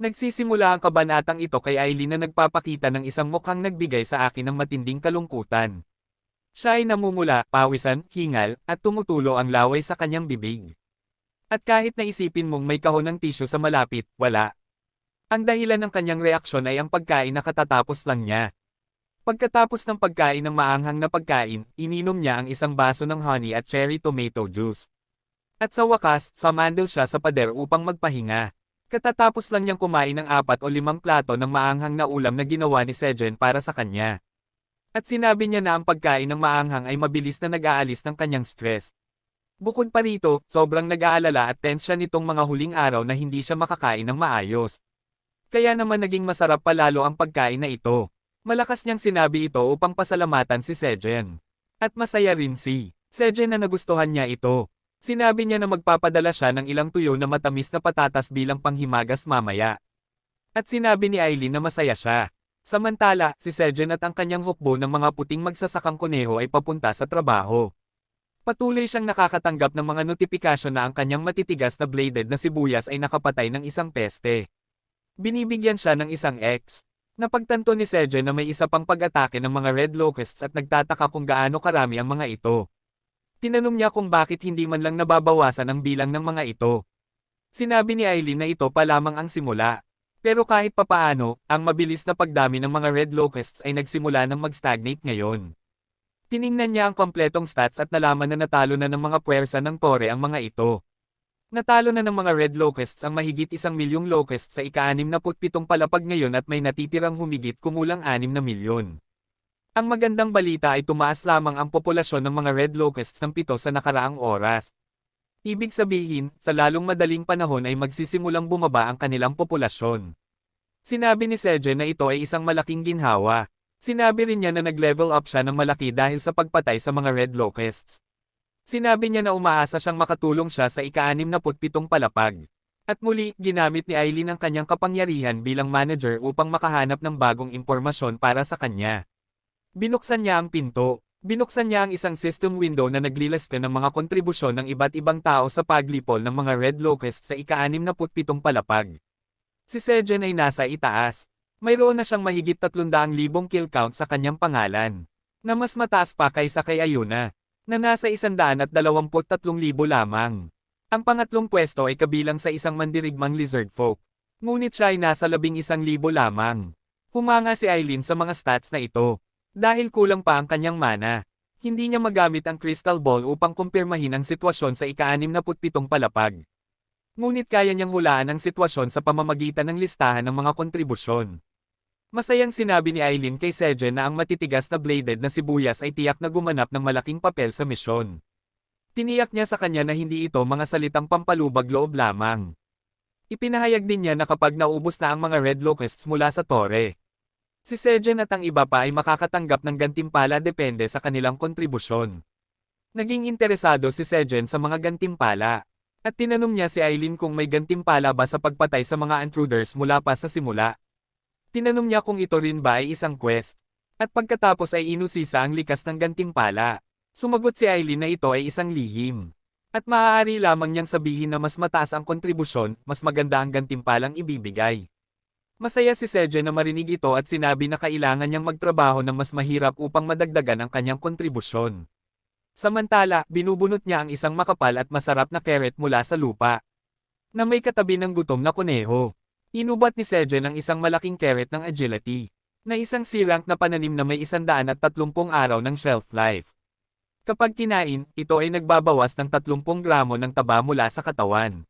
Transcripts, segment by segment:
Nagsisimula ang kabanatang ito kay Aileen na nagpapakita ng isang mukhang nagbigay sa akin ng matinding kalungkutan. Siya ay namumula, pawisan, hingal, at tumutulo ang laway sa kanyang bibig. At kahit naisipin mong may kahon ng tisyo sa malapit, wala. Ang dahilan ng kanyang reaksyon ay ang pagkain na katatapos lang niya. Pagkatapos ng pagkain ng maanghang na pagkain, ininom niya ang isang baso ng honey at cherry tomato juice. At sa wakas, sumandal siya sa pader upang magpahinga. Katatapos lang niyang kumain ng 4 o 5 plato ng maanghang na ulam na ginawa ni Sejen para sa kanya. At sinabi niya na ang pagkain ng maanghang ay mabilis na nag-aalis ng kanyang stress. Bukod pa rito, sobrang nag-aalala at tense siya nitong mga huling araw na hindi siya makakain ng maayos. Kaya naman naging masarap palalo ang pagkain na ito. Malakas niyang sinabi ito upang pasalamatan si Sejen. At masaya rin si Sejen na nagustuhan niya ito. Sinabi niya na magpapadala siya ng ilang tuyo na matamis na patatas bilang panghimagas mamaya. At sinabi ni Aileen na masaya siya. Samantala, si Sejen at ang kanyang hukbo ng mga puting magsasakang kuneho ay papunta sa trabaho. Patuloy siyang nakakatanggap ng mga notifikasyon na ang kanyang matitigas na bladed na sibuyas ay nakapatay ng isang peste. Binibigyan siya ng isang X. Napagtanto ni Sejen na may isa pang pag-atake ng mga red locusts at nagtataka kung gaano karami ang mga ito. Tinanong niya kung bakit hindi man lang nababawasan ang bilang ng mga ito. Sinabi ni Aileen na ito pa lamang ang simula. Pero kahit papaano, ang mabilis na pagdami ng mga red locusts ay nagsimula ng mag-stagnate ngayon. Tiningnan niya ang kompletong stats at nalaman na natalo na ng mga puwersa ng Tore ang mga ito. Natalo na ng mga red locusts ang mahigit 1 milyong locusts sa ika-67 palapag ngayon at may natitirang humigit kumulang 6 na milyon. Ang magandang balita ay tumaas lamang ang populasyon ng mga red locusts ng 7 sa nakaraang oras. Ibig sabihin, sa lalong madaling panahon ay magsisimulang bumaba ang kanilang populasyon. Sinabi ni Sejen na ito ay isang malaking ginhawa. Sinabi rin niya na nag-level up siya ng malaki dahil sa pagpatay sa mga red locusts. Sinabi niya na umaasa siyang makatulong siya sa ika-67 palapag. At muli, ginamit ni Aileen ang kanyang kapangyarihan bilang manager upang makahanap ng bagong impormasyon para sa kanya. Binuksan niya ang pinto. Binuksan niya ang isang system window na naglilista ng mga kontribusyon ng iba't ibang tao sa paglipol ng mga red locusts sa ika-67 palapag. Si Sejen ay nasa itaas. Mayroon na siyang mahigit 300,000 kill count sa kanyang pangalan, na mas mataas pa kaysa kay Ayuna, na nasa 123,000 lamang. Ang pangatlong pwesto ay kabilang sa isang mandirigmang lizard folk, ngunit siya ay nasa 11,000 lamang. Humanga si Aileen sa mga stats na ito. Dahil kulang pa ang kanyang mana, hindi niya magamit ang crystal ball upang kumpirmahin ang sitwasyon sa ika-67 palapag. Ngunit kaya niyang hulaan ang sitwasyon sa pamamagitan ng listahan ng mga kontribusyon. Masayang sinabi ni Aileen kay Sejen na ang matitigas na bladed na sibuyas ay tiyak na gumanap ng malaking papel sa misyon. Tiniyak niya sa kanya na hindi ito mga salitang pampalubag loob lamang. Ipinahayag din niya na kapag naubos na ang mga red locusts mula sa Tore, si Sejen at ang iba pa ay makakatanggap ng gantimpala depende sa kanilang kontribusyon. Naging interesado si Sejen sa mga gantimpala. At tinanong niya si Aileen kung may gantimpala ba sa pagpatay sa mga intruders mula pa sa simula. Tinanong niya kung ito rin ba ay isang quest. At pagkatapos ay inusisa ang likas ng gantimpala. Sumagot si Aileen na ito ay isang lihim. At maaari lamang niyang sabihin na mas mataas ang kontribusyon, mas maganda ang gantimpalang ibibigay. Masaya si Sejen na marinig ito at sinabi na kailangan niyang magtrabaho ng mas mahirap upang madagdagan ang kanyang kontribusyon. Samantala, binubunot niya ang isang makapal at masarap na carrot mula sa lupa, na may katabi ng gutom na kuneho. Inubat ni Sejen ang isang malaking carrot ng agility, na isang C-rank na pananim na may 130 araw ng shelf life. Kapag kinain, ito ay nagbabawas ng 30 gramo ng taba mula sa katawan.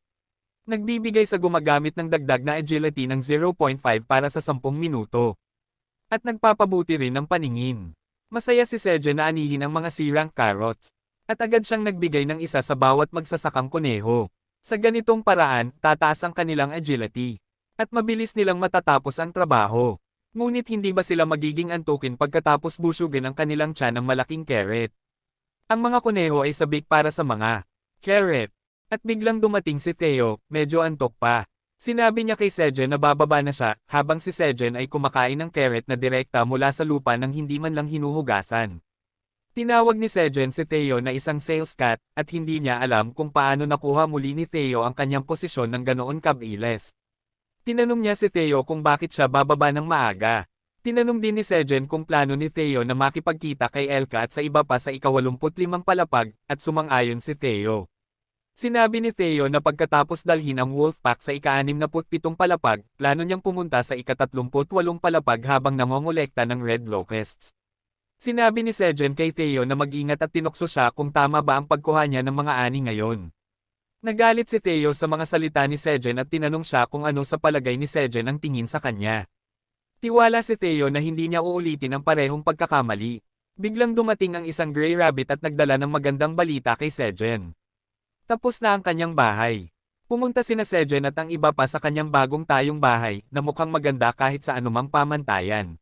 Nagbibigay sa gumagamit ng dagdag na agility ng 0.5 para sa 10 minuto. At nagpapabuti rin ng paningin. Masaya si Sejen na anihin ang mga C-rank carrots. At agad siyang nagbigay ng isa sa bawat magsasakang kuneho. Sa ganitong paraan, tataas ang kanilang agility. At mabilis nilang matatapos ang trabaho. Ngunit hindi ba sila magiging antukin pagkatapos busugin ang kanilang tiyan ng malaking carrot? Ang mga kuneho ay sabik para sa mga carrot. At biglang dumating si Theo, medyo antok pa. Sinabi niya kay Sejen na bababa na siya, habang si Sejen ay kumakain ng carrot na direkta mula sa lupa nang hindi man lang hinuhugasan. Tinawag ni Sejen si Theo na isang sales cat, at hindi niya alam kung paano nakuha muli ni Theo ang kanyang posisyon ng ganoon kabilis. Tinanong niya si Theo kung bakit siya bababa ng maaga. Tinanong din ni Sejen kung plano ni Theo na makipagkita kay Elka at sa iba pa sa ika-85 palapag, at sumang-ayon si Theo. Sinabi ni Theo na pagkatapos dalhin ang Wolfpack sa ika-67 palapag, plano niyang pumunta sa ika-38 palapag habang nangongolekta ng Red Locusts. Sinabi ni Sejen kay Theo na mag-ingat at tinukso siya kung tama ba ang pagkuha niya ng mga ani ngayon. Nagalit si Theo sa mga salita ni Sejen at tinanong siya kung ano sa palagay ni Sejen ang tingin sa kanya. Tiwala si Theo na hindi niya uulitin ang parehong pagkakamali. Biglang dumating ang isang Grey Rabbit at nagdala ng magandang balita kay Sejen. Tapos na ang kanyang bahay. Pumunta sina Sejen at ang iba pa sa kanyang bagong tayong bahay na mukhang maganda kahit sa anumang pamantayan.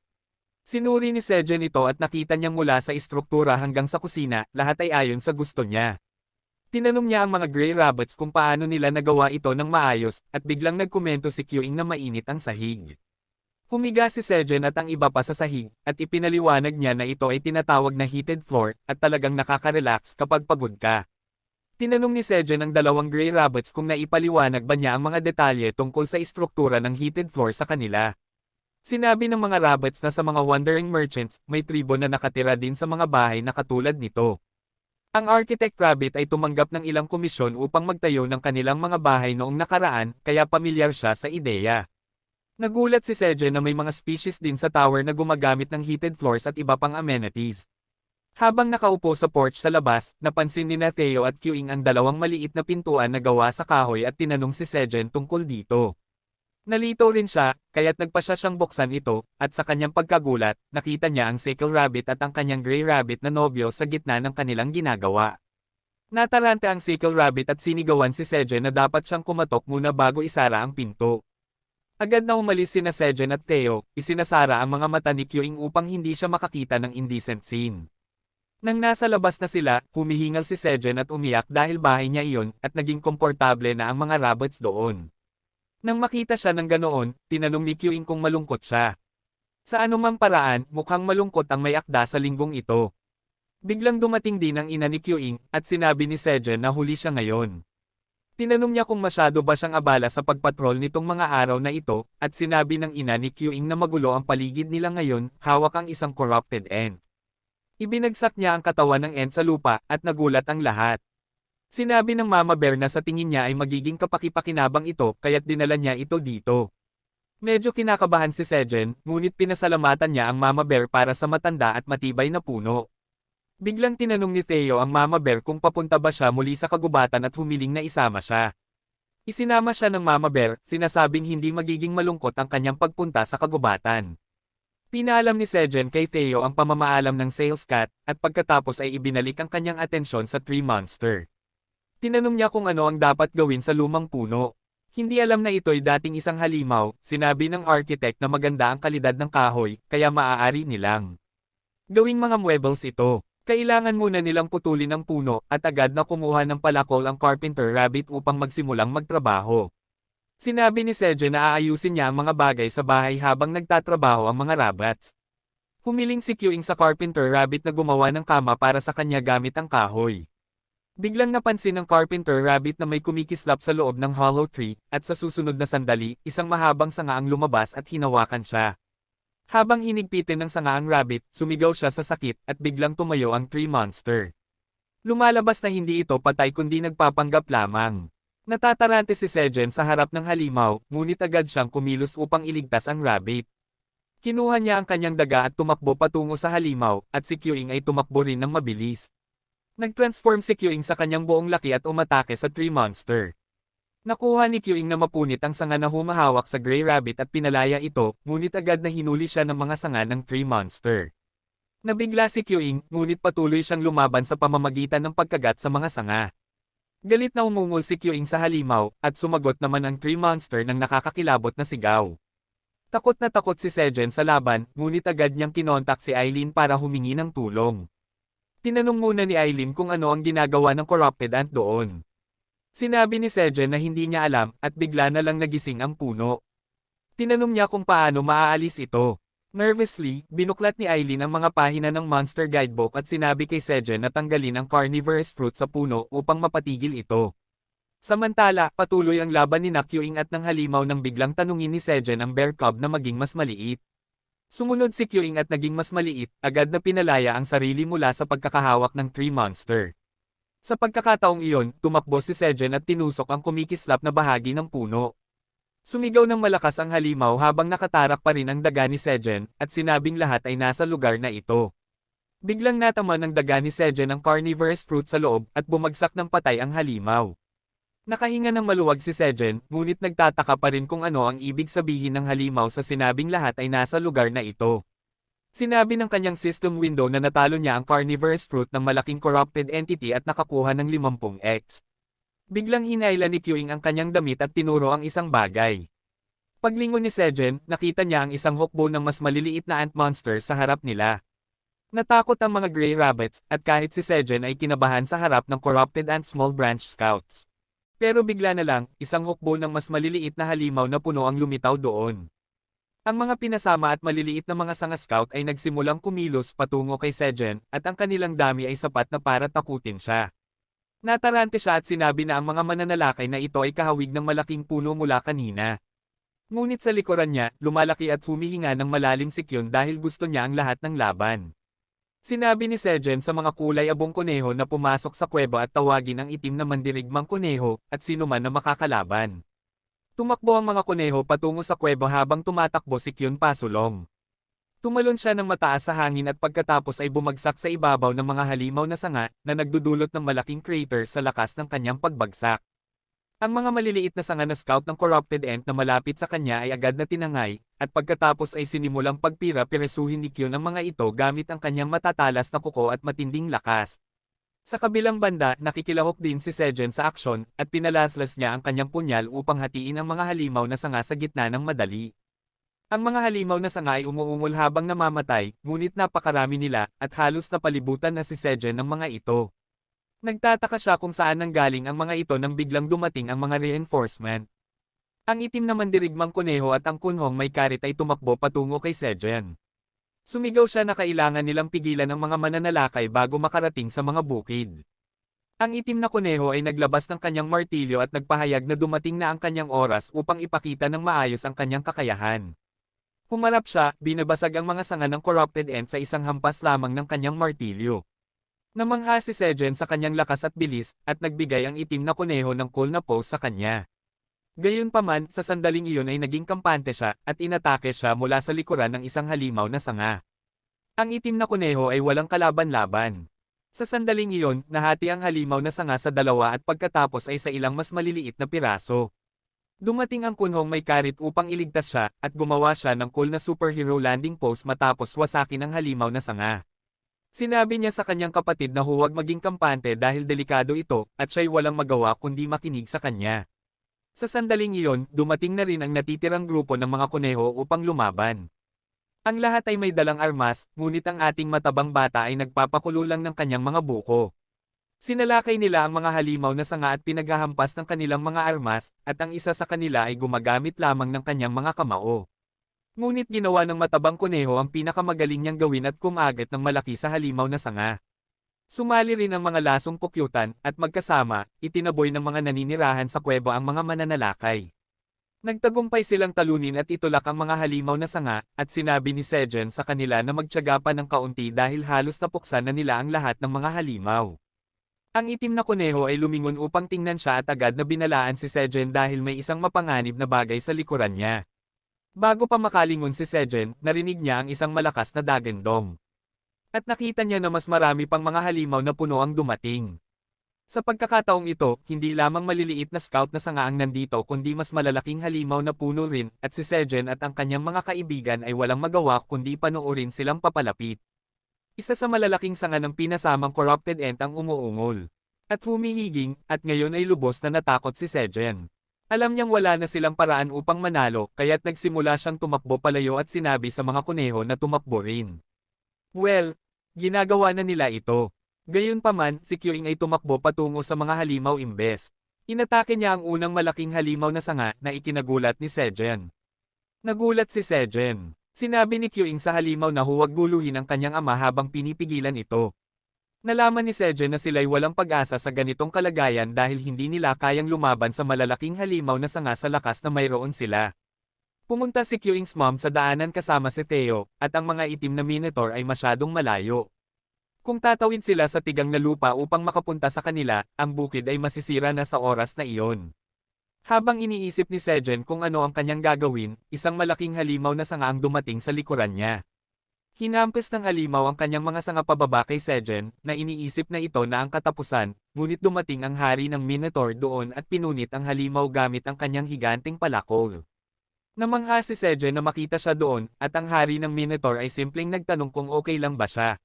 Sinuri ni Sejen ito at nakita niyang mula sa istruktura hanggang sa kusina, lahat ay ayon sa gusto niya. Tinanong niya ang mga Grey Rabbits kung paano nila nagawa ito ng maayos, at biglang nagkomento si Kyuing na mainit ang sahig. Humiga si Sejen at ang iba pa sa sahig, at ipinaliwanag niya na ito ay tinatawag na heated floor, at talagang nakaka-relax kapag pagod ka. Tinanong ni Sejen ang dalawang Grey Rabbits kung naipaliwanag ba niya ang mga detalye tungkol sa istruktura ng heated floor sa kanila. Sinabi ng mga rabbits na sa mga wandering merchants, may tribo na nakatira din sa mga bahay na katulad nito. Ang Architect Rabbit ay tumanggap ng ilang komisyon upang magtayo ng kanilang mga bahay noong nakaraan, kaya pamilyar siya sa ideya. Nagulat si Sejen na may mga species din sa tower na gumagamit ng heated floors at iba pang amenities. Habang nakaupo sa porch sa labas, napansin ni Theo at Kyuing ang dalawang maliit na pintuan na gawa sa kahoy at tinanong si Sejen tungkol dito. Nalito rin siya, kaya't nagpa siya siyang buksan ito, at sa kanyang pagkagulat, nakita niya ang Sickle Rabbit at ang kanyang Grey Rabbit na nobyo sa gitna ng kanilang ginagawa. Natarante ang Sickle Rabbit at sinigawan si Sejen na dapat siyang kumatok muna bago isara ang pinto. Agad na umalis sina Sejen at Theo, isinasara ang mga mata ni Kyuing upang hindi siya makakita ng indecent scene. Nang nasa labas na sila, humihingal si Sejen at umiyak dahil bahay niya iyon, at naging komportable na ang mga rabbits doon. Nang makita siya ng ganoon, tinanong ni Kyuing kung malungkot siya. Sa anumang paraan, mukhang malungkot ang may akda sa linggong ito. Biglang dumating din ang ina ni Kyuing, at sinabi ni Sejen na huli siya ngayon. Tinanong niya kung masyado ba siyang abala sa pagpatrol nitong mga araw na ito, at sinabi ng ina ni Kyuing na magulo ang paligid nila ngayon, hawak ang isang corrupted ant. Ibinagsak niya ang katawan ng ant sa lupa, at nagulat ang lahat. Sinabi ng Mama Bear na sa tingin niya ay magiging kapaki-pakinabang ito, kaya't dinala niya ito dito. Medyo kinakabahan si Sejen, ngunit pinasalamatan niya ang Mama Bear para sa matanda at matibay na puno. Biglang tinanong ni Theo ang Mama Bear kung papunta ba siya muli sa kagubatan at humiling na isama siya. Isinama siya ng Mama Bear, sinasabing hindi magiging malungkot ang kanyang pagpunta sa kagubatan. Pinaalam ni Sejen kay Theo ang pamamaalam ng Sales Cat, at pagkatapos ay ibinalik ang kanyang atensyon sa Tree Monster. Tinanong niya kung ano ang dapat gawin sa lumang puno. Hindi alam na ito'y dating isang halimaw, sinabi ng architect na maganda ang kalidad ng kahoy, kaya maaari nilang gawing mga muebles ito. Kailangan muna nilang putulin ang puno, at agad na kumuha ng palakol ang Carpenter Rabbit upang magsimulang magtrabaho. Sinabi ni Sejen na aayusin niya ang mga bagay sa bahay habang nagtatrabaho ang mga rabbits. Humiling si Kyuing sa Carpenter Rabbit na gumawa ng kama para sa kanya gamit ang kahoy. Biglang napansin ng Carpenter Rabbit na may kumikislap sa loob ng hollow tree, at sa susunod na sandali, isang mahabang sanga ang lumabas at hinawakan siya. Habang hinigpitin ng sanga ang rabbit, sumigaw siya sa sakit, at biglang tumayo ang Tree Monster. Lumalabas na hindi ito patay kundi nagpapanggap lamang. Natatarante si Sejen sa harap ng halimaw, ngunit agad siyang kumilos upang iligtas ang rabbit. Kinuha niya ang kanyang daga at tumakbo patungo sa halimaw, at si Kyuing ay tumakbo rin ng mabilis. Nag-transform si Kyuing sa kanyang buong laki at umatake sa Tree Monster. Nakuha ni Kyuing na mapunit ang sanga na humahawak sa Grey Rabbit at pinalaya ito, ngunit agad na hinuli siya ng mga sanga ng Tree Monster. Nabigla si Kyuing, ngunit patuloy siyang lumaban sa pamamagitan ng pagkagat sa mga sanga. Galit na umungol si Kyuing sa halimaw, at sumagot naman ang Tree Monster ng nakakakilabot na sigaw. Takot na takot si Sejen sa laban, ngunit agad niyang kinontak si Eileen para humingi ng tulong. Tinanong muna ni Eileen kung ano ang ginagawa ng corrupted ant doon. Sinabi ni Sejen na hindi niya alam, at bigla na lang nagising ang puno. Tinanong niya kung paano maaalis ito. Nervously, binuklat ni Eileen ang mga pahina ng Monster Guidebook at sinabi kay Sejen na tanggalin ang carnivorous fruit sa puno upang mapatigil ito. Samantala, patuloy ang laban ni Kyuing at ng halimaw nang biglang tanungin ni Sejen ang bear cub na maging mas maliit. Sumunod si Kyuing at naging mas maliit, agad na pinalaya ang sarili mula sa pagkakahawak ng tree monster. Sa pagkakataong iyon, tumakbo si Sejen at tinusok ang kumikislap na bahagi ng puno. Sumigaw ng malakas ang halimaw habang nakatarak pa rin ang daga ni Sejen, at sinabing lahat ay nasa lugar na ito. Biglang natama ng daga ni Sejen ang carnivorous fruit sa loob at bumagsak ng patay ang halimaw. Nakahinga ng maluwag si Sejen, ngunit nagtataka pa rin kung ano ang ibig sabihin ng halimaw sa sinabing lahat ay nasa lugar na ito. Sinabi ng kanyang system window na natalo niya ang carnivorous fruit ng malaking corrupted entity at nakakuha ng 50x. Biglang hinayla ni Kyuing ang kanyang damit at tinuro ang isang bagay. Paglingon ni Sejen, nakita niya ang isang hukbo ng mas maliliit na ant monster sa harap nila. Natakot ang mga gray rabbits, at kahit si Sejen ay kinabahan sa harap ng corrupted ant small branch scouts. Pero bigla na lang, isang hukbo ng mas maliliit na halimaw na puno ang lumitaw doon. Ang mga pinasama at maliliit na mga sanga scout ay nagsimulang kumilos patungo kay Sejen, at ang kanilang dami ay sapat na para takutin siya. Natarante siya at sinabi na ang mga mananalakay na ito ay kahawig ng malaking puno mula kanina. Ngunit sa likuran niya, lumalaki at humihinga ng malalim si Kyun dahil gusto niya ang lahat ng laban. Sinabi ni Sejen sa mga kulay abong kuneho na pumasok sa kuweba at tawagin ang itim na mandirigmang kuneho, at sino man na makakalaban. Tumakbo ang mga kuneho patungo sa kuweba habang tumatakbo si Kyun pasulong. Tumalon siya ng mataas sa hangin at pagkatapos ay bumagsak sa ibabaw ng mga halimaw na sanga, na nagdudulot ng malaking crater sa lakas ng kanyang pagbagsak. Ang mga maliliit na sanga na scout ng corrupted ant na malapit sa kanya ay agad na tinangay, at pagkatapos ay sinimulang pagpira-piresuhin ni Kyun ang mga ito gamit ang kanyang matatalas na kuko at matinding lakas. Sa kabilang banda, nakikilahok din si Sejen sa aksyon, at pinalaslas niya ang kanyang punyal upang hatiin ang mga halimaw na sanga sa gitna ng madali. Ang mga halimaw na sanga ay umuungol habang namamatay, ngunit napakarami nila, at halos napalibutan na si Sejen ng mga ito. Nagtataka siya kung saan nanggaling ang mga ito nang biglang dumating ang mga reinforcement. Ang itim na mandirigmang kuneho at ang kunhong may karit ay tumakbo patungo kay Sejen. Sumigaw siya na kailangan nilang pigilan ang mga mananalakay bago makarating sa mga bukid. Ang itim na kuneho ay naglabas ng kanyang martilyo at nagpahayag na dumating na ang kanyang oras upang ipakita ng maayos ang kanyang kakayahan. Humarap siya, binabasag ang mga sanga ng corrupted ant sa isang hampas lamang ng kanyang martilyo. Namangha si Sejen sa kanyang lakas at bilis, at nagbigay ang itim na kuneho ng cool na pose sa kanya. Gayunpaman, sa sandaling iyon ay naging kampante siya, at inatake siya mula sa likuran ng isang halimaw na sanga. Ang itim na kuneho ay walang kalaban-laban. Sa sandaling iyon, nahati ang halimaw na sanga sa dalawa at pagkatapos ay sa ilang mas maliliit na piraso. Dumating ang kunhong may karit upang iligtas siya, at gumawa siya ng cool na superhero landing pose matapos wasakin ang halimaw na sanga. Sinabi niya sa kanyang kapatid na huwag maging kampante dahil delikado ito, at siya'y walang magawa kundi makinig sa kanya. Sa sandaling iyon, dumating na rin ang natitirang grupo ng mga kuneho upang lumaban. Ang lahat ay may dalang armas, ngunit ang ating matabang bata ay nagpapakulo lang ng kanyang mga buko. Sinalakay nila ang mga halimaw na sanga at pinaghahampas ng kanilang mga armas, at ang isa sa kanila ay gumagamit lamang ng kanyang mga kamao. Ngunit ginawa ng matabang kuneho ang pinakamagaling niyang gawin at kumagat ng malaki sa halimaw na sanga. Sumali rin ang mga lasong pukyutan, at magkasama, itinaboy ng mga naninirahan sa kuweba ang mga mananalakay. Nagtagumpay silang talunin at itulak ang mga halimaw na sanga, at sinabi ni Sejen sa kanila na magtiyaga pa ng kaunti dahil halos napuksan na nila ang lahat ng mga halimaw. Ang itim na kuneho ay lumingon upang tingnan siya at agad na binalaan si Sejen dahil may isang mapanganib na bagay sa likuran niya. Bago pa makalingon si Sejen, narinig niya ang isang malakas na dagendong. At nakita niya na mas marami pang mga halimaw na puno ang dumating. Sa pagkakataong ito, hindi lamang maliliit na scout na sanga ang nandito kundi mas malalaking halimaw na puno rin, at si Sejen at ang kanyang mga kaibigan ay walang magawa kundi panoorin silang papalapit. Isa sa malalaking sanga ng pinasamang corrupted ant ang umuungol. At humihiging, at ngayon ay lubos na natakot si Sejen. Alam niyang wala na silang paraan upang manalo, kaya't nagsimula siyang tumakbo palayo at sinabi sa mga kuneho na tumakbo rin. Well, ginagawa na nila ito. Gayunpaman, si Kyuing ay tumakbo patungo sa mga halimaw imbes. Inatake niya ang unang malaking halimaw na sanga na ikinagulat ni Sejen. Nagulat si Sejen. Sinabi ni Kyuing sa halimaw na huwag guluhin ang kanyang ama habang pinipigilan ito. Nalaman ni Sejen na sila'y walang pag-asa sa ganitong kalagayan dahil hindi nila kayang lumaban sa malalaking halimaw na sanga sa lakas na mayroon sila. Pumunta si Kyuing's mom sa daanan kasama si Theo, at ang mga itim na Minotaur ay masyadong malayo. Kung tatawid sila sa tigang na lupa upang makapunta sa kanila, ang bukid ay masisira na sa oras na iyon. Habang iniisip ni Sejen kung ano ang kanyang gagawin, isang malaking halimaw na sanga ang dumating sa likuran niya. Hinampas ng halimaw ang kanyang mga sanga pababa kay Sejen, na iniisip na ito na ang katapusan, ngunit dumating ang hari ng Minotaur doon at pinunit ang halimaw gamit ang kanyang higanting palakol. Namangha si Sejen na makita siya doon, at ang hari ng Minotaur ay simpleng nagtanong kung okay lang ba siya.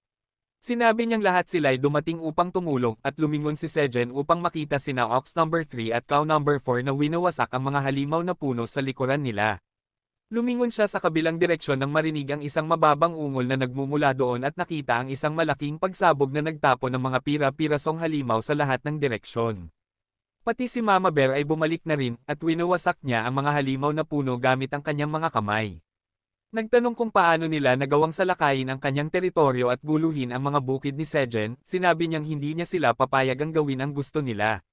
Sinabi niyang lahat sila'y dumating upang tumulong at lumingon si Sejen upang makita sina Ox number 3 at Cow number 4 na winawasak ang mga halimaw na puno sa likuran nila. Lumingon siya sa kabilang direksyon nang marinig ang isang mababang ungol na nagmumula doon at nakita ang isang malaking pagsabog na nagtapon ng mga pira-pirasong halimaw sa lahat ng direksyon. Pati si Mama Bear ay bumalik na rin at winawasak niya ang mga halimaw na puno gamit ang kanyang mga kamay. Nagtanong kung paano nila nagawang salakayin ang kanyang teritoryo at guluhin ang mga bukid ni Sejen, sinabi niyang hindi niya sila papayagang gawin ang gusto nila.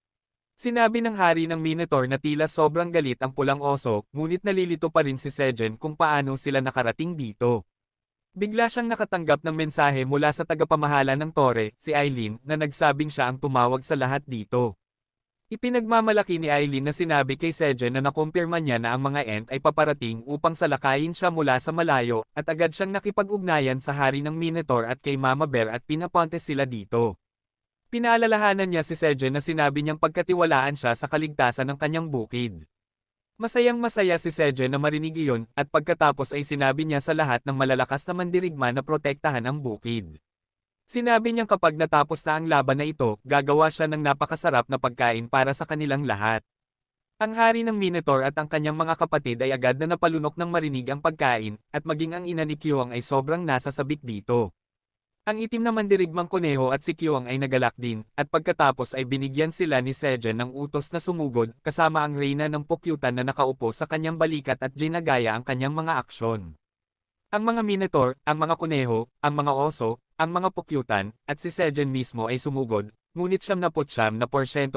Sinabi ng hari ng Minotaur na tila sobrang galit ang pulang oso, ngunit nalilito pa rin si Sejen kung paano sila nakarating dito. Bigla siyang nakatanggap ng mensahe mula sa tagapamahala ng tore, si Eileen, na nagsabing siya ang tumawag sa lahat dito. Ipinagmamalaki ni Eileen na sinabi kay Sejen na nakumpirma niya na ang mga Ent ay paparating upang salakayin siya mula sa malayo, at agad siyang nakipag-ugnayan sa hari ng Minotaur at kay Mama Bear at pinapunta sila dito. Pinaalalahanan niya si Sejen na sinabi niyang pagkatiwalaan siya sa kaligtasan ng kanyang bukid. Masayang-masaya si Sejen na marinig iyon, at pagkatapos ay sinabi niya sa lahat ng malalakas na mandirigma na protektahan ang bukid. Sinabi niyang kapag natapos na ang laban na ito, gagawa siya ng napakasarap na pagkain para sa kanilang lahat. Ang hari ng Minotaur at ang kanyang mga kapatid ay agad na napalunok ng marinig ang pagkain, at maging ang ina ni Kyuang ay sobrang nasasabik dito. Ang itim na mandirigmang kuneho at si Kyuang ay nagalak din, at pagkatapos ay binigyan sila ni Sejen ng utos na sumugod, kasama ang reyna ng pukyutan na nakaupo sa kanyang balikat at ginagaya ang kanyang mga aksyon. Ang mga Minotaur, ang mga kuneho, ang mga oso, ang mga pukyutan, at si Sejen mismo ay sumugod, ngunit 79%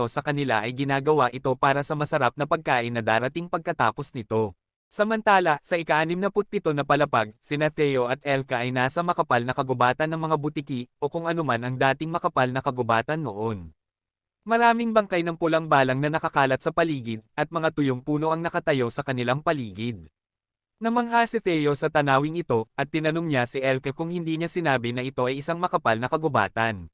sa kanila ay ginagawa ito para sa masarap na pagkain na darating pagkatapos nito. Samantala, sa ika-67 na palapag, sina Theo at Elka ay nasa makapal na kagubatan ng mga butiki, o kung anuman ang dating makapal na kagubatan noon. Maraming bangkay ng pulang balang na nakakalat sa paligid, at mga tuyong puno ang nakatayo sa kanilang paligid. Namangha si Theo sa tanawing ito, at tinanong niya si Elka kung hindi niya sinabi na ito ay isang makapal na kagubatan.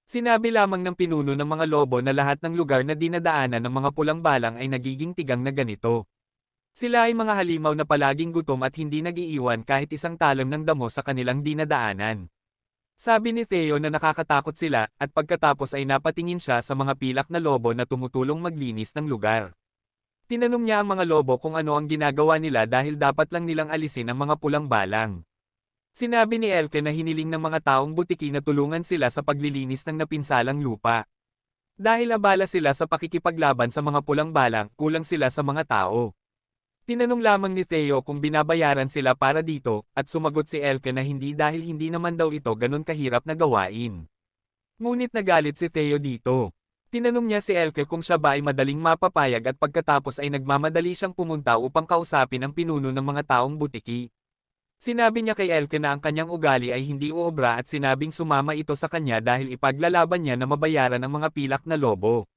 Sinabi lamang ng pinuno ng mga lobo na lahat ng lugar na dinadaanan ng mga pulang balang ay nagiging tigang na ganito. Sila ay mga halimaw na palaging gutom at hindi nag-iiwan kahit isang talon ng damo sa kanilang dinadaanan. Sabi ni Theo na nakakatakot sila, at pagkatapos ay napatingin siya sa mga pilak na lobo na tumutulong maglinis ng lugar. Tinanong niya ang mga lobo kung ano ang ginagawa nila dahil dapat lang nilang alisin ang mga pulang balang. Sinabi ni Elke na hiniling ng mga taong butiki na tulungan sila sa paglilinis ng napinsalang lupa. Dahil abala sila sa pakikipaglaban sa mga pulang balang, kulang sila sa mga tao. Tinanong lamang ni Theo kung binabayaran sila para dito, at sumagot si Elke na hindi dahil hindi naman daw ito ganun kahirap na gawain. Ngunit nagalit si Theo dito. Tinanong niya si Elke kung siya ba ay madaling mapapayag at pagkatapos ay nagmamadali siyang pumunta upang kausapin ang pinuno ng mga taong butiki. Sinabi niya kay Elke na ang kanyang ugali ay hindi uobra at sinabing sumama ito sa kanya dahil ipaglalaban niya na mabayaran ang mga pilak na lobo.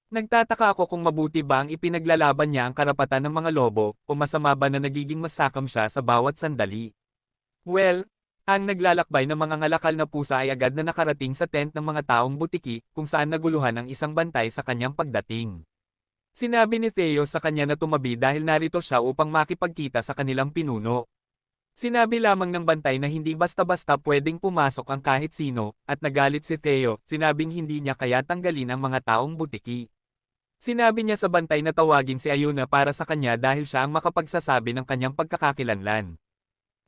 Nagtataka ako kung mabuti ba ang ipinaglalaban niya ang karapatan ng mga lobo, o masama ba na nagiging masakam siya sa bawat sandali. Well, ang naglalakbay ng mga ngalakal na pusa ay agad na nakarating sa tent ng mga taong butiki, kung saan naguluhan ang isang bantay sa kanyang pagdating. Sinabi ni Theo sa kanya na tumabi dahil narito siya upang makipagkita sa kanilang pinuno. Sinabi lamang ng bantay na hindi basta-basta pwedeng pumasok ang kahit sino, at nagalit si Theo, sinabing hindi niya kaya tanggalin ang mga taong butiki. Sinabi niya sa bantay na tawagin si Ayuna para sa kanya dahil siya ang makapagsasabi ng kanyang pagkakakilanlan.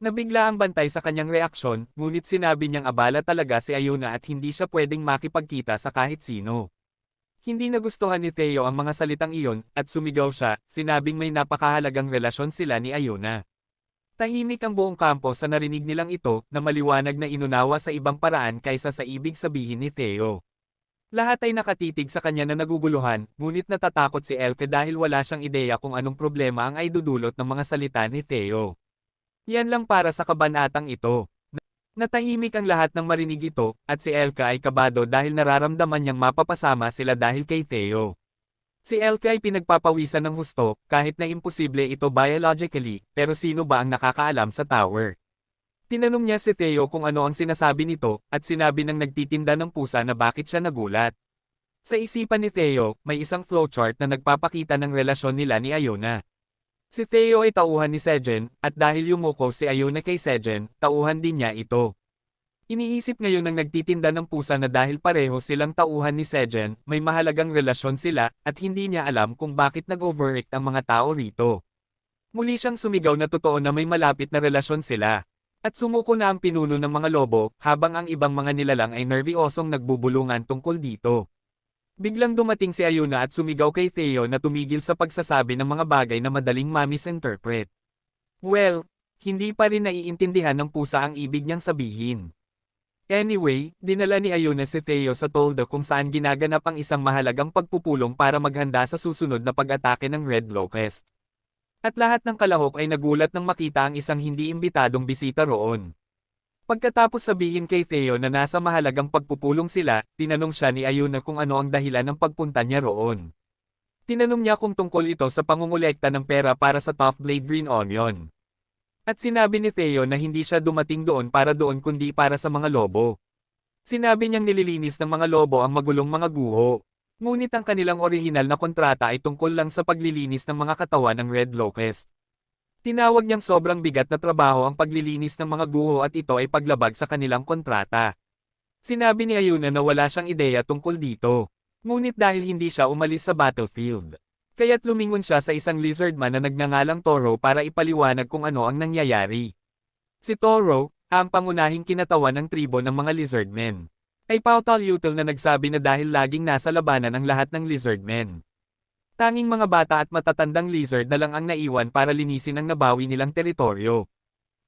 Nabigla ang bantay sa kanyang reaksyon, ngunit sinabi niyang abala talaga si Ayuna at hindi siya pwedeng makipagkita sa kahit sino. Hindi nagustuhan ni Theo ang mga salitang iyon, at sumigaw siya, sinabing may napakahalagang relasyon sila ni Ayuna. Tahimik ang buong kampo sa narinig nilang ito na maliwanag na inunawa sa ibang paraan kaysa sa ibig sabihin ni Theo. Lahat ay nakatitig sa kanya na naguguluhan, ngunit natatakot si Elke dahil wala siyang ideya kung anong problema ang ay dudulot ng mga salita ni Theo. Yan lang para sa kabanatang ito. Natahimik ang lahat ng marinig ito, at si Elke ay kabado dahil nararamdaman niyang mapapasama sila dahil kay Theo. Si Elke ay pinagpapawisan ng husto, kahit na imposible ito biologically, pero sino ba ang nakakaalam sa tower? Tinanong niya si Theo kung ano ang sinasabi nito, at sinabi ng nagtitinda ng pusa na bakit siya nagulat. Sa isipan ni Theo, may isang flowchart na nagpapakita ng relasyon nila ni Iona. Si Theo ay tauhan ni Sejen, at dahil yumuko si Iona kay Sejen, tauhan din niya ito. Iniisip ngayon ng nagtitinda ng pusa na dahil pareho silang tauhan ni Sejen, may mahalagang relasyon sila, at hindi niya alam kung bakit nag-overact ang mga tao rito. Muli siyang sumigaw na totoo na may malapit na relasyon sila. At sumuko na ang pinuno ng mga lobo, habang ang ibang mga nilalang ay nervyosong nagbubulungan tungkol dito. Biglang dumating si Iona at sumigaw kay Theo na tumigil sa pagsasabi ng mga bagay na madaling ma-misinterpret. Well, hindi pa rin naiintindihan ng pusa ang ibig niyang sabihin. Anyway, dinala ni Iona si Theo sa toldo kung saan ginaganap ang isang mahalagang pagpupulong para maghanda sa susunod na pag-atake ng Red Locust. At lahat ng kalahok ay nagulat nang makita ang isang hindi imbitadong bisita roon. Pagkatapos sabihin kay Theo na nasa mahalagang pagpupulong sila, tinanong siya ni Iona kung ano ang dahilan ng pagpunta niya roon. Tinanong niya kung tungkol ito sa pangungulekta ng pera para sa Tough Blade Green Onion. At sinabi ni Theo na hindi siya dumating doon para doon kundi para sa mga lobo. Sinabi niyang nililinis ng mga lobo ang magulong mga guho. Ngunit ang kanilang orihinal na kontrata ay tungkol lang sa paglilinis ng mga katawan ng Red Locust. Tinawag niyang sobrang bigat na trabaho ang paglilinis ng mga guho at ito ay paglabag sa kanilang kontrata. Sinabi ni Iona na wala siyang ideya tungkol dito. Ngunit dahil hindi siya umalis sa battlefield, kaya't lumingon siya sa isang lizardman na nagngangalang Toro para ipaliwanag kung ano ang nangyayari. Si Toro, ang pangunahing kinatawan ng tribo ng mga lizardmen, ay pautal-utal na nagsabi na dahil laging nasa labanan ang lahat ng lizardmen. Tanging mga bata at matatandang lizard na lang ang naiwan para linisin ang nabawi nilang teritoryo.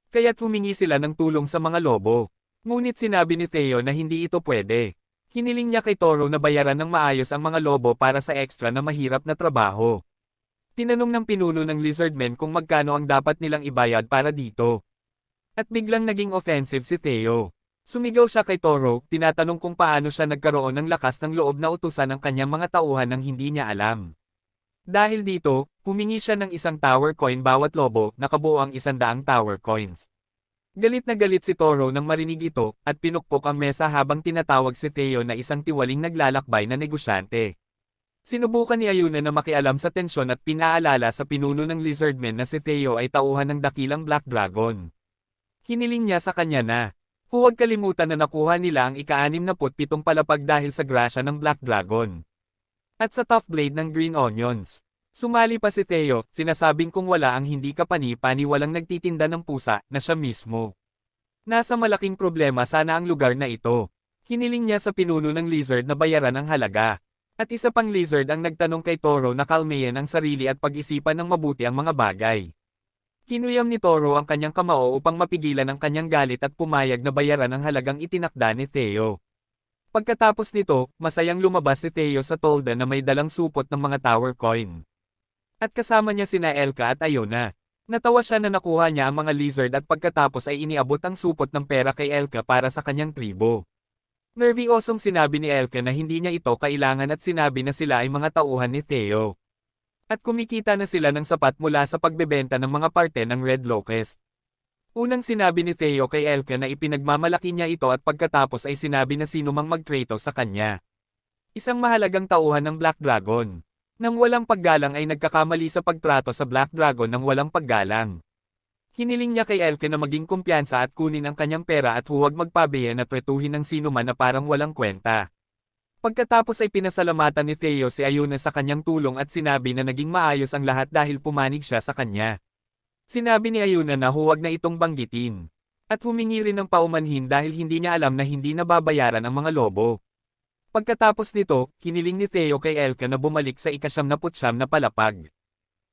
Kaya't humingi sila ng tulong sa mga lobo. Ngunit sinabi ni Theo na hindi ito pwede. Hiniling niya kay Toro na bayaran ng maayos ang mga lobo para sa extra na mahirap na trabaho. Tinanong ng pinuno ng lizardmen kung magkano ang dapat nilang ibayad para dito. At biglang naging offensive si Theo. Sumigaw siya kay Toro, tinatanong kung paano siya nagkaroon ng lakas ng loob na utusan ang kanyang mga tauhan nang hindi niya alam. Dahil dito, humingi siya ng isang tower coin bawat lobo, nakabuo ang 100 tower coins. Galit na galit si Toro nang marinig ito, at pinukpok ang mesa habang tinatawag si Theo na isang tiwaling naglalakbay na negosyante. Sinubukan ni Iona na makialam sa tensyon at pinaalala sa pinuno ng lizardmen na si Theo ay tauhan ng dakilang Black Dragon. Hiniling niya sa kanya na, huwag kalimutan na nakuha nila ang ika-67 palapag dahil sa grasya ng Black Dragon. At sa Tough Blade ng Green Onions. Sumali pa si Theo, sinasabing kung wala ang hindi kapani-pani walang nagtitinda ng pusa, na siya mismo. Nasa malaking problema sana ang lugar na ito. Hiniling niya sa pinuno ng lizard na bayaran ang halaga. At isa pang lizard ang nagtanong kay Toro na kalmayan ang sarili at pag-isipan ng mabuti ang mga bagay. Kinuyam ni Toro ang kanyang kamao upang mapigilan ang kanyang galit at pumayag na bayaran ang halagang itinakda ni Theo. Pagkatapos nito, masayang lumabas si Theo sa tolda na may dalang supot ng mga tower coin. At kasama niya sina Elka at Iona. Natawa siya na nakuha niya ang mga lizard at pagkatapos ay iniabot ang supot ng pera kay Elka para sa kanyang tribo. Nervyosong sinabi ni Elka na hindi niya ito kailangan at sinabi na sila ay mga tauhan ni Theo. At kumikita na sila ng sapat mula sa pagbebenta ng mga parte ng Red Locust. Unang sinabi ni Theo kay Elka na ipinagmamalaki niya ito at pagkatapos ay sinabi na sino mang mag-traitor sa kanya. Isang mahalagang tauhan ng Black Dragon. Nang walang paggalang ay nagkakamali sa pagtrato sa Black Dragon nang walang paggalang. Hiniling niya kay Elke na maging kumpiyansa at kunin ang kanyang pera at huwag magpabayan at retuhin ng sino man na parang walang kwenta. Pagkatapos ay pinasalamatan ni Theo si Iona sa kanyang tulong at sinabi na naging maayos ang lahat dahil pumanig siya sa kanya. Sinabi ni Iona na huwag na itong banggitin. At humingi rin ng paumanhin dahil hindi niya alam na hindi nababayaran ang mga lobo. Pagkatapos nito, hiniling ni Theo kay Elka na bumalik sa ika-79 na palapag.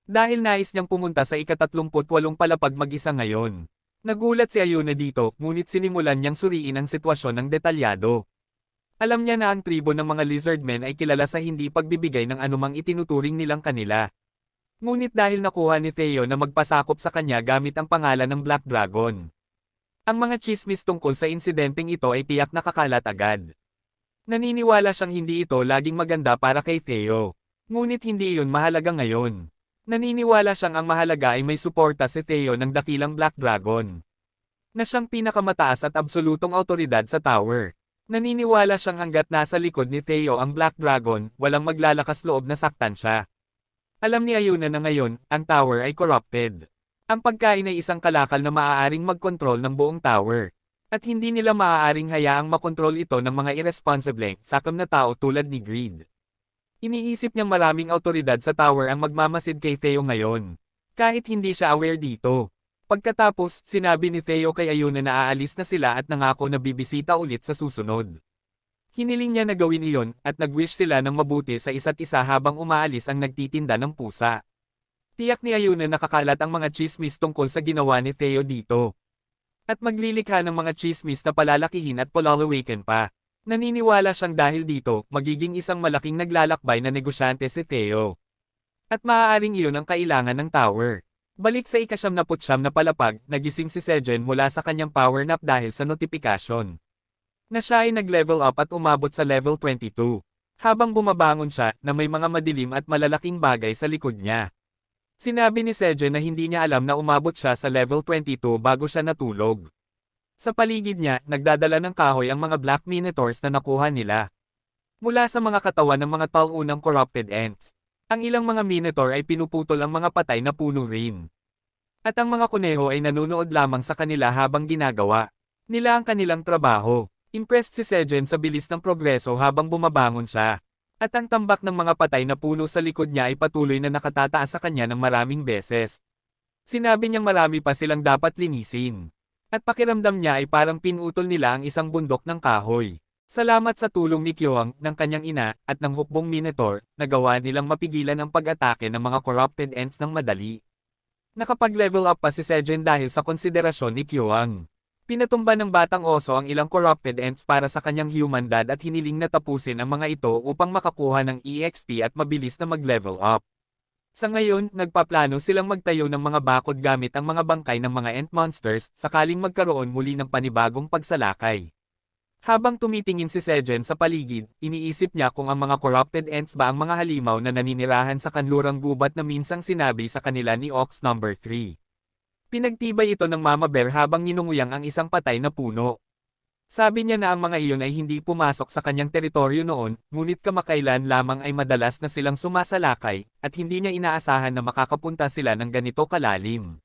Dahil nais niyang pumunta sa ika-38 palapag mag-isa ngayon. Nagulat si Ayuna dito, ngunit sinimulan niyang suriin ang sitwasyon ng detalyado. Alam niya na ang tribo ng mga lizardmen ay kilala sa hindi pagbibigay ng anumang itinuturing nilang kanila. Ngunit dahil nakuha ni Theo na magpasakop sa kanya gamit ang pangalan ng Black Dragon. Ang mga tsismis tungkol sa insidenteng ito ay tiyak na kakalat agad. Naniniwala siyang hindi ito laging maganda para kay Theo. Ngunit hindi iyon mahalaga ngayon. Naniniwala siyang ang mahalaga ay may suporta si Theo ng dakilang Black Dragon. Na siyang pinakamataas at absolutong awtoridad sa tower. Naniniwala siyang hanggat nasa likod ni Theo ang Black Dragon, walang maglalakas loob na saktan siya. Alam ni Ayuna na ngayon, ang tower ay corrupted. Ang pagkain ay isang kalakal na maaaring magkontrol ng buong tower. At hindi nila maaaring hayaang makontrol ito ng mga irresponsible, sakam na tao tulad ni Greed. Iniisip niyang maraming awtoridad sa tower ang magmamasid kay Theo ngayon. Kahit hindi siya aware dito. Pagkatapos, sinabi ni Theo kay Ayuna na aalis na sila at nangako na bibisita ulit sa susunod. Hiniling niya na gawin iyon, at nag-wish sila ng mabuti sa isa't isa habang umaalis ang nagtitinda ng pusa. Tiyak ni Ayuna nakakalat ang mga chismis tungkol sa ginawa ni Theo dito. At maglilikha ng mga chismis na palalakihin at palalawaken pa. Naniniwala siyang dahil dito, magiging isang malaking naglalakbay na negosyante si Theo. At maaaring iyon ang kailangan ng tower. Balik sa ika-79 na palapag, nagising si Sejen mula sa kanyang power nap dahil sa notifikasyon. Na siya ay nag-level up at umabot sa level 22. Habang bumabangon siya, na may mga madilim at malalaking bagay sa likod niya. Sinabi ni Sejen na hindi niya alam na umabot siya sa level 22 bago siya natulog. Sa paligid niya, nagdadala ng kahoy ang mga Black Minotaurs na nakuha nila. Mula sa mga katawan ng mga taunang corrupted ants. Ang ilang mga Minotaur ay pinuputol ang mga patay na puno rin. At ang mga kuneho ay nanunood lamang sa kanila habang ginagawa nila ang kanilang trabaho. Impressed si Sejen sa bilis ng progreso habang bumabangon siya. At ang tambak ng mga patay na puno sa likod niya ay patuloy na nakatataas sa kanya ng maraming beses. Sinabi niyang marami pa silang dapat linisin. At pakiramdam niya ay parang pinutol nila ang isang bundok ng kahoy. Salamat sa tulong ni Kyoang, ng kanyang ina, at ng hukbong Minotaur, nagawa nilang mapigilan ang pag-atake ng mga corrupted ants ng madali. Nakapag-level up pa si Sejen dahil sa konsiderasyon ni Kyoang. Pinatumba ng batang oso ang ilang corrupted ants para sa kanyang human dad at hiniling na tapusin ang mga ito upang makakuha ng EXP at mabilis na mag-level up. Sa ngayon, nagpaplano silang magtayo ng mga bakod gamit ang mga bangkay ng mga ant monsters sakaling magkaroon muli ng panibagong pagsalakay. Habang tumitingin si Sejen sa paligid, iniisip niya kung ang mga corrupted ants ba ang mga halimaw na naninirahan sa kanlurang gubat na minsang sinabi sa kanila ni Ox number 3. Pinagtibay ito ng Mama Bear habang ninunguyang ang isang patay na puno. Sabi niya na ang mga iyon ay hindi pumasok sa kanyang teritoryo noon, ngunit kamakailan lamang ay madalas na silang sumasalakay, at hindi niya inaasahan na makakapunta sila ng ganito kalalim.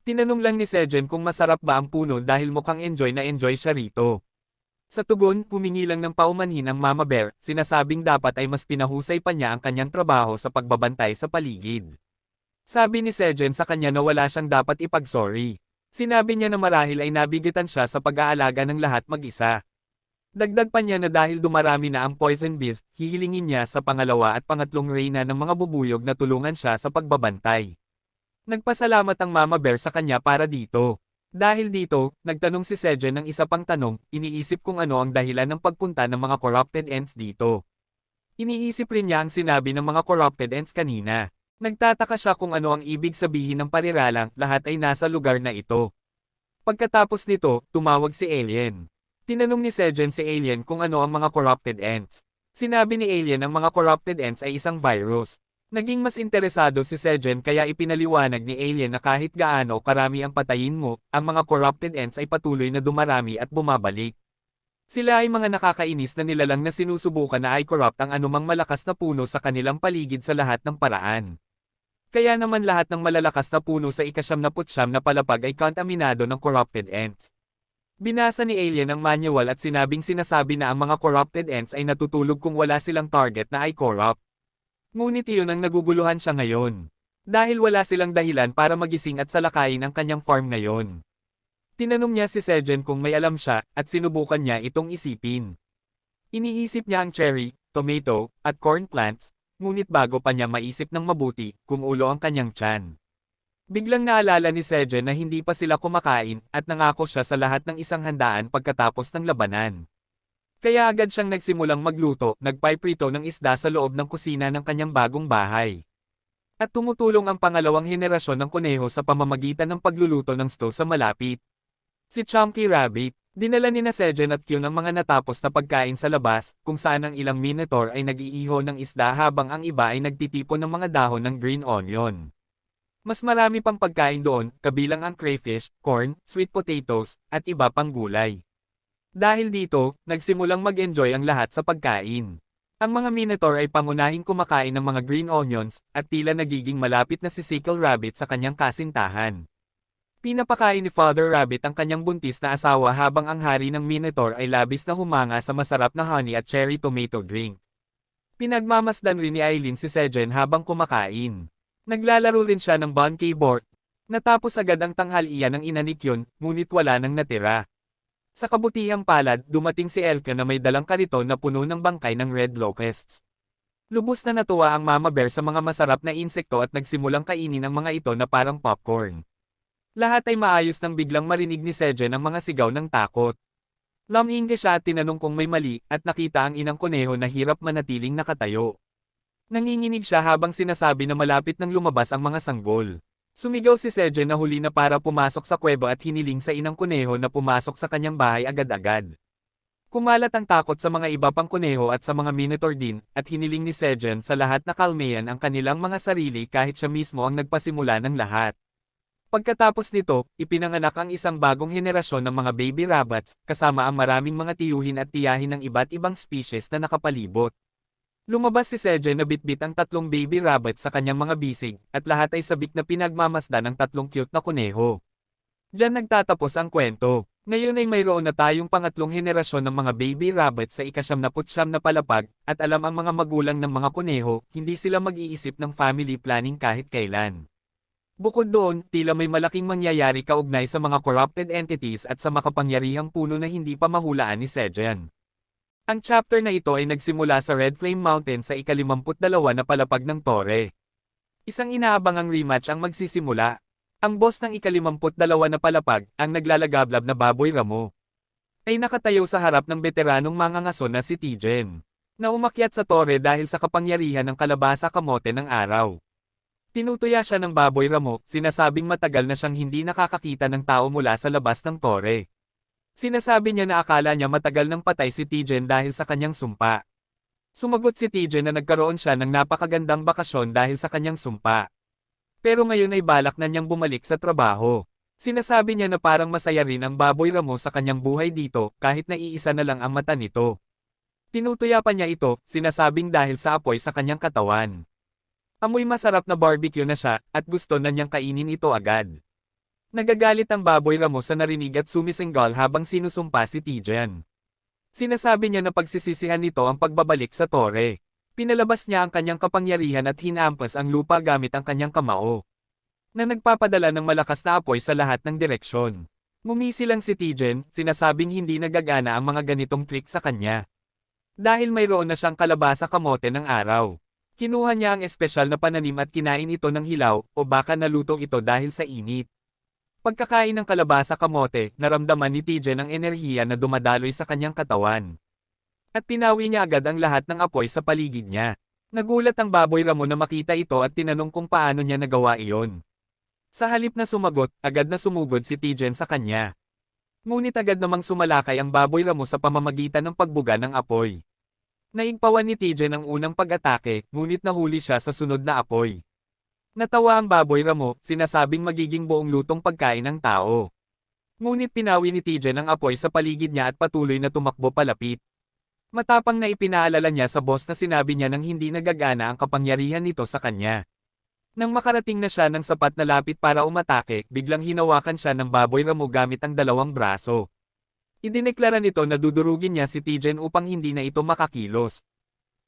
Tinanong lang ni Sejen kung masarap ba ang puno dahil mukhang enjoy siya rito. Sa tugon, humingi lang ng paumanhin ang Mama Bear, sinasabing dapat ay mas pinahusay pa niya ang kanyang trabaho sa pagbabantay sa paligid. Sabi ni Sejen sa kanya na wala siyang dapat ipag-sorry. Sinabi niya na marahil ay nabigitan siya sa pag-aalaga ng lahat mag-isa. Dagdag pa niya na dahil dumarami na ang poison beast, hihilingin niya sa pangalawa at pangatlong reyna ng mga bubuyog na tulungan siya sa pagbabantay. Nagpasalamat ang Mama Bear sa kanya para dito. Dahil dito, nagtanong si Sejen ng isa pang tanong, iniisip kung ano ang dahilan ng pagpunta ng mga corrupted ants dito. Iniisip rin niya ang sinabi ng mga corrupted ants kanina. Nagtataka siya kung ano ang ibig sabihin ng pariralang, lahat ay nasa lugar na ito. Pagkatapos nito, tumawag si Alien. Tinanong ni Sejen si Alien kung ano ang mga corrupted ants. Sinabi ni Alien ang mga corrupted ants ay isang virus. Naging mas interesado si Sejen kaya ipinaliwanag ni Alien na kahit gaano karami ang patayin mo, ang mga corrupted ants ay patuloy na dumarami at bumabalik. Sila ay mga nakakainis na nilalang na sinusubukan na i-corrupt ang anumang malakas na puno sa kanilang paligid sa lahat ng paraan. Kaya naman lahat ng malalakas na puno sa ika-79 na palapag ay kontaminado ng corrupted ants. Binasa ni Alien ang manual at sinabing sinasabi na ang mga corrupted ants ay natutulog kung wala silang target na ay corrupt. Ngunit iyon ang naguguluhan siya ngayon. Dahil wala silang dahilan para magising at salakayin ang kanyang farm ngayon. Tinanong niya si Sejen kung may alam siya, at sinubukan niya itong isipin. Iniisip niya ang cherry, tomato, at corn plants, ngunit bago pa niya maisip ng mabuti, kumulo ang kanyang tiyan. Biglang naalala ni Sejen na hindi pa sila kumakain, at nangako siya sa lahat ng isang handaan pagkatapos ng labanan. Kaya agad siyang nagsimulang magluto, nagpiprito ng isda sa loob ng kusina ng kanyang bagong bahay. At tumutulong ang pangalawang henerasyon ng kuneho sa pamamagitan ng pagluluto ng stew sa malapit. Si Chunky Rabbit, dinala ni Sejen at Kyun ang mga natapos na pagkain sa labas, kung saan ang ilang minotaur ay nag-iiho ng isda habang ang iba ay nagtitipon ng mga dahon ng green onion. Mas marami pang pagkain doon, kabilang ang crayfish, corn, sweet potatoes, at iba pang gulay. Dahil dito, nagsimulang mag-enjoy ang lahat sa pagkain. Ang mga minotaur ay pangunahing kumakain ng mga green onions, at tila nagiging malapit na si Sickle Rabbit sa kanyang kasintahan. Pinapakain ni Father Rabbit ang kanyang buntis na asawa habang ang hari ng minotaur ay labis na humanga sa masarap na honey at cherry tomato drink. Pinagmamasdan rin ni Eileen si Sejen habang kumakain. Naglalaro rin siya ng Bon-Key board. Natapos agad ang tanghalian ng ina ni Kyun, ngunit wala nang natira. Sa kabutihang palad, dumating si Elka na may dalang kariton na puno ng bangkay ng red locusts. Lubos na natuwa ang Mama Bear sa mga masarap na insekto at nagsimulang kainin ang mga ito na parang popcorn. Lahat ay maayos nang biglang marinig ni Sejen ang mga sigaw ng takot. Lumingi siya at tinanong kung may mali, at nakita ang inang kuneho na hirap manatiling nakatayo. Nanginginig siya habang sinasabi na malapit nang lumabas ang mga sanggol. Sumigaw si Sejen na huli na para pumasok sa kuweba at hiniling sa inang kuneho na pumasok sa kanyang bahay agad-agad. Kumalat ang takot sa mga iba pang kuneho at sa mga minotaur din, at hiniling ni Sejen sa lahat na kalmayan ang kanilang mga sarili kahit siya mismo ang nagpasimula ng lahat. Pagkatapos nito, ipinanganak ang isang bagong henerasyon ng mga baby rabbits, kasama ang maraming mga tiyuhin at tiyahin ng iba't ibang species na nakapalibot. Lumabas si Sejen na bitbit ang 3 baby rabbit sa kanyang mga bisig, at lahat ay sabik na pinagmamasdan ng 3 cute na kuneho. Diyan nagtatapos ang kwento. Ngayon ay mayroon na tayong pangatlong henerasyon ng mga baby rabbit sa ika-79 na palapag, at alam ang mga magulang ng mga kuneho, hindi sila mag-iisip ng family planning kahit kailan. Bukod doon, tila may malaking mangyayari kaugnay sa mga corrupted entities at sa makapangyarihang puno na hindi pa mahulaan ni Sejen. Ang chapter na ito ay nagsimula sa Red Flame Mountain sa ika-52 na palapag ng tore. Isang inaabangang rematch ang magsisimula. Ang boss ng ika-52 na palapag, ang naglalagablab na baboy ramo, ay nakatayo sa harap ng veteranong mangangaso na si Tijen, na umakyat sa tore dahil sa kapangyarihan ng kalabasa kamote ng araw. Tinutuya siya ng baboy ramo, sinasabing matagal na siyang hindi nakakakita ng tao mula sa labas ng tore. Sinasabi niya na akala niya matagal nang patay si Tijen dahil sa kanyang sumpa. Sumagot si Tijen na nagkaroon siya ng napakagandang bakasyon dahil sa kanyang sumpa. Pero ngayon ay balak na niyang bumalik sa trabaho. Sinasabi niya na parang masaya rin ang baboy ramo sa kanyang buhay dito kahit na iisa na lang ang mata nito. Tinutuya pa niya ito, sinasabing dahil sa apoy sa kanyang katawan. Amoy masarap na barbecue na siya, at gusto na niyang kainin ito agad. Nagagalit ang baboy ramo sa narinig at sumisinggal habang sinusumpa si Tijen. Sinasabi niya na pagsisisihan nito ang pagbabalik sa tore. Pinalabas niya ang kanyang kapangyarihan at hinampas ang lupa gamit ang kanyang kamao, na nagpapadala ng malakas na apoy sa lahat ng direksyon. Ngumisi lang si Tijen, sinasabing hindi nagagana ang mga ganitong trick sa kanya. Dahil mayroon na siyang kalabasa kamote ng araw. Kinuha niya ang espesyal na pananim at kinain ito ng hilaw, o baka naluto ito dahil sa init. Pagkakain ng kalabasa kamote, naramdaman ni Tijen ang enerhiya na dumadaloy sa kanyang katawan. At pinawi niya agad ang lahat ng apoy sa paligid niya. Nagulat ang baboy ramo na makita ito at tinanong kung paano niya nagawa iyon. Sa halip na sumagot, agad na sumugod si Tijen sa kanya. Ngunit agad namang sumalakay ang baboy ramo sa pamamagitan ng pagbuga ng apoy. Naigpawan ni Tijen ang unang pag-atake, ngunit nahuli siya sa sunod na apoy. Natawa ang baboy ramo, sinasabing magiging buong lutong pagkain ng tao. Ngunit pinawi ni Tijen ang apoy sa paligid niya at patuloy na tumakbo palapit. Matapang na ipinaalala niya sa boss na sinabi niya nang hindi nagagana ang kapangyarihan nito sa kanya. Nang makarating na siya ng sapat na lapit para umatake, biglang hinawakan siya ng baboy ramo gamit ang 2 braso. Idineklara nito na dudurugin niya si Tijen upang hindi na ito makakilos.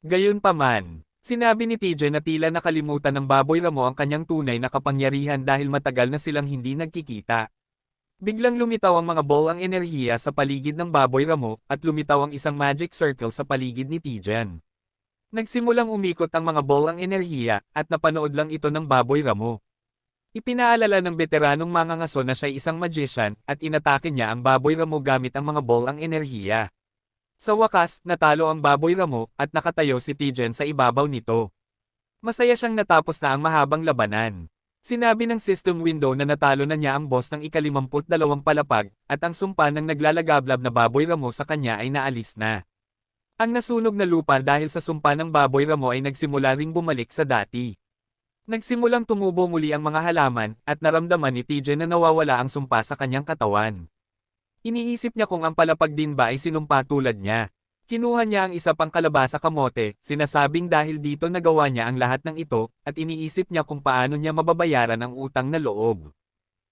Gayunpaman, sinabi ni Tijen na tila nakalimutan ng baboy ramo ang kanyang tunay na kapangyarihan dahil matagal na silang hindi nagkikita. Biglang lumitaw ang mga ball ang enerhiya sa paligid ng baboy ramo, at lumitaw ang isang magic circle sa paligid ni Tijen. Nagsimulang umikot ang mga bolang enerhiya, at napanood lang ito ng baboy ramo. Ipinaalala ng veteranong mangangaso na siya'y isang magician, at inatake niya ang baboy ramo gamit ang mga bolang enerhiya. Sa wakas, natalo ang baboy ramo, at nakatayo si Tijen sa ibabaw nito. Masaya siyang natapos na ang mahabang labanan. Sinabi ng system window na natalo na niya ang boss ng ika-52 palapag, at ang sumpa ng naglalagablab na baboy ramo sa kanya ay naalis na. Ang nasunog na lupa dahil sa sumpa ng baboy ramo ay nagsimula ring bumalik sa dati. Nagsimulang tumubo muli ang mga halaman, at naramdaman ni Tijen na nawawala ang sumpa sa kanyang katawan. Iniisip niya kung ang palapag din ba ay sinumpa tulad niya. Kinuha niya ang isa pang kalabasa kamote, sinasabing dahil dito nagawa niya ang lahat ng ito, at iniisip niya kung paano niya mababayaran ang utang na loob.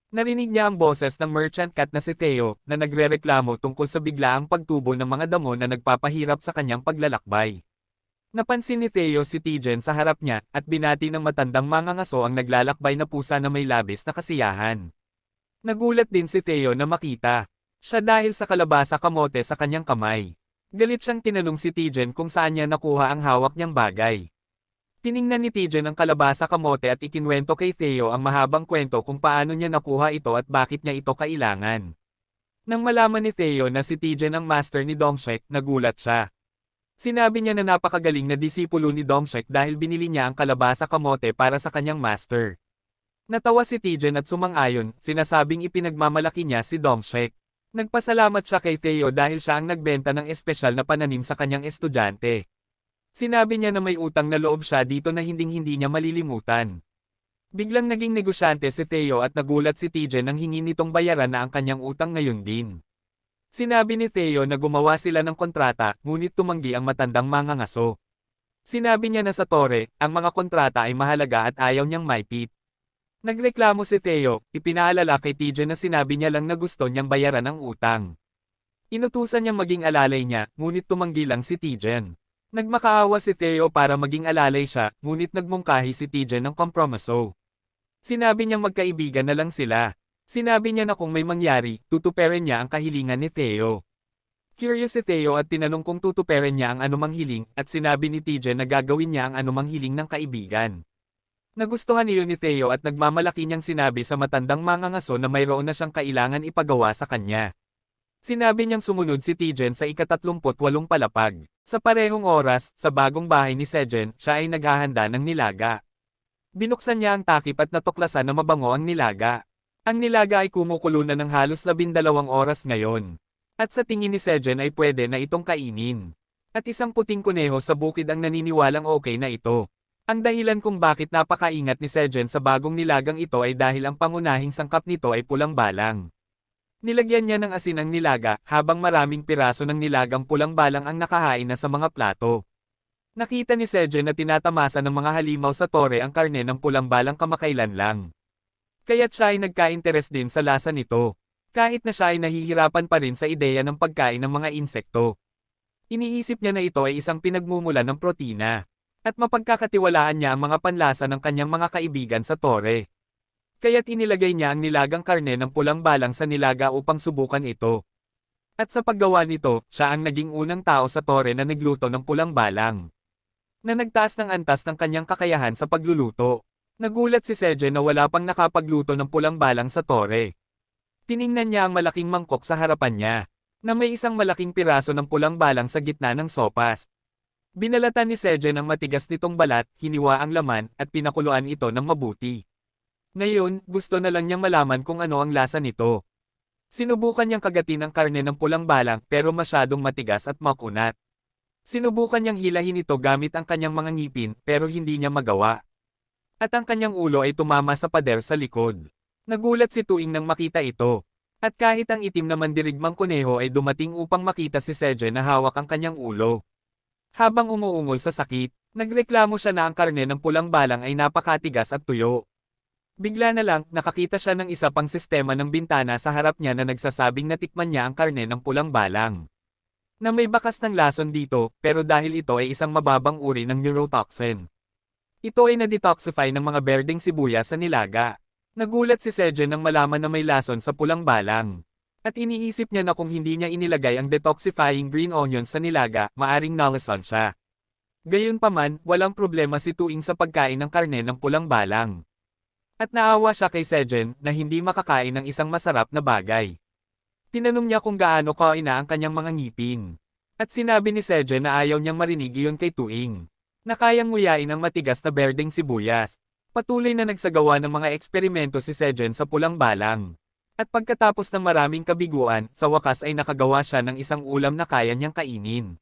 Narinig niya ang boses ng merchant cat na si Theo, na nagrereklamo tungkol sa biglaang pagtubo ng mga damo na nagpapahirap sa kanyang paglalakbay. Napansin ni Theo si Tijen sa harap niya, at binati ng matandang mangangaso ang naglalakbay na pusa na may labis na kasiyahan. Nagulat din si Theo na makita siya dahil sa kalabasa kamote sa kanyang kamay. Galit siyang tinanong si Tijen kung saan niya nakuha ang hawak niyang bagay. Tiningnan ni Tijen ang kalabasa kamote at ikinwento kay Theo ang mahabang kwento kung paano niya nakuha ito at bakit niya ito kailangan. Nang malaman ni Theo na si Tijen ang master ni Dongshek, nagulat siya. Sinabi niya na napakagaling na disipulo ni Dongshek dahil binili niya ang kalabasa kamote para sa kanyang master. Natawa si Tijen at sumang-ayon, sinasabing ipinagmamalaki niya si Dongshek. Nagpasalamat siya kay Theo dahil siya ang nagbenta ng espesyal na pananim sa kanyang estudyante. Sinabi niya na may utang na loob siya dito na hinding-hindi niya malilimutan. Biglang naging negosyante si Theo at nagulat si Tijen nang hingi nitong bayaran na ang kanyang utang ngayon din. Sinabi ni Theo na gumawa sila ng kontrata, ngunit tumanggi ang matandang mangangaso. Sinabi niya na sa tore, ang mga kontrata ay mahalaga at ayaw niyang maipit. Nagreklamo si Theo, ipinaalala kay Tijen na sinabi niya lang na gusto niyang bayaran ang utang. Inutusan niyang maging alalay niya, ngunit tumanggi lang si Tijen. Nagmakaawa si Theo para maging alalay siya, ngunit nagmungkahi si Tijen ng kompromiso. Sinabi niyang magkaibigan na lang sila. Sinabi niya na kung may mangyari, tutuperin niya ang kahilingan ni Theo. Curious si Theo at tinanong kung tutuperin niya ang anumang hiling, at sinabi ni Tijen na gagawin niya ang anumang hiling ng kaibigan. Nagustuhan niyo ni Theo at nagmamalaki niyang sinabi sa matandang mangangaso na mayroon na siyang kailangan ipagawa sa kanya. Sinabi niyang sumunod si Tijen sa ika-38 palapag. Sa parehong oras, sa bagong bahay ni Sejen, siya ay naghahanda ng nilaga. Binuksan niya ang takip at natuklasan na mabango ang nilaga. Ang nilaga ay kumukulo na ng halos 12 oras ngayon. At sa tingin ni Sejen ay pwede na itong kainin. At isang puting kuneho sa bukid ang naniniwalang okay na ito. Ang dahilan kung bakit napakaingat ni Sejen sa bagong nilagang ito ay dahil ang pangunahing sangkap nito ay pulang balang. Nilagyan niya ng asin ang nilaga, habang maraming piraso ng nilagang pulang balang ang nakahain na sa mga plato. Nakita ni Sejen na tinatamasa ng mga halimaw sa tore ang karne ng pulang balang kamakailan lang. Kaya't siya ay nagka-interes din sa lasa nito. Kahit na siya ay nahihirapan pa rin sa ideya ng pagkain ng mga insekto. Iniisip niya na ito ay isang pinagmumulan ng protina. At mapagkakatiwalaan niya ang mga panlasa ng kanyang mga kaibigan sa tore. Kaya't inilagay niya ang nilagang karne ng pulang balang sa nilaga upang subukan ito. At sa paggawa nito, siya ang naging unang tao sa tore na nagluto ng pulang balang. Na nagtaas ng antas ng kanyang kakayahan sa pagluluto. Nagulat si Sejen na wala pang nakapagluto ng pulang balang sa tore. Tiningnan niya ang malaking mangkok sa harapan niya, na may isang malaking piraso ng pulang balang sa gitna ng sopas. Binalatan ni Sejen ang matigas nitong balat, hiniwa ang laman, at pinakuluan ito ng mabuti. Ngayon, gusto na lang niyang malaman kung ano ang lasa nito. Sinubukan niyang kagatin ang karne ng pulang balang pero masyadong matigas at makunat. Sinubukan niyang hilahin ito gamit ang kanyang mga ngipin pero hindi niya magawa. At ang kanyang ulo ay tumama sa pader sa likod. Nagulat si Tuing nang makita ito. At kahit ang itim na mandirigmang kuneho ay dumating upang makita si Sejen na hawak ang kanyang ulo. Habang umuungol sa sakit, nagreklamo siya na ang karne ng pulang balang ay napakatigas at tuyo. Bigla na lang, nakakita siya ng isa pang sistema ng bintana sa harap niya na nagsasabing natikman niya ang karne ng pulang balang. Na may bakas ng lason dito, pero dahil ito ay isang mababang uri ng neurotoxin. Ito ay na-detoxify ng mga berdeng sibuyas sa nilaga. Nagulat si Sejen nang malaman na may lason sa pulang balang. At iniisip niya na kung hindi niya inilagay ang detoxifying green onion sa nilaga, maaring nalason siya. Gayunpaman, walang problema si Tuing sa pagkain ng karne ng pulang balang. At naawa siya kay Sejen na hindi makakain ng isang masarap na bagay. Tinanong niya kung gaano kaina ang kanyang mga ngipin. At sinabi ni Sejen na ayaw niyang marinig iyon kay Tuing. Na kayang nguyain ang matigas na berdeng sibuyas. Patuloy na nagsagawa ng mga eksperimento si Sejen sa pulang balang. At pagkatapos ng maraming kabiguan, sa wakas ay nakagawa siya ng isang ulam na kaya niyang kainin.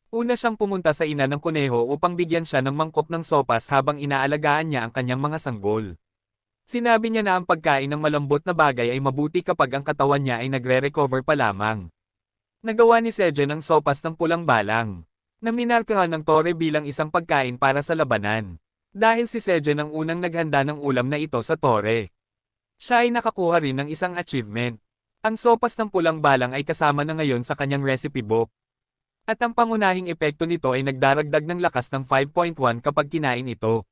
Una siyang pumunta sa ina ng kuneho upang bigyan siya ng mangkok ng sopas habang inaalagaan niya ang kanyang mga sanggol. Sinabi niya na ang pagkain ng malambot na bagay ay mabuti kapag ang katawan niya ay nagre-recover pa lamang. Nagawa ni Sejen ang sopas ng pulang balang, na minarkahan ng Tore bilang isang pagkain para sa labanan. Dahil si Sejen ang unang naghanda ng ulam na ito sa Tore. Siya ay nakakuha rin ng isang achievement. Ang sopas ng pulang balang ay kasama na ngayon sa kanyang recipe book. At ang pangunahing epekto nito ay nagdaragdag ng lakas ng 5.1 kapag kinain ito.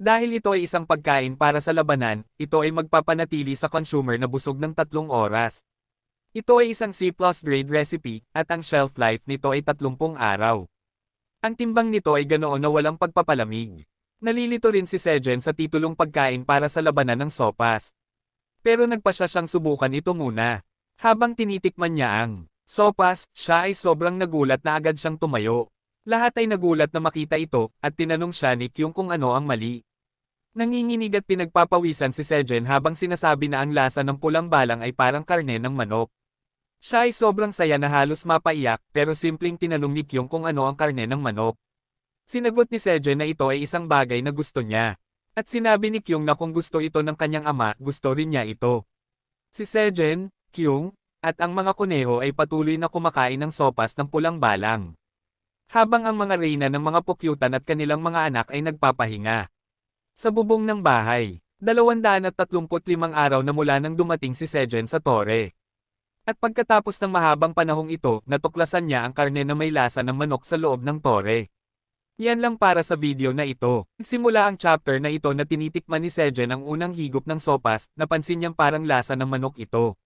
Dahil ito ay isang pagkain para sa labanan, ito ay magpapanatili sa consumer na busog ng 3 oras. Ito ay isang C+ grade recipe, at ang shelf life nito ay 30 araw. Ang timbang nito ay ganoon na walang pagpapalamig. Nalilito rin si Sejen sa titulong pagkain para sa labanan ng sopas. Pero nagpasya siyang subukan ito muna. Habang tinitikman niya ang sopas, siya ay sobrang nagulat na agad siyang tumayo. Lahat ay nagulat na makita ito, at tinanong siya ni Kyung kung ano ang mali. Nanginginig at pinagpapawisan si Sejen habang sinasabi na ang lasa ng pulang balang ay parang karne ng manok. Siya ay sobrang saya na halos mapaiyak, pero simpleng tinanong ni Kyung kung ano ang karne ng manok. Sinagot ni Sejen na ito ay isang bagay na gusto niya. At sinabi ni Kyung na kung gusto ito ng kanyang ama, gusto rin niya ito. Si Sejen, Kyung, at ang mga kuneho ay patuloy na kumakain ng sopas ng pulang balang. Habang ang mga reyna ng mga pukyutan at kanilang mga anak ay nagpapahinga. Sa bubong ng bahay, 235 araw na mula nang dumating si Sejen sa Tore. At pagkatapos ng mahabang panahong ito, natuklasan niya ang karne na may lasa ng manok sa loob ng Tore. Yan lang para sa video na ito. Simula ang chapter na ito na tinitikman ni Sejen ang unang higop ng sopas, napansin niyang parang lasa ng manok ito.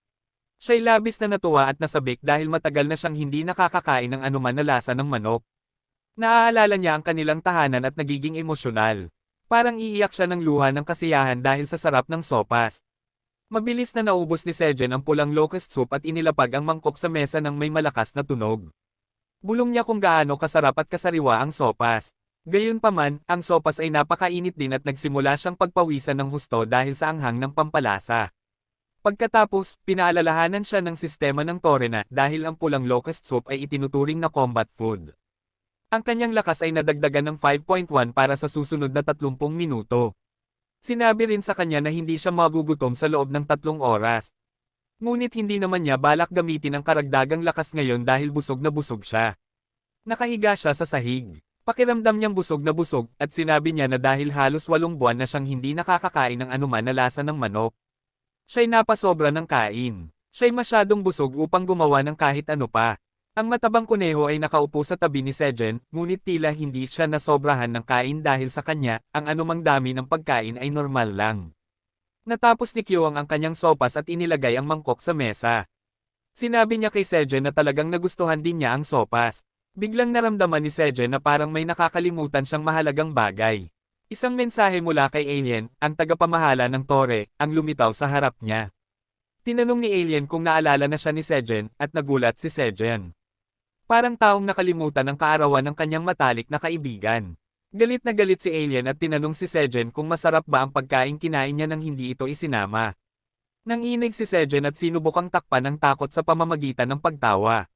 Siya'y labis na natuwa at nasabik dahil matagal na siyang hindi nakakakain ng anuman na lasa ng manok. Naaalala niya ang kanilang tahanan at nagiging emosyonal. Parang iiyak siya ng luha ng kasiyahan dahil sa sarap ng sopas. Mabilis na naubos ni Sejen ang pulang locust soup at inilapag ang mangkok sa mesa ng may malakas na tunog. Bulong niya kung gaano kasarap at kasariwa ang sopas. Gayunpaman, ang sopas ay napakainit din at nagsimula siyang pagpawisan ng husto dahil sa anghang ng pampalasa. Pagkatapos, pinaalalahanan siya ng sistema ng Tore na dahil ang pulang locust soup ay itinuturing na combat food. Ang kanyang lakas ay nadagdagan ng 5.1 para sa susunod na 30 minuto. Sinabi rin sa kanya na hindi siya magugutom sa loob ng 3 oras. Ngunit hindi naman niya balak gamitin ang karagdagang lakas ngayon dahil busog na busog siya. Nakahiga siya sa sahig. Pakiramdam niyang busog na busog, at sinabi niya na dahil halos 8 buwan na siyang hindi nakakakain ng anuman na lasa ng manok. Siya'y napasobra ng kain. Siya'y masyadong busog upang gumawa ng kahit ano pa. Ang matabang kuneho ay nakaupo sa tabi ni Sejen, ngunit tila hindi siya nasobrahan ng kain dahil sa kanya, ang anumang dami ng pagkain ay normal lang. Natapos ni Kyung ang kanyang sopas at inilagay ang mangkok sa mesa. Sinabi niya kay Sejen na talagang nagustuhan din niya ang sopas. Biglang naramdaman ni Sejen na parang may nakakalimutan siyang mahalagang bagay. Isang mensahe mula kay Alien, ang tagapamahala ng Tore, ang lumitaw sa harap niya. Tinanong ni Alien kung naalala na siya ni Sejen, at nagulat si Sejen. Parang taong nakalimutan ang kaarawan ng kanyang matalik na kaibigan. Galit na galit si Alien at tinanong si Sejen kung masarap ba ang pagkain kinain niya nang hindi ito isinama. Nanginig si Sejen at sinubukang takpan ng takot sa pamamagitan ng pagtawa.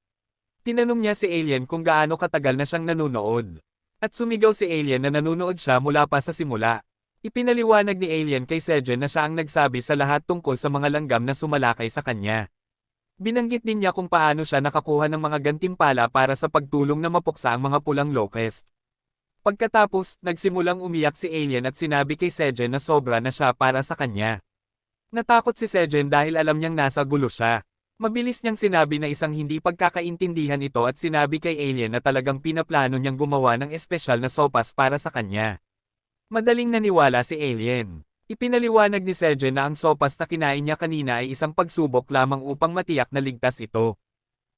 Tinanong niya si Alien kung gaano katagal na siyang nanunood. At sumigaw si Alien na nanunood siya mula pa sa simula. Ipinaliwanag ni Alien kay Sejen na siya ang nagsabi sa lahat tungkol sa mga langgam na sumalakay sa kanya. Binanggit din niya kung paano siya nakakuha ng mga gantimpala para sa pagtulong na mapuksa ang mga pulang locust. Pagkatapos, nagsimulang umiyak si Alien at sinabi kay Sejen na sobra na siya para sa kanya. Natakot si Sejen dahil alam niyang nasa gulo siya. Mabilis niyang sinabi na isang hindi pagkakaintindihan ito at sinabi kay Alien na talagang pinaplano niyang gumawa ng espesyal na sopas para sa kanya. Madaling naniwala si Alien. Ipinaliwanag ni Sejen na ang sopas na kinain niya kanina ay isang pagsubok lamang upang matiyak na ligtas ito.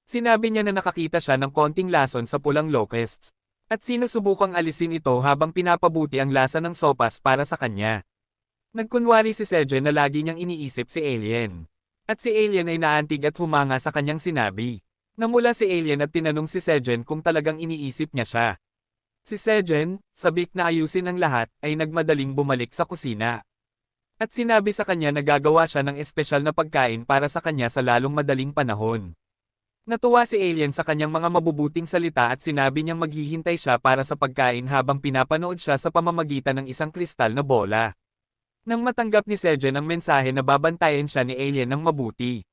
Sinabi niya na nakakita siya ng konting lason sa pulang locusts. At sinusubukang alisin ito habang pinapabuti ang lasa ng sopas para sa kanya. Nagkunwari si Sejen na lagi niyang iniisip si Alien. At si Alien ay naantig at humanga sa kanyang sinabi. Namula si Alien at tinanong si Sejen kung talagang iniisip niya siya. Si Sejen, sabik na ayusin ang lahat, ay nagmadaling bumalik sa kusina. At sinabi sa kanya na gagawa siya ng espesyal na pagkain para sa kanya sa lalong madaling panahon. Natuwa si Alien sa kanyang mga mabubuting salita at sinabi niyang maghihintay siya para sa pagkain habang pinapanood siya sa pamamagitan ng isang kristal na bola. Nang matanggap ni Sejen ang mensahe na babantayan siya ni Alien ng mabuti.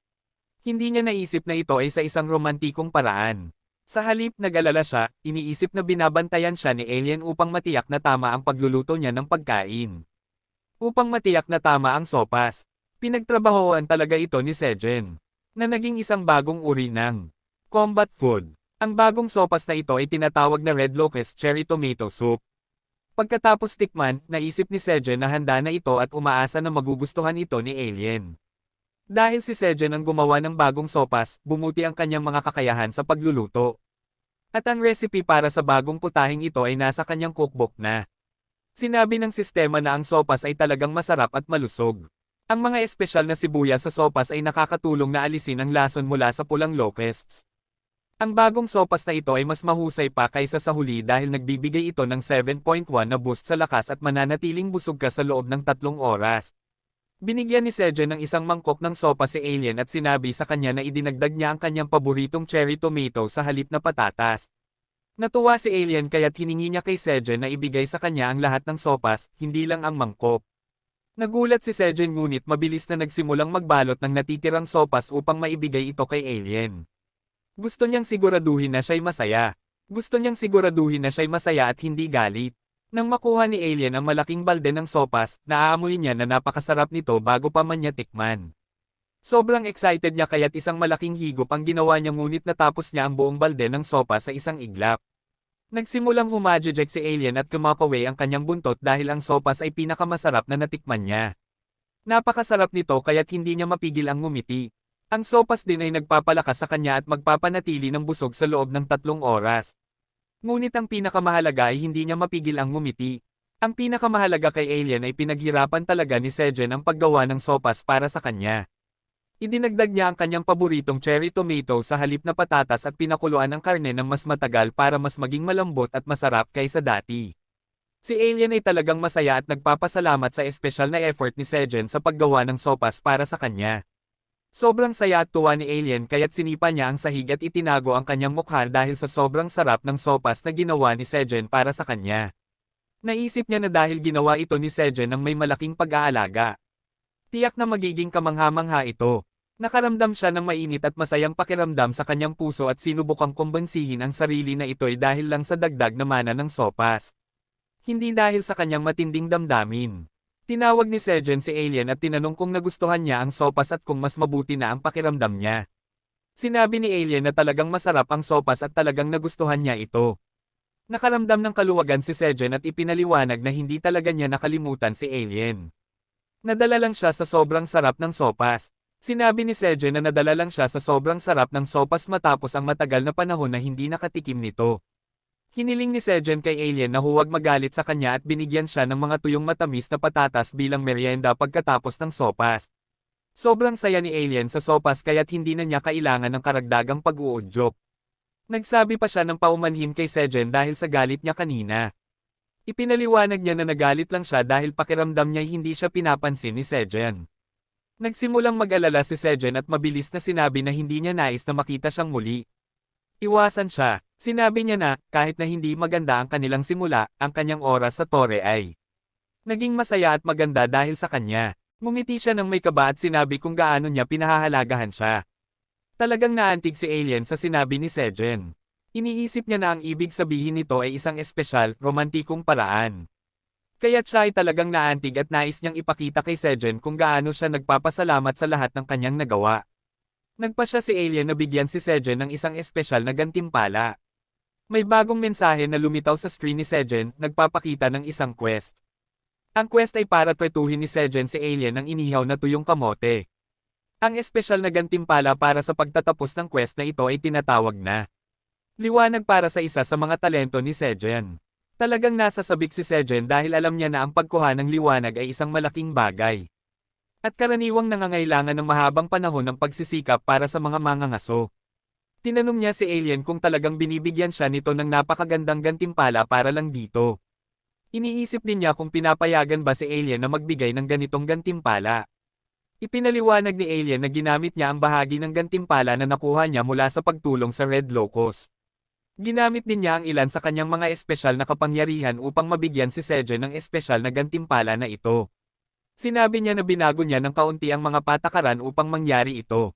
Hindi niya naisip na ito ay sa isang romantikong paraan. Sa halip nag-alala siya, iniisip na binabantayan siya ni Alien upang matiyak na tama ang pagluluto niya ng pagkain. Upang matiyak na tama ang sopas, pinagtrabahoan talaga ito ni Sejen, na naging isang bagong uri ng combat food. Ang bagong sopas na ito ay tinatawag na Red Locust Cherry Tomato Soup. Pagkatapos tikman, naisip ni Sejen na handa na ito at umaasa na magugustuhan ito ni Alien. Dahil si Sejen ang gumawa ng bagong sopas, bumuti ang kanyang mga kakayahan sa pagluluto. At ang recipe para sa bagong putahing ito ay nasa kanyang cookbook na. Sinabi ng sistema na ang sopas ay talagang masarap at malusog. Ang mga espesyal na sibuyas sa sopas ay nakakatulong na alisin ang lason mula sa pulang locusts. Ang bagong sopas na ito ay mas mahusay pa kaysa sa huli dahil nagbibigay ito ng 7.1 na boost sa lakas at mananatiling busog ka sa loob ng 3 oras. Binigyan ni Sejen ng isang mangkok ng sopa si Alien at sinabi sa kanya na idinagdag niya ang kanyang paboritong cherry tomato sa halip na patatas. Natuwa si Alien kaya't hiningi niya kay Sejen na ibigay sa kanya ang lahat ng sopas, hindi lang ang mangkok. Nagulat si Sejen ngunit mabilis na nagsimulang magbalot ng natitirang sopas upang maibigay ito kay Alien. Gusto niyang siguraduhin na siya'y masaya. Gusto niyang siguraduhin na siya'y masaya at hindi galit. Nang makuha ni Alien ang malaking balde ng sopas, naaamoy niya na napakasarap nito bago pa man niya tikman. Sobrang excited niya kaya't isang malaking higop ang ginawa niya ngunit natapos niya ang buong balde ng sopas sa isang iglap. Nagsimulang humajejek si Alien at kumakaway ang kanyang buntot dahil ang sopas ay pinakamasarap na natikman niya. Napakasarap nito kaya't hindi niya mapigil ang ngumiti. Ang sopas din ay nagpapalakas sa kanya at magpapanatili ng busog sa loob ng 3 oras. Ngunit ang pinakamahalaga ay hindi niya mapigil ang ngumiti. Ang pinakamahalaga kay Alien ay pinaghirapan talaga ni Sejen ang paggawa ng sopas para sa kanya. Idinagdag niya ang kanyang paboritong cherry tomato sa halip na patatas at pinakuluan ang karne ng mas matagal para mas maging malambot at masarap kaysa dati. Si Alien ay talagang masaya at nagpapasalamat sa espesyal na effort ni Sejen sa paggawa ng sopas para sa kanya. Sobrang saya at tuwa ni Alien kaya't sinipa niya ang sahig at itinago ang kanyang mukha dahil sa sobrang sarap ng sopas na ginawa ni Sejen para sa kanya. Naisip niya na dahil ginawa ito ni Sejen ng may malaking pag-aalaga. Tiyak na magiging kamangha-mangha ito. Nakaramdam siya ng mainit at masayang pakiramdam sa kanyang puso at sinubukang kumbansihin ang sarili na ito'y dahil lang sa dagdag na mana ng sopas. Hindi dahil sa kanyang matinding damdamin. Tinawag ni Sejen si Alien at tinanong kung nagustuhan niya ang sopas at kung mas mabuti na ang pakiramdam niya. Sinabi ni Alien na talagang masarap ang sopas at talagang nagustuhan niya ito. Nakaramdam ng kaluwagan si Sejen at ipinaliwanag na hindi talaga niya nakalimutan si Alien. Nadala lang siya sa sobrang sarap ng sopas. Sinabi ni Sejen na nadala lang siya sa sobrang sarap ng sopas matapos ang matagal na panahon na hindi nakatikim nito. Hiniling ni Sejen kay Alien na huwag magalit sa kanya at binigyan siya ng mga tuyong matamis na patatas bilang merienda pagkatapos ng sopas. Sobrang saya ni Alien sa sopas kaya't hindi na niya kailangan ng karagdagang pag-uudyok. Nagsabi pa siya ng paumanhin kay Sejen dahil sa galit niya kanina. Ipinaliwanag niya na nagalit lang siya dahil pakiramdam niya hindi siya pinapansin ni Sejen. Nagsimulang mag-alala si Sejen at mabilis na sinabi na hindi niya nais na makita siyang muli. Iwasan siya. Sinabi niya na, kahit na hindi maganda ang kanilang simula, ang kanyang oras sa tore ay naging masaya at maganda dahil sa kanya. Ngumiti siya ng may kaba at sinabi kung gaano niya pinahahalagahan siya. Talagang naantig si Alien sa sinabi ni Sejen. Iniisip niya na ang ibig sabihin nito ay isang espesyal, romantikong paraan. Kaya't siya ay talagang naantig at nais niyang ipakita kay Sejen kung gaano siya nagpapasalamat sa lahat ng kanyang nagawa. Nagpasya si Alien na bigyan si Sejen ng isang espesyal na gantimpala. May bagong mensahe na lumitaw sa screen ni Sejen, nagpapakita ng isang quest. Ang quest ay para tretuhin ni Sejen si Alien ng inihaw na tuyong kamote. Ang espesyal na gantimpala para sa pagtatapos ng quest na ito ay tinatawag na Liwanag para sa isa sa mga talento ni Sejen. Talagang nasasabik si Sejen dahil alam niya na ang pagkuha ng liwanag ay isang malaking bagay. At karaniwang nangangailangan ng mahabang panahon ng pagsisikap para sa mga mangangaso. Tinanong niya si Alien kung talagang binibigyan siya nito ng napakagandang gantimpala para lang dito. Iniisip din niya kung pinapayagan ba si Alien na magbigay ng ganitong gantimpala. Ipinaliwanag ni Alien na ginamit niya ang bahagi ng gantimpala na nakuha niya mula sa pagtulong sa Red Locust. Ginamit din niya ang ilan sa kanyang mga espesyal na kapangyarihan upang mabigyan si Sejen ng espesyal na gantimpala na ito. Sinabi niya na binago niya ng kaunti ang mga patakaran upang mangyari ito.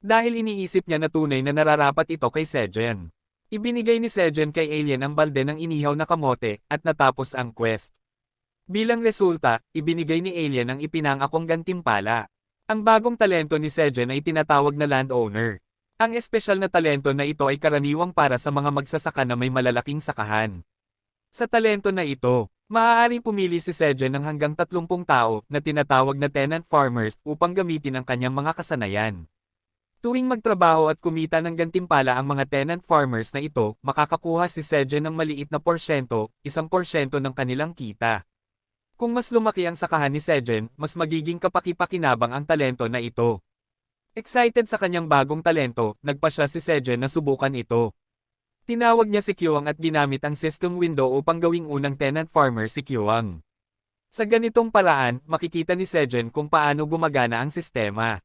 Dahil iniisip niya na tunay na nararapat ito kay Sejen. Ibinigay ni Sejen kay Alien ang balde ng inihaw na kamote at natapos ang quest. Bilang resulta, ibinigay ni Alien ang ipinangakong gantimpala. Ang bagong talento ni Sejen ay tinatawag na landowner. Ang espesyal na talento na ito ay karaniwang para sa mga magsasaka na may malalaking sakahan. Sa talento na ito, maaaring pumili si Sejen ng hanggang 30 tao na tinatawag na tenant farmers upang gamitin ang kanyang mga kasanayan. Tuwing magtrabaho at kumita ng gantimpala ang mga tenant farmers na ito, makakakuha si Sejen ng maliit na porsyento, 1% ng kanilang kita. Kung mas lumaki ang sakahan ni Sejen, mas magiging kapaki-pakinabang ang talento na ito. Excited sa kanyang bagong talento, nagpa siya si Sejen na subukan ito. Tinawag niya si Kyoang at ginamit ang system window upang gawing unang tenant farmer si Kyoang. Sa ganitong paraan, makikita ni Sejen kung paano gumagana ang sistema.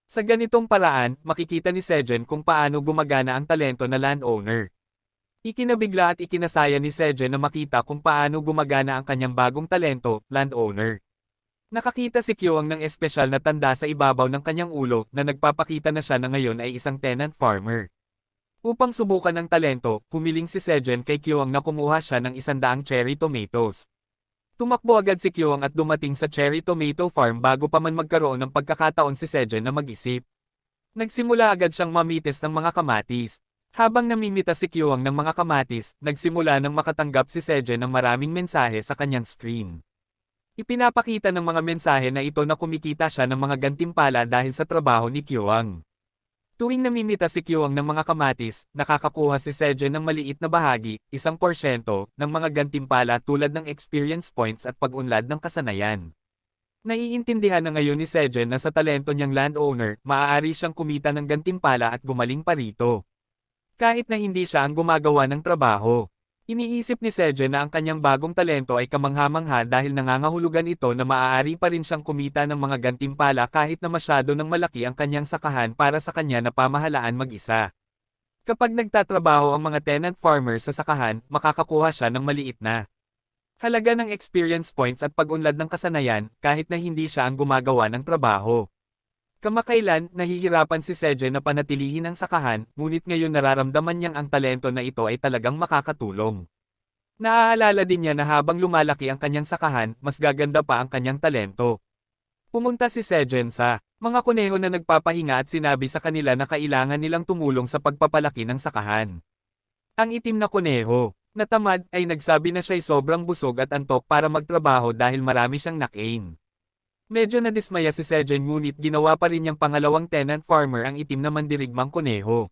Sa ganitong paraan, makikita ni Sejen kung paano gumagana ang talento na landowner. Ikinabigla at ikinasaya ni Sejen na makita kung paano gumagana ang kanyang bagong talento, landowner. Nakakita si Kyoang ng espesyal na tanda sa ibabaw ng kanyang ulo na nagpapakita na siya na ngayon ay isang tenant farmer. Upang subukan ang talento, humiling si Sejen kay Kyoang na kumuha siya ng 100 cherry tomatoes. Tumakbo agad si Kyoang at dumating sa cherry tomato farm bago pa man magkaroon ng pagkakataon si Sejen na mag-isip. Nagsimula agad siyang mamitis ng mga kamatis. Habang namimita si Kyoang ng mga kamatis, nagsimula nang makatanggap si Sejen ng maraming mensahe sa kanyang screen. Ipinapakita ng mga mensahe na ito na kumikita siya ng mga gantimpala dahil sa trabaho ni Kyoang. Tuwing namimita si Kyoang ng mga kamatis, nakakakuha si Sejen ng maliit na bahagi, 1% ng mga gantimpala tulad ng experience points at pag-unlad ng kasanayan. Naiintindihan na ngayon ni Sejen na sa talento niyang landowner, maaari siyang kumita ng gantimpala at gumaling pa rito. Kahit na hindi siya ang gumagawa ng trabaho. Iniisip ni Sejen na ang kanyang bagong talento ay kamangha-mangha dahil nangangahulugan ito na maaari pa rin siyang kumita ng mga gantimpala kahit na masyado ng malaki ang kanyang sakahan para sa kanya na pamahalaan mag-isa. Kapag nagtatrabaho ang mga tenant farmers sa sakahan, makakakuha siya ng maliit na halaga ng experience points at pag-unlad ng kasanayan kahit na hindi siya ang gumagawa ng trabaho. Kamakailan, nahihirapan si Sejen na panatilihin ang sakahan, ngunit ngayon nararamdaman niyang ang talento na ito ay talagang makakatulong. Naaalala din niya na habang lumalaki ang kanyang sakahan, mas gaganda pa ang kanyang talento. Pumunta si Sejen sa mga kuneho na nagpapahinga at sinabi sa kanila na kailangan nilang tumulong sa pagpapalaki ng sakahan. Ang itim na kuneho, na tamad, ay nagsabi na siya'y sobrang busog at antok para magtrabaho dahil marami siyang nakain. Medyo nadismaya si Sejen ngunit ginawa pa rin niyang pangalawang tenant farmer ang itim na mandirigmang kuneho.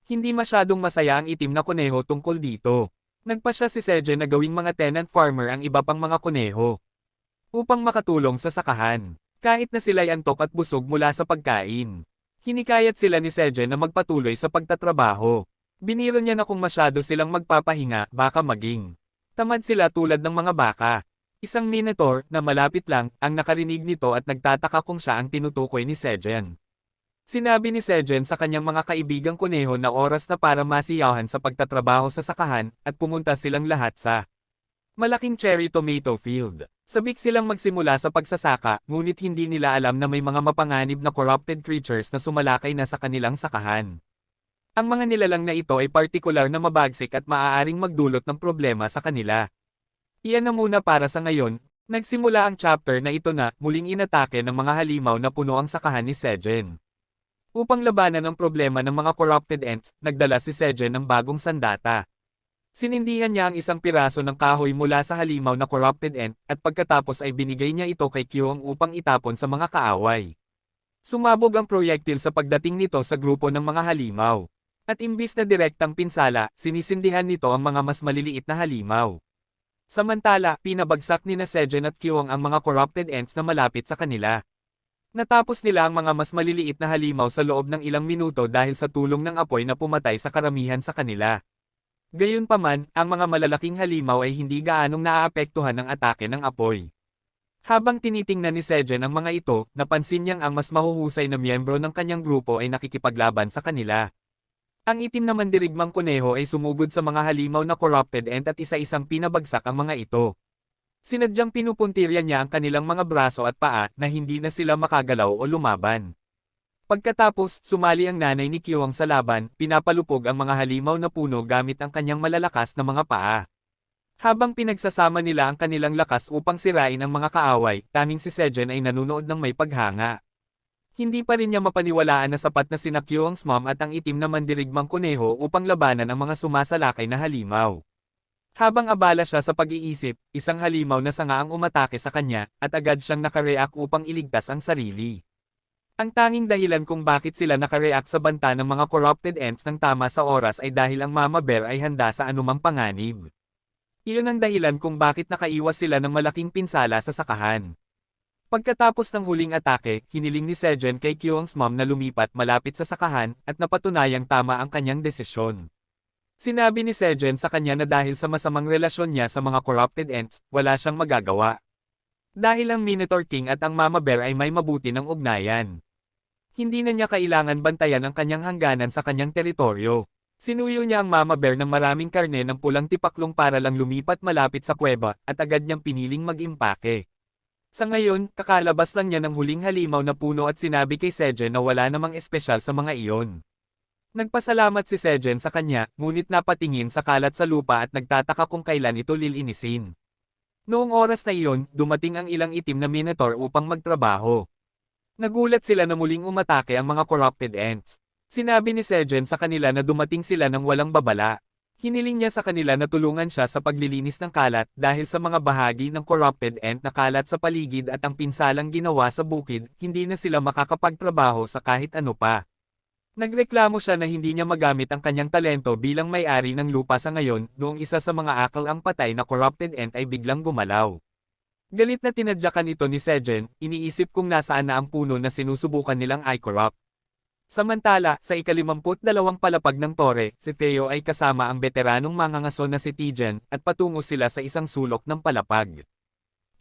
Hindi masyadong masaya ang itim na kuneho tungkol dito. Nagpa siya si Sejen na gawing mga tenant farmer ang iba pang mga kuneho. Upang makatulong sa sakahan. Kahit na sila'y antok at busog mula sa pagkain. Hinikayat sila ni Sejen na magpatuloy sa pagtatrabaho. Biniro niya na kung masyado silang magpapahinga, baka maging tamad sila tulad ng mga baka. Isang minotaur na malapit lang ang nakarinig nito at nagtataka kung siya ang tinutukoy ni Sejen. Sinabi ni Sejen sa kanyang mga kaibigang kuneho na oras na para masiyahan sa pagtatrabaho sa sakahan at pumunta silang lahat sa malaking cherry tomato field. Sabik silang magsimula sa pagsasaka, ngunit hindi nila alam na may mga mapanganib na corrupted creatures na sumalakay na sa kanilang sakahan. Ang mga nilalang na ito ay partikular na mabagsik at maaaring magdulot ng problema sa kanila. Iyan na muna para sa ngayon, nagsimula ang chapter na ito na muling inatake ng mga halimaw na puno ang sakahan ni Sejen. Upang labanan ang problema ng mga corrupted ants, nagdala si Sejen ng bagong sandata. Sinindihan niya ang isang piraso ng kahoy mula sa halimaw na corrupted ant, at pagkatapos ay binigay niya ito kay Kyoang upang itapon sa mga kaaway. Sumabog ang proyektil sa pagdating nito sa grupo ng mga halimaw. At imbis na direktang pinsala, sinisindihan nito ang mga mas maliliit na halimaw. Samantala, pinabagsak ni Sejen at Kyuang ang mga corrupted ants na malapit sa kanila. Natapos nila ang mga mas maliliit na halimaw sa loob ng ilang minuto dahil sa tulong ng apoy na pumatay sa karamihan sa kanila. Gayunpaman, ang mga malalaking halimaw ay hindi gaanong naaapektuhan ng atake ng apoy. Habang tinitingnan ni Sejen ang mga ito, napansin niyang ang mas mahuhusay na miyembro ng kanyang grupo ay nakikipaglaban sa kanila. Ang itim na mandirigmang kuneho ay sumugod sa mga halimaw na corrupted ant at isa-isang pinabagsak ang mga ito. Sinadyang pinupuntirya niya ang kanilang mga braso at paa na hindi na sila makagalaw o lumaban. Pagkatapos, sumali ang nanay ni Kyuang sa laban, pinapalupog ang mga halimaw na puno gamit ang kanyang malalakas na mga paa. Habang pinagsasama nila ang kanilang lakas upang sirain ang mga kaaway, tanging si Sejen ay nanunood ng may paghanga. Hindi pa rin niya mapaniwalaan na sapat na sina Kyuang's mom at ang itim na mandirigmang kuneho upang labanan ang mga sumasalakay na halimaw. Habang abala siya sa pag-iisip, isang halimaw na sanga ang umatake sa kanya, at agad siyang nakareact upang iligtas ang sarili. Ang tanging dahilan kung bakit sila nakareact sa banta ng mga corrupted ants ng tama sa oras ay dahil ang Mama Bear ay handa sa anumang panganib. Iyon ang dahilan kung bakit nakaiwas sila ng malaking pinsala sa sakahan. Pagkatapos ng huling atake, hiniling ni Sejen kay Kyuang's mom na lumipat malapit sa sakahan at napatunayang tama ang kanyang desisyon. Sinabi ni Sejen sa kanya na dahil sa masamang relasyon niya sa mga corrupted ants, wala siyang magagawa. Dahil ang Minotaur King at ang Mama Bear ay may mabuti ng ugnayan. Hindi na niya kailangan bantayan ang kanyang hangganan sa kanyang teritoryo. Sinuyo niya ang Mama Bear ng maraming karne ng pulang tipaklong para lang lumipat malapit sa kuweba at agad niyang piniling mag-impake. Sa ngayon, kakalabas lang niya ng huling halimaw na puno at sinabi kay Sejen na wala namang espesyal sa mga iyon. Nagpasalamat si Sejen sa kanya, ngunit napatingin sa kalat sa lupa at nagtataka kung kailan ito lilinisin. Noong oras na iyon, dumating ang ilang itim na Minotaur upang magtrabaho. Nagulat sila na muling umatake ang mga corrupted ants. Sinabi ni Sejen sa kanila na dumating sila ng walang babala. Hiniling niya sa kanila na tulungan siya sa paglilinis ng kalat dahil sa mga bahagi ng corrupted ant na kalat sa paligid at ang pinsalang ginawa sa bukid, hindi na sila makakapagtrabaho sa kahit ano pa. Nagreklamo siya na hindi niya magamit ang kanyang talento bilang may-ari ng lupa sa ngayon, noong isa sa mga akal ang patay na corrupted ant ay biglang gumalaw. Galit na tinadyakan ito ni Sejen, iniisip kung nasaan na ang puno na sinusubukan nilang i-corrupt. Samantala, sa ika-52 palapag ng tore, si Theo ay kasama ang veteranong mangangaso na si Tijen, at patungo sila sa isang sulok ng palapag.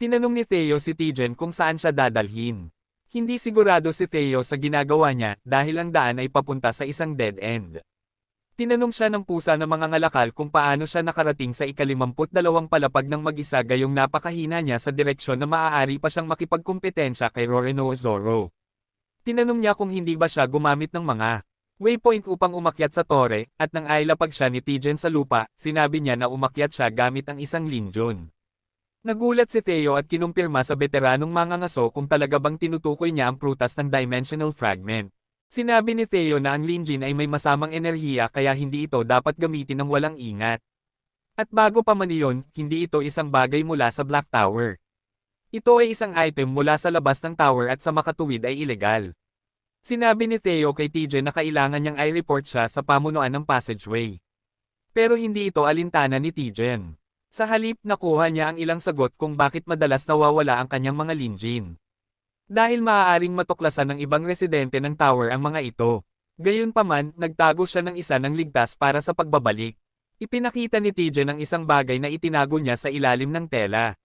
Tinanong ni Theo si Tijen kung saan siya dadalhin. Hindi sigurado si Theo sa ginagawa niya, dahil ang daan ay papunta sa isang dead end. Tinanong siya ng pusa na mga ngalakal kung paano siya nakarating sa ika-52 palapag ng mag-isa gayong napakahina niya sa direksyon na maaari pa siyang makipagkumpetensya kay Roreno Zoro. Tinanong niya kung hindi ba siya gumamit ng mga waypoint upang umakyat sa tore, at nang ailapag siya ni Tijen sa lupa, sinabi niya na umakyat siya gamit ang isang linjon. Nagulat si Theo at kinumpirma sa veteranong mangangaso kung talaga bang tinutukoy niya ang prutas ng dimensional fragment. Sinabi ni Theo na ang linjin ay may masamang enerhiya kaya hindi ito dapat gamitin ng walang ingat. At bago pa man iyon, hindi ito isang bagay mula sa Black Tower. Ito ay isang item mula sa labas ng tower at sa makatuwid ay ilegal. Sinabi ni Theo kay TJ na kailangan niyang i-report siya sa pamunuan ng passageway. Pero hindi ito alintana ni Tijen. Sa halip nakuha niya ang ilang sagot kung bakit madalas nawawala ang kanyang mga linjin. Dahil maaaring matuklasan ng ibang residente ng tower ang mga ito. Gayunpaman, nagtago siya ng isa ng ligtas para sa pagbabalik. Ipinakita ni Tijen ang isang bagay na itinago niya sa ilalim ng tela.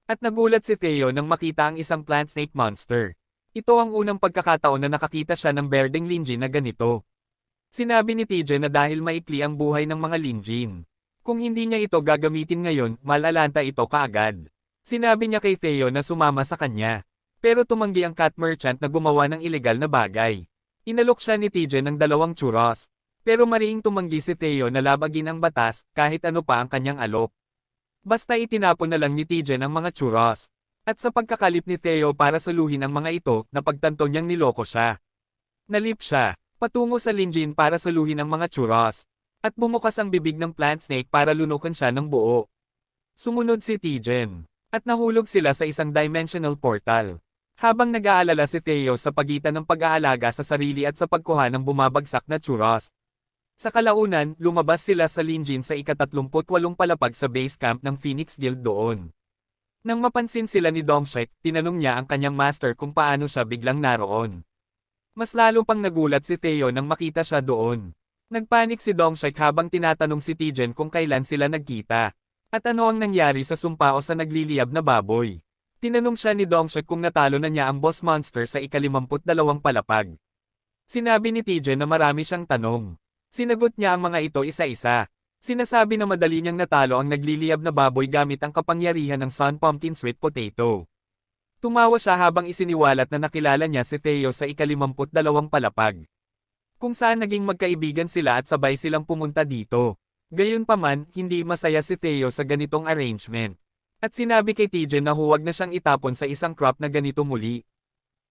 At nagulat si Theo nang makita ang isang plant snake monster. Ito ang unang pagkakataon na nakakita siya ng berdeng linjin na ganito. Sinabi ni TJ na dahil maikli ang buhay ng mga linjin. Kung hindi niya ito gagamitin ngayon, malalanta ito kaagad. Sinabi niya kay Theo na sumama sa kanya. Pero tumanggi ang cat merchant na gumawa ng ilegal na bagay. Inalok siya ni TJ ng 2 churros. Pero mariing tumanggi si Theo na labagin ang batas, kahit ano pa ang kanyang alok. Basta itinapon na lang ni Tijen ang mga churros. At sa pagkakalip ni Theo para saluhin ang mga ito, napagtanto niyang niloko siya. Nalip siya, patungo sa linjin para saluhin ang mga churros. At bumukas ang bibig ng plant snake para lunukan siya ng buo. Sumunod si Tijen. At nahulog sila sa isang dimensional portal. Habang nag-aalala si Theo sa pagitan ng pag-aalaga sa sarili at sa pagkuha ng bumabagsak na churros. Sa kalaunan, lumabas sila sa Linjin sa ika-38 palapag sa base camp ng Phoenix Guild doon. Nang mapansin sila ni Dongshek, tinanong niya ang kanyang master kung paano siya biglang naroon. Mas lalo pang nagulat si Theo nang makita siya doon. Nagpanik si Dongshek habang tinatanong si Tijen kung kailan sila nagkita. At ano ang nangyari sa sumpao sa nagliliyab na baboy. Tinanong siya ni Dongshek kung natalo na niya ang boss monster sa ika-52 palapag. Sinabi ni Tijen na marami siyang tanong. Sinagot niya ang mga ito isa-isa. Sinasabi na madali niyang natalo ang nagliliyab na baboy gamit ang kapangyarihan ng Sun Pumpkin Sweet Potato. Tumawa siya habang isiniwalat na nakilala niya si Theo sa ika-52 palapag. Kung saan naging magkaibigan sila at sabay silang pumunta dito. Gayunpaman, hindi masaya si Theo sa ganitong arrangement. At sinabi kay Tijen na huwag na siyang itapon sa isang crop na ganito muli.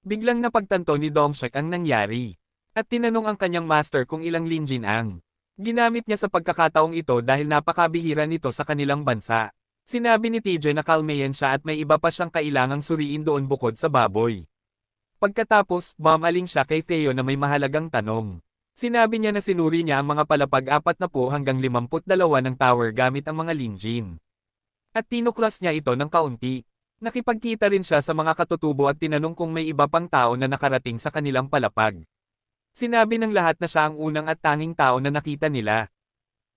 Biglang napagtanto ni Dongshek ang nangyari. At tinanong ang kanyang master kung ilang Linjin ang ginamit niya sa pagkakataong ito dahil napakabihira nito sa kanilang bansa. Sinabi ni TJ na kalmayan siya at may iba pa siyang kailangang suriin doon bukod sa baboy. Pagkatapos, mamaling siya kay Theo na may mahalagang tanong. Sinabi niya na sinuri niya ang mga palapag 40 hanggang 52 ng tower gamit ang mga Linjin. At tinuklas niya ito ng kaunti. Nakipagkita rin siya sa mga katutubo at tinanong kung may iba pang tao na nakarating sa kanilang palapag. Sinabi ng lahat na siya ang unang at tanging tao na nakita nila.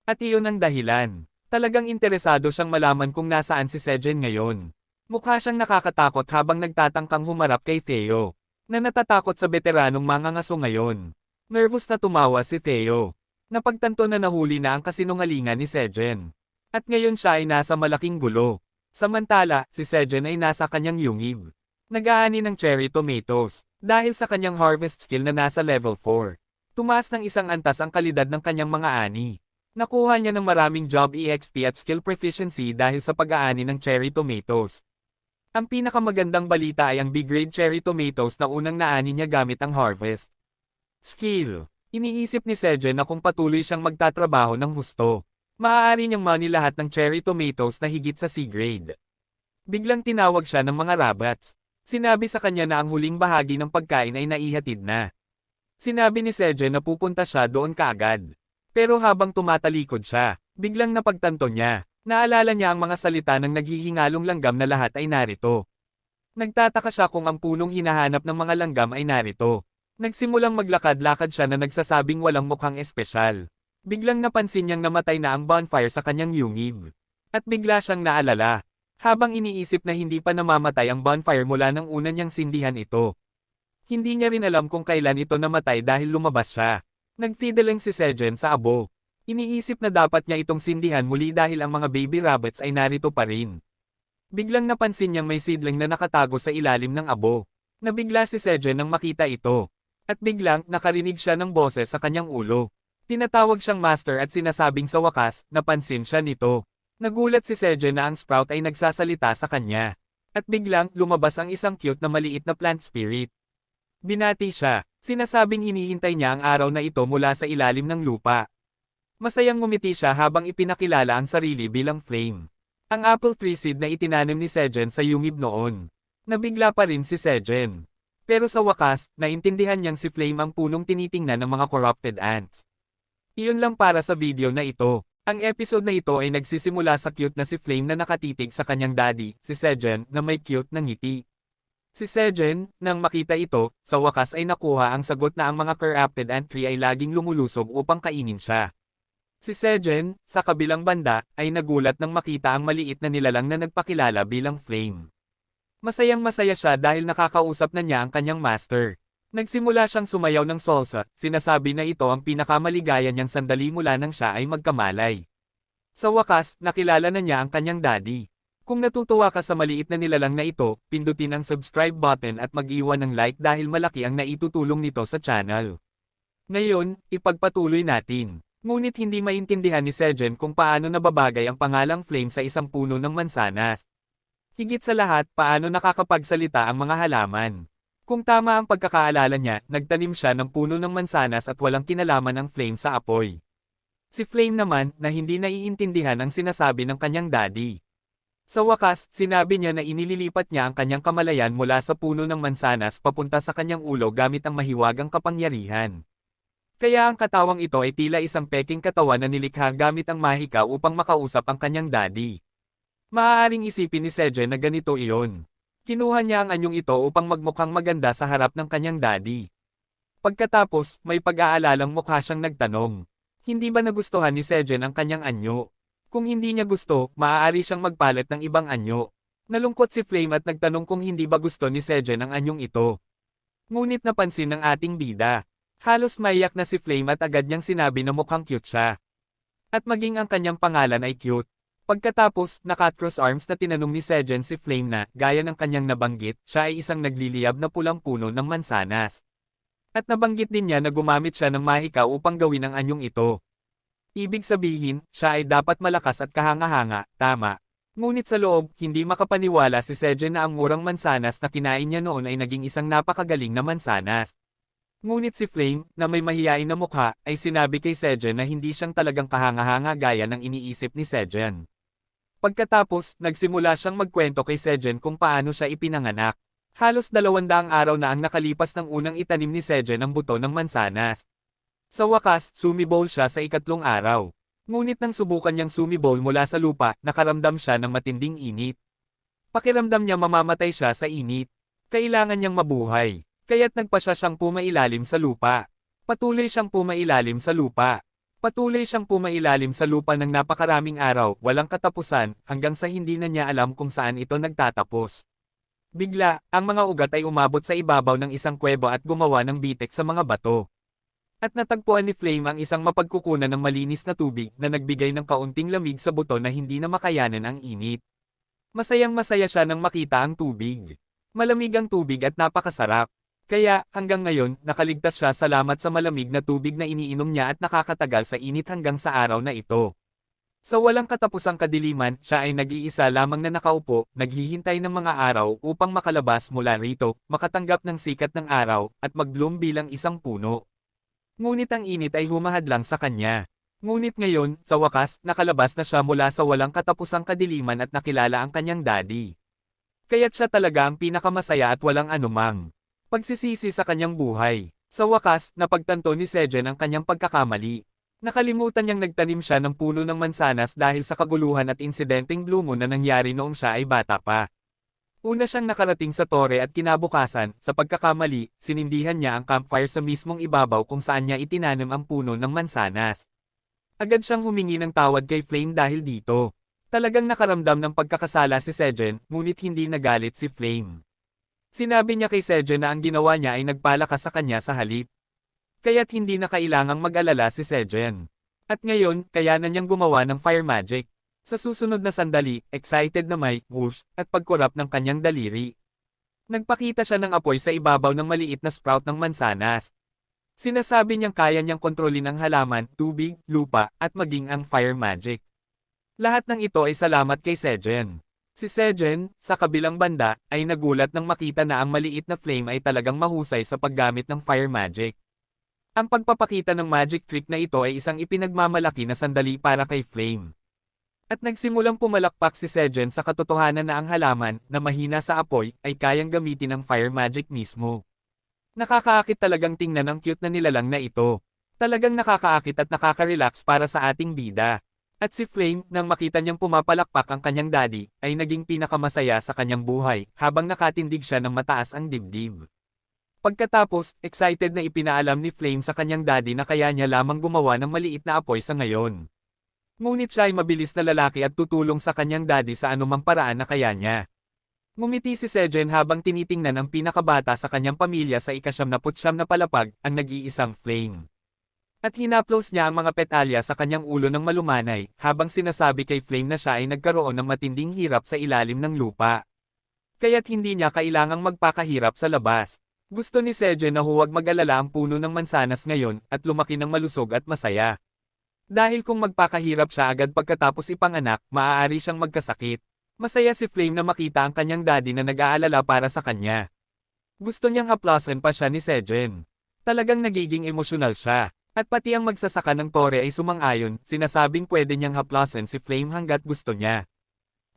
At iyon ang dahilan. Talagang interesado siyang malaman kung nasaan si Sejen ngayon. Mukha siyang nakakatakot habang nagtatangkang humarap kay Theo, na natatakot sa veteranong mangangaso ngayon. Nervous na tumawa si Theo. Napagtanto na nahuli na ang kasinungalingan ni Sejen. At ngayon siya ay nasa malaking gulo. Samantala, si Sejen ay nasa kanyang yungib. Nag-aani ng cherry tomatoes, dahil sa kanyang harvest skill na nasa level 4. Tumaas ng isang antas ang kalidad ng kanyang mga ani. Nakuha niya ng maraming job EXP at skill proficiency dahil sa pag-aani ng cherry tomatoes. Ang pinakamagandang balita ay ang big-grade cherry tomatoes na unang naani niya gamit ang harvest skill. Iniisip ni Sejen na kung patuloy siyang magtatrabaho ng husto, maaari niyang mani lahat ng cherry tomatoes na higit sa C-grade. Biglang tinawag siya ng mga rabbits. Sinabi sa kanya na ang huling bahagi ng pagkain ay naihatid na. Sinabi ni Sejen na pupunta siya doon kaagad. Pero habang tumatalikod siya, biglang napagtanto niya. Naalala niya ang mga salita ng naghihingalong langgam na lahat ay narito. Nagtataka siya kung ang punong hinahanap ng mga langgam ay narito. Nagsimulang maglakad-lakad siya na nagsasabing walang mukhang espesyal. Biglang napansin niyang namatay na ang bonfire sa kanyang yungib. At bigla siyang naalala. Habang iniisip na hindi pa namamatay ang bonfire mula nang una niyang sindihan ito. Hindi niya rin alam kung kailan ito namatay dahil lumabas siya. Nagfideling si Sejen sa abo. Iniisip na dapat niya itong sindihan muli dahil ang mga baby rabbits ay narito pa rin. Biglang napansin niyang may seedling na nakatago sa ilalim ng abo. Nabigla si Sejen nang makita ito. At biglang nakarinig siya ng boses sa kanyang ulo. Tinatawag siyang master at sinasabing sa wakas, napansin siya nito. Nagulat si Sejen na ang sprout ay nagsasalita sa kanya. At biglang, lumabas ang isang cute na maliit na plant spirit. Binati siya. Sinasabing hinihintay niya ang araw na ito mula sa ilalim ng lupa. Masayang ngumiti siya habang ipinakilala ang sarili bilang Flame. Ang apple tree seed na itinanim ni Sejen sa yungib noon. Nabigla pa rin si Sejen. Pero sa wakas, naintindihan niyang si Flame ang punong tinitingnan ng mga corrupted ants. Iyon lang para sa video na ito. Ang episode na ito ay nagsisimula sa cute na si Flame na nakatitig sa kanyang daddy, si Sejen, na may cute na ngiti. Si Sejen, nang makita ito, sa wakas ay nakuha ang sagot na ang mga corrupted ant tree ay laging lumulusob upang kainin siya. Si Sejen, sa kabilang banda, ay nagulat nang makita ang maliit na nilalang na nagpakilala bilang Flame. Masayang-masaya siya dahil nakakausap na niya ang kanyang master. Nagsimula siyang sumayaw ng salsa, sinasabi na ito ang pinakamaligaya niyang sandali mula nang siya ay magkamalay. Sa wakas, nakilala na niya ang kanyang daddy. Kung natutuwa ka sa maliit na nilalang na ito, pindutin ang subscribe button at mag-iwan ng like dahil malaki ang naitutulong nito sa channel. Ngayon, ipagpatuloy natin. Ngunit hindi maintindihan ni Sejen kung paano nababagay ang pangalang Flame sa isang puno ng mansanas. Higit sa lahat, paano nakakapagsalita ang mga halaman. Kung tama ang pagkakaalala niya, nagtanim siya ng puno ng mansanas at walang kinalaman ang Flame sa apoy. Si Flame naman, na hindi naiintindihan ang sinasabi ng kanyang daddy. Sa wakas, sinabi niya na inililipat niya ang kanyang kamalayan mula sa puno ng mansanas papunta sa kanyang ulo gamit ang mahiwagang kapangyarihan. Kaya ang katawang ito ay tila isang peking katawan na nilikha gamit ang mahika upang makausap ang kanyang daddy. Maaaring isipin ni Sejen na ganito iyon. Kinuha niya ang anyong ito upang magmukhang maganda sa harap ng kanyang daddy. Pagkatapos, may pag-aalalang mukha siyang nagtanong. Hindi ba nagustuhan ni Sejen ang kanyang anyo? Kung hindi niya gusto, maaari siyang magpalit ng ibang anyo. Nalungkot si Flame at nagtanong kung hindi ba gusto ni Sejen ang anyong ito. Ngunit napansin ng ating bida. Halos maiyak na si Flame at agad niyang sinabi na mukhang cute siya. At maging ang kanyang pangalan ay cute. Pagkatapos, naka-cross arms na tinanong ni Sejen si Flame na, gaya ng kanyang nabanggit, siya ay isang nagliliyab na pulang puno ng mansanas. At nabanggit din niya na gumamit siya ng mahika upang gawin ang anyong ito. Ibig sabihin, siya ay dapat malakas at kahanga-hanga, tama. Ngunit sa loob, hindi makapaniwala si Sejen na ang murang mansanas na kinain niya noon ay naging isang napakagaling na mansanas. Ngunit si Flame, na may mahiyain na mukha, ay sinabi kay Sejen na hindi siyang talagang kahanga-hanga gaya ng iniisip ni Sejen. Pagkatapos, nagsimula siyang magkwento kay Sejen kung paano siya ipinanganak. Halos 200 araw na ang nakalipas ng unang itanim ni Sejen ang buto ng mansanas. Sa wakas, sumibol siya sa ikatlong araw. Ngunit nang subukan niyang sumibol mula sa lupa, nakaramdam siya ng matinding init. Pakiramdam niya mamamatay siya sa init. Kailangan niyang mabuhay. Kaya't nagpasya siyang pumailalim sa lupa. Patuloy siyang pumailalim sa lupa. Patuloy siyang pumailalim sa lupa ng napakaraming araw, walang katapusan, hanggang sa hindi na niya alam kung saan ito nagtatapos. Bigla, ang mga ugat ay umabot sa ibabaw ng isang kuweba at gumawa ng bitek sa mga bato. At natagpuan ni Flame ang isang mapagkukunan ng malinis na tubig na nagbigay ng kaunting lamig sa buto na hindi na makayanan ang init. Masayang-masaya siya nang makita ang tubig. Malamig ang tubig at napakasarap. Kaya, hanggang ngayon, nakaligtas siya salamat sa malamig na tubig na iniinom niya at nakakatagal sa init hanggang sa araw na ito. Sa walang katapusang kadiliman, siya ay nag-iisa lamang na nakaupo, naghihintay ng mga araw upang makalabas mula rito, makatanggap ng sikat ng araw, at mag-bloom bilang isang puno. Ngunit ang init ay humahadlang sa kanya. Ngunit ngayon, sa wakas, nakalabas na siya mula sa walang katapusang kadiliman at nakilala ang kanyang daddy. Kaya't siya talaga ang pinakamasaya at walang anumang pagsisisi sa kanyang buhay. Sa wakas, napagtanto ni Sejen ang kanyang pagkakamali. Nakalimutan niyang nagtanim siya ng puno ng mansanas dahil sa kaguluhan at insidenteng blue moon na nangyari noong siya ay bata pa. Una siyang nakarating sa tore at kinabukasan, sa pagkakamali, sinindihan niya ang campfire sa mismong ibabaw kung saan niya itinanim ang puno ng mansanas. Agad siyang humingi ng tawad kay Flame dahil dito. Talagang nakaramdam ng pagkakasala si Sejen, ngunit hindi nagalit si Flame. Sinabi niya kay Sejen na ang ginawa niya ay nagpalakas sa kanya sa halip. Kaya't hindi na kailangang mag-alala si Sejen. At ngayon, kaya na niyang gumawa ng fire magic. Sa susunod na sandali, excited na may whoosh at pagkurap ng kanyang daliri. Nagpakita siya ng apoy sa ibabaw ng maliit na sprout ng mansanas. Sinasabi niyang kaya niyang kontrolin ang halaman, tubig, lupa, at maging ang fire magic. Lahat ng ito ay salamat kay Sejen. Si Sejen, sa kabilang banda, ay nagulat nang makita na ang maliit na Flame ay talagang mahusay sa paggamit ng fire magic. Ang pagpapakita ng magic trick na ito ay isang ipinagmamalaki na sandali para kay Flame. At nagsimulang pumalakpak si Sejen sa katotohanan na ang halaman, na mahina sa apoy, ay kayang gamitin ng fire magic mismo. Nakakaakit talagang tingnan ang cute na nilalang na ito. Talagang nakakaakit at nakaka-relax para sa ating bida. At si Flame, nang makita niyang pumapalakpak ang kanyang daddy, ay naging pinakamasaya sa kanyang buhay, habang nakatindig siya ng mataas ang dibdib. Pagkatapos, excited na ipinaalam ni Flame sa kanyang daddy na kaya niya lamang gumawa ng maliit na apoy sa ngayon. Ngunit siya ay mabilis na lalaki at tutulong sa kanyang daddy sa anumang paraan na kaya niya. Ngumiti si Sejen habang tinitingnan ang pinakabata sa kanyang pamilya sa ika-79 na palapag, ang nag-iisang Flame. At hinaplos niya ang mga petalya sa kanyang ulo ng malumanay, habang sinasabi kay Flame na siya ay nagkaroon ng matinding hirap sa ilalim ng lupa. Kaya't hindi niya kailangang magpakahirap sa labas. Gusto ni Sejen na huwag mag-alala ang puno ng mansanas ngayon, at lumaki ng malusog at masaya. Dahil kung magpakahirap siya agad pagkatapos ipanganak, maaari siyang magkasakit. Masaya si Flame na makita ang kanyang daddy na nag-aalala para sa kanya. Gusto niyang haplasan pa siya ni Sejen. Talagang nagiging emosyonal siya. At pati ang magsasaka ng tore ay sumang-ayon, sinasabing pwede niyang haplasan si Flame hanggat gusto niya.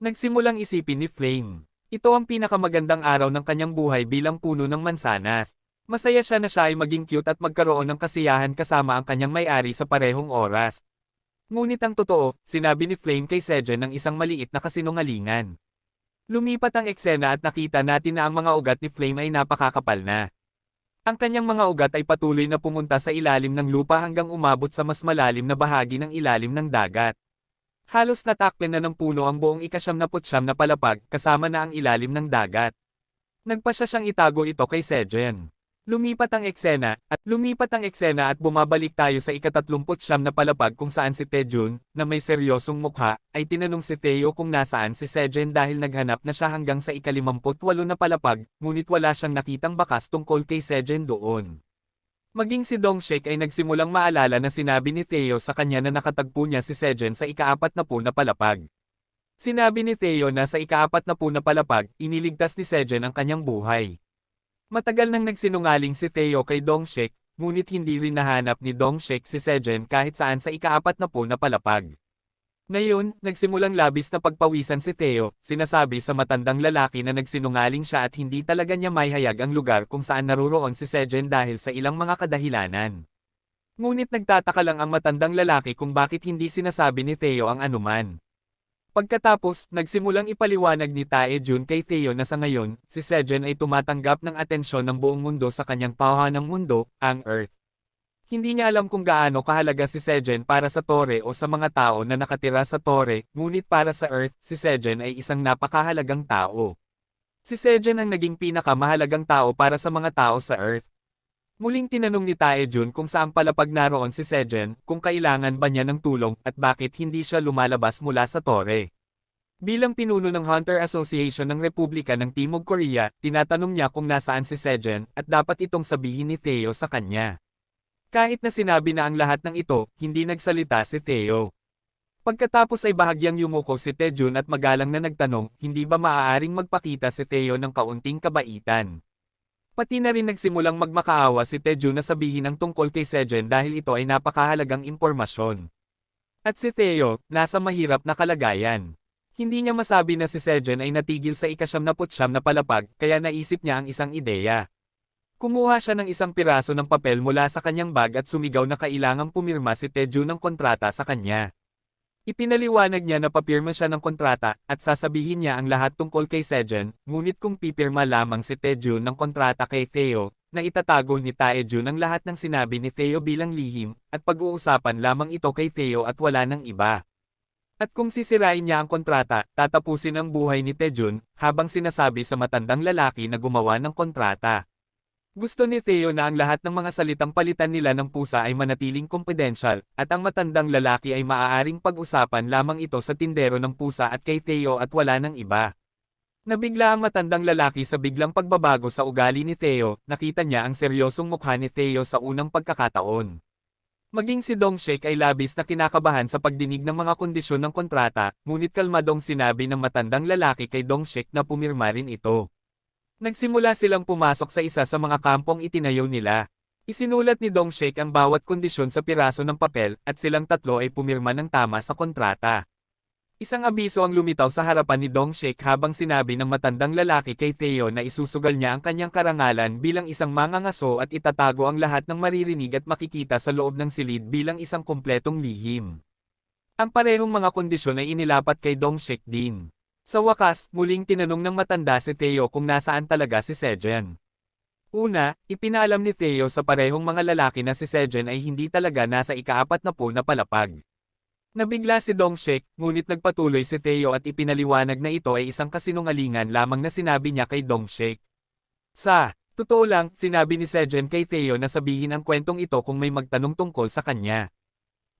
Nagsimulang isipin ni Flame. Ito ang pinakamagandang araw ng kanyang buhay bilang puno ng mansanas. Masaya siya na siya ay maging cute at magkaroon ng kasiyahan kasama ang kanyang may-ari sa parehong oras. Ngunit ang totoo, sinabi ni Flame kay Sejen ng isang maliit na kasinungalingan. Lumipat ang eksena at nakita natin na ang mga ugat ni Flame ay napakakapal na. Ang kanyang mga ugat ay patuloy na pumunta sa ilalim ng lupa hanggang umabot sa mas malalim na bahagi ng ilalim ng dagat. Halos natakpan na ng puno ang buong ika-79 na palapag kasama na ang ilalim ng dagat. Nagpasya siyang itago ito kay Sejen. Lumipat ang eksena at bumabalik tayo sa ika-39 na palapag kung saan si Taejun, na may seryosong mukha, ay tinanong si Taeo kung nasaan si Sejen dahil naghanap na siya hanggang sa ika-58 na palapag, ngunit wala siyang nakitang bakas tungkol kay Sejen doon. Maging si Dongshik ay nagsimulang maalala na sinabi ni Taeo sa kanya na nakatagpo niya si Sejen sa ika-40 na palapag. Sinabi ni Taeo na sa ika-40 na palapag, iniligtas ni Sejen ang kanyang buhay. Matagal nang nagsinungaling si Taeo kay Dongshik, ngunit hindi rin nahanap ni Dongshik si Sejen kahit saan sa ika-40 na palapag. Ngayon, nagsimulang labis na pagpawisan si Taeo, sinasabi sa matandang lalaki na nagsinungaling siya at hindi talaga niya maihayag ang lugar kung saan naroroon si Sejen dahil sa ilang mga kadahilanan. Ngunit nagtataka lang ang matandang lalaki kung bakit hindi sinasabi ni Taeo ang anuman. Pagkatapos, nagsimulang ipaliwanag ni Taejun kay Taeo na sa ngayon, si Sejen ay tumatanggap ng atensyon ng buong mundo sa kanyang tahanang mundo, ang Earth. Hindi niya alam kung gaano kahalaga si Sejen para sa Tore o sa mga tao na nakatira sa Tore, ngunit para sa Earth, si Sejen ay isang napakahalagang tao. Si Sejen ang naging pinakamahalagang tao para sa mga tao sa Earth. Muling tinanong ni Taejun kung saang palapag naroon si Sejen, kung kailangan ba niya ng tulong, at bakit hindi siya lumalabas mula sa Tore. Bilang pinuno ng Hunter Association ng Republika ng Timog Korea, tinatanong niya kung nasaan si Sejen, at dapat itong sabihin ni Taeo sa kanya. Kahit na sinabi na ang lahat ng ito, hindi nagsalita si Taeo. Pagkatapos ay bahagyang yumuko si Taejun at magalang na nagtanong, hindi ba maaaring magpakita si Taeo ng kaunting kabaitan. Pati na rin nagsimulang magmakaawa si Taejun na sabihin ang tungkol kay Sejen dahil ito ay napakahalagang impormasyon. At si Taeo, nasa mahirap na kalagayan. Hindi niya masabi na si Sejen ay natigil sa ika-79 na palapag, kaya naisip niya ang isang ideya. Kumuha siya ng isang piraso ng papel mula sa kanyang bag at sumigaw na kailangang pumirma si Taejun ng kontrata sa kanya. Ipinaliwanag niya na papirma siya ng kontrata, at sasabihin niya ang lahat tungkol kay Sejen, ngunit kung pipirma lamang si Taejun ng kontrata kay Taeo, na itatago ni Taejun ang lahat ng sinabi ni Taeo bilang lihim, at pag-uusapan lamang ito kay Taeo at wala ng iba. At kung sisirain niya ang kontrata, tatapusin ang buhay ni Taejun, habang sinasabi sa matandang lalaki na gumawa ng kontrata. Gusto ni Taeo na ang lahat ng mga salitang palitan nila ng pusa ay manatiling kumpidensyal, at ang matandang lalaki ay maaaring pag-usapan lamang ito sa tindero ng pusa at kay Taeo at wala ng iba. Nabigla ang matandang lalaki sa biglang pagbabago sa ugali ni Taeo, nakita niya ang seryosong mukha ni Taeo sa unang pagkakataon. Maging si Dongshik ay labis na kinakabahan sa pagdinig ng mga kondisyon ng kontrata, ngunit kalmadong sinabi ng matandang lalaki kay Dongshik na pumirma rin ito. Nagsimula silang pumasok sa isa sa mga kampong itinayo nila. Isinulat ni Dongshik ang bawat kondisyon sa piraso ng papel, at silang tatlo ay pumirma ng tama sa kontrata. Isang abiso ang lumitaw sa harapan ni Dongshik habang sinabi ng matandang lalaki kay Taeo na isusugal niya ang kanyang karangalan bilang isang mangangaso at itatago ang lahat ng maririnig at makikita sa loob ng silid bilang isang kumpletong lihim. Ang parehong mga kondisyon ay inilapat kay Dongshik din. Sa wakas, muling tinanong ng matanda si Taeo kung nasaan talaga si Sejen. Una, ipinaalam ni Taeo sa parehong mga lalaki na si Sejen ay hindi talaga nasa ika-40 na palapag. Nabigla si Dongshik, ngunit nagpatuloy si Taeo at ipinaliwanag na ito ay isang kasinungalingan lamang na sinabi niya kay Dongshik. Sa totoo lang, sinabi ni Sejen kay Taeo na sabihin ang kwentong ito kung may magtanong tungkol sa kanya.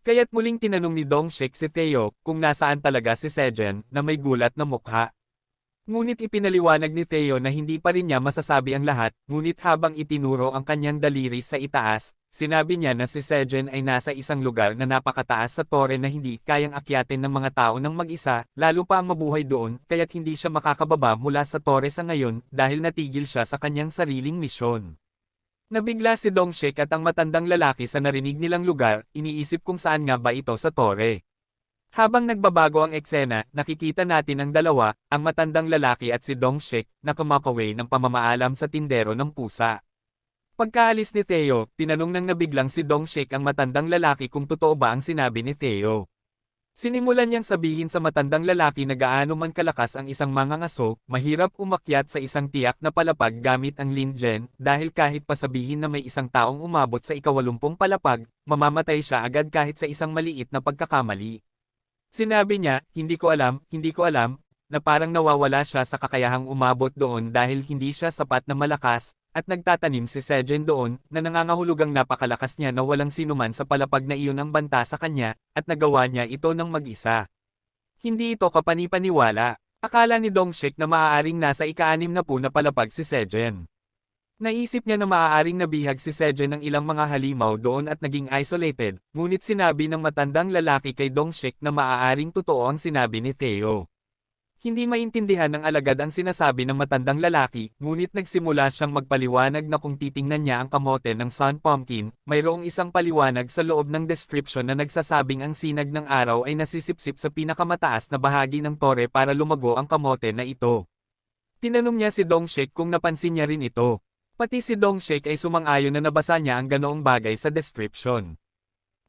Kaya't muling tinanong ni Dongshik si Taeo kung nasaan talaga si Sejen na may gulat na mukha. Ngunit ipinaliwanag ni Taeo na hindi pa rin niya masasabi ang lahat, ngunit habang itinuro ang kanyang daliri sa itaas, sinabi niya na si Sejen ay nasa isang lugar na napakataas sa tore na hindi kayang akyatin ng mga tao ng mag-isa, lalo pa ang mabuhay doon, kaya't hindi siya makakababa mula sa tore sa ngayon dahil natigil siya sa kanyang sariling misyon. Nabigla si Dongshik at ang matandang lalaki sa narinig nilang lugar, iniisip kung saan nga ba ito sa tore. Habang nagbabago ang eksena, nakikita natin ang dalawa, ang matandang lalaki at si Dongshik, na kumakaway ng pamamaalam sa tindero ng pusa. Pagkaalis ni Theo, tinanong ng nabiglang si Dongshik ang matandang lalaki kung totoo ba ang sinabi ni Theo. Sinimulan niyang sabihin sa matandang lalaki na gaano man kalakas ang isang mangangaso, mahirap umakyat sa isang tiyak na palapag gamit ang lindgen, dahil kahit pasabihin na may isang taong umabot sa ika-80 palapag, mamamatay siya agad kahit sa isang maliit na pagkakamali. Sinabi niya, hindi ko alam, na parang nawawala siya sa kakayahang umabot doon dahil hindi siya sapat na malakas, at nagtatanim si Sejen doon, na nangangahulugang napakalakas niya na walang sinuman sa palapag na iyon ang banta sa kanya, at nagawa niya ito ng mag-isa. Hindi ito kapani-paniwala. Akala ni Dongshik na maaaring nasa ika-60 na palapag si Sejen. Naisip niya na maaaring nabihag si Sejen ng ilang mga halimaw doon at naging isolated, ngunit sinabi ng matandang lalaki kay Dongshik na maaaring totoo ang sinabi ni Theo. Hindi maintindihan ng alagad ang sinasabi ng matandang lalaki, ngunit nagsimula siyang magpaliwanag na kung titingnan niya ang kamote ng Sun Pumpkin, mayroong isang paliwanag sa loob ng description na nagsasabing ang sinag ng araw ay nasisipsip sa pinakamataas na bahagi ng tore para lumago ang kamote na ito. Tinanong niya si Dongshik kung napansin niya rin ito. Pati si Dongshik ay sumang-ayon na nabasa niya ang ganoong bagay sa description.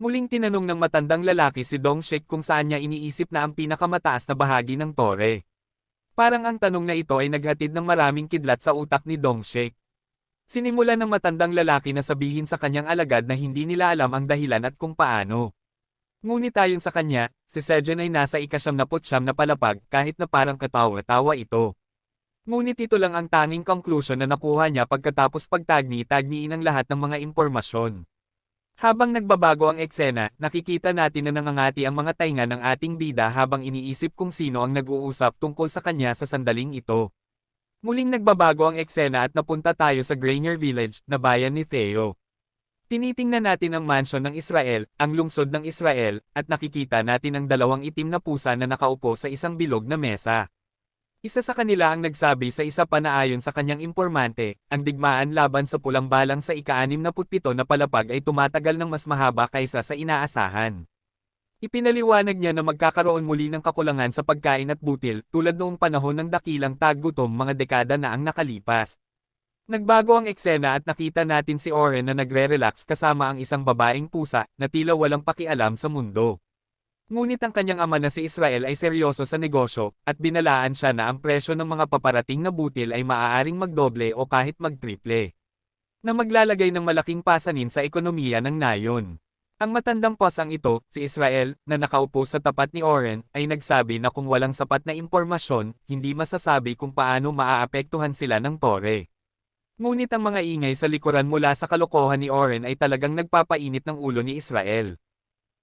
Muling tinanong ng matandang lalaki si Dongshik kung saan niya iniisip na ang pinakamataas na bahagi ng tore. Parang ang tanong na ito ay naghatid ng maraming kidlat sa utak ni Dongshik. Sinimulan ng matandang lalaki na sabihin sa kanyang alagad na hindi nila alam ang dahilan at kung paano. Ngunit ayon sa kanya, si Sejen ay nasa ika-79 na palapag kahit na parang katawa-tawa ito. Ngunit ito lang ang tanging conclusion na nakuha niya pagkatapos pagtagni-tagniin ang lahat ng mga impormasyon. Habang nagbabago ang eksena, nakikita natin na nangangati ang mga tainga ng ating bida habang iniisip kung sino ang nag-uusap tungkol sa kanya sa sandaling ito. Muling nagbabago ang eksena at napunta tayo sa Grainier Village, na bayan ni Theo. Tinitingnan natin ang mansyon ng Israel, ang lungsod ng Israel, at nakikita natin ang dalawang itim na pusa na nakaupo sa isang bilog na mesa. Isa sa kanila ang nagsabi sa isa pa na ayon sa kanyang impormante, ang digmaan laban sa pulang balang sa ika-67 na palapag ay tumatagal ng mas mahaba kaysa sa inaasahan. Ipinaliwanag niya na magkakaroon muli ng kakulangan sa pagkain at butil, tulad noong panahon ng dakilang taggutom mga dekada na ang nakalipas. Nagbago ang eksena at nakita natin si Oren na nagre-relax kasama ang isang babaeng pusa, na tila walang pakialam sa mundo. Ngunit ang kanyang ama na si Israel ay seryoso sa negosyo, at binalaan siya na ang presyo ng mga paparating na butil ay maaaring magdoble o kahit magtriple. Na maglalagay ng malaking pasanin sa ekonomiya ng nayon. Ang matandang posang ito, si Israel, na nakaupo sa tapat ni Oren, ay nagsabi na kung walang sapat na impormasyon, hindi masasabi kung paano maaapektuhan sila ng tore. Ngunit ang mga ingay sa likuran mula sa kalokohan ni Oren ay talagang nagpapainit ng ulo ni Israel.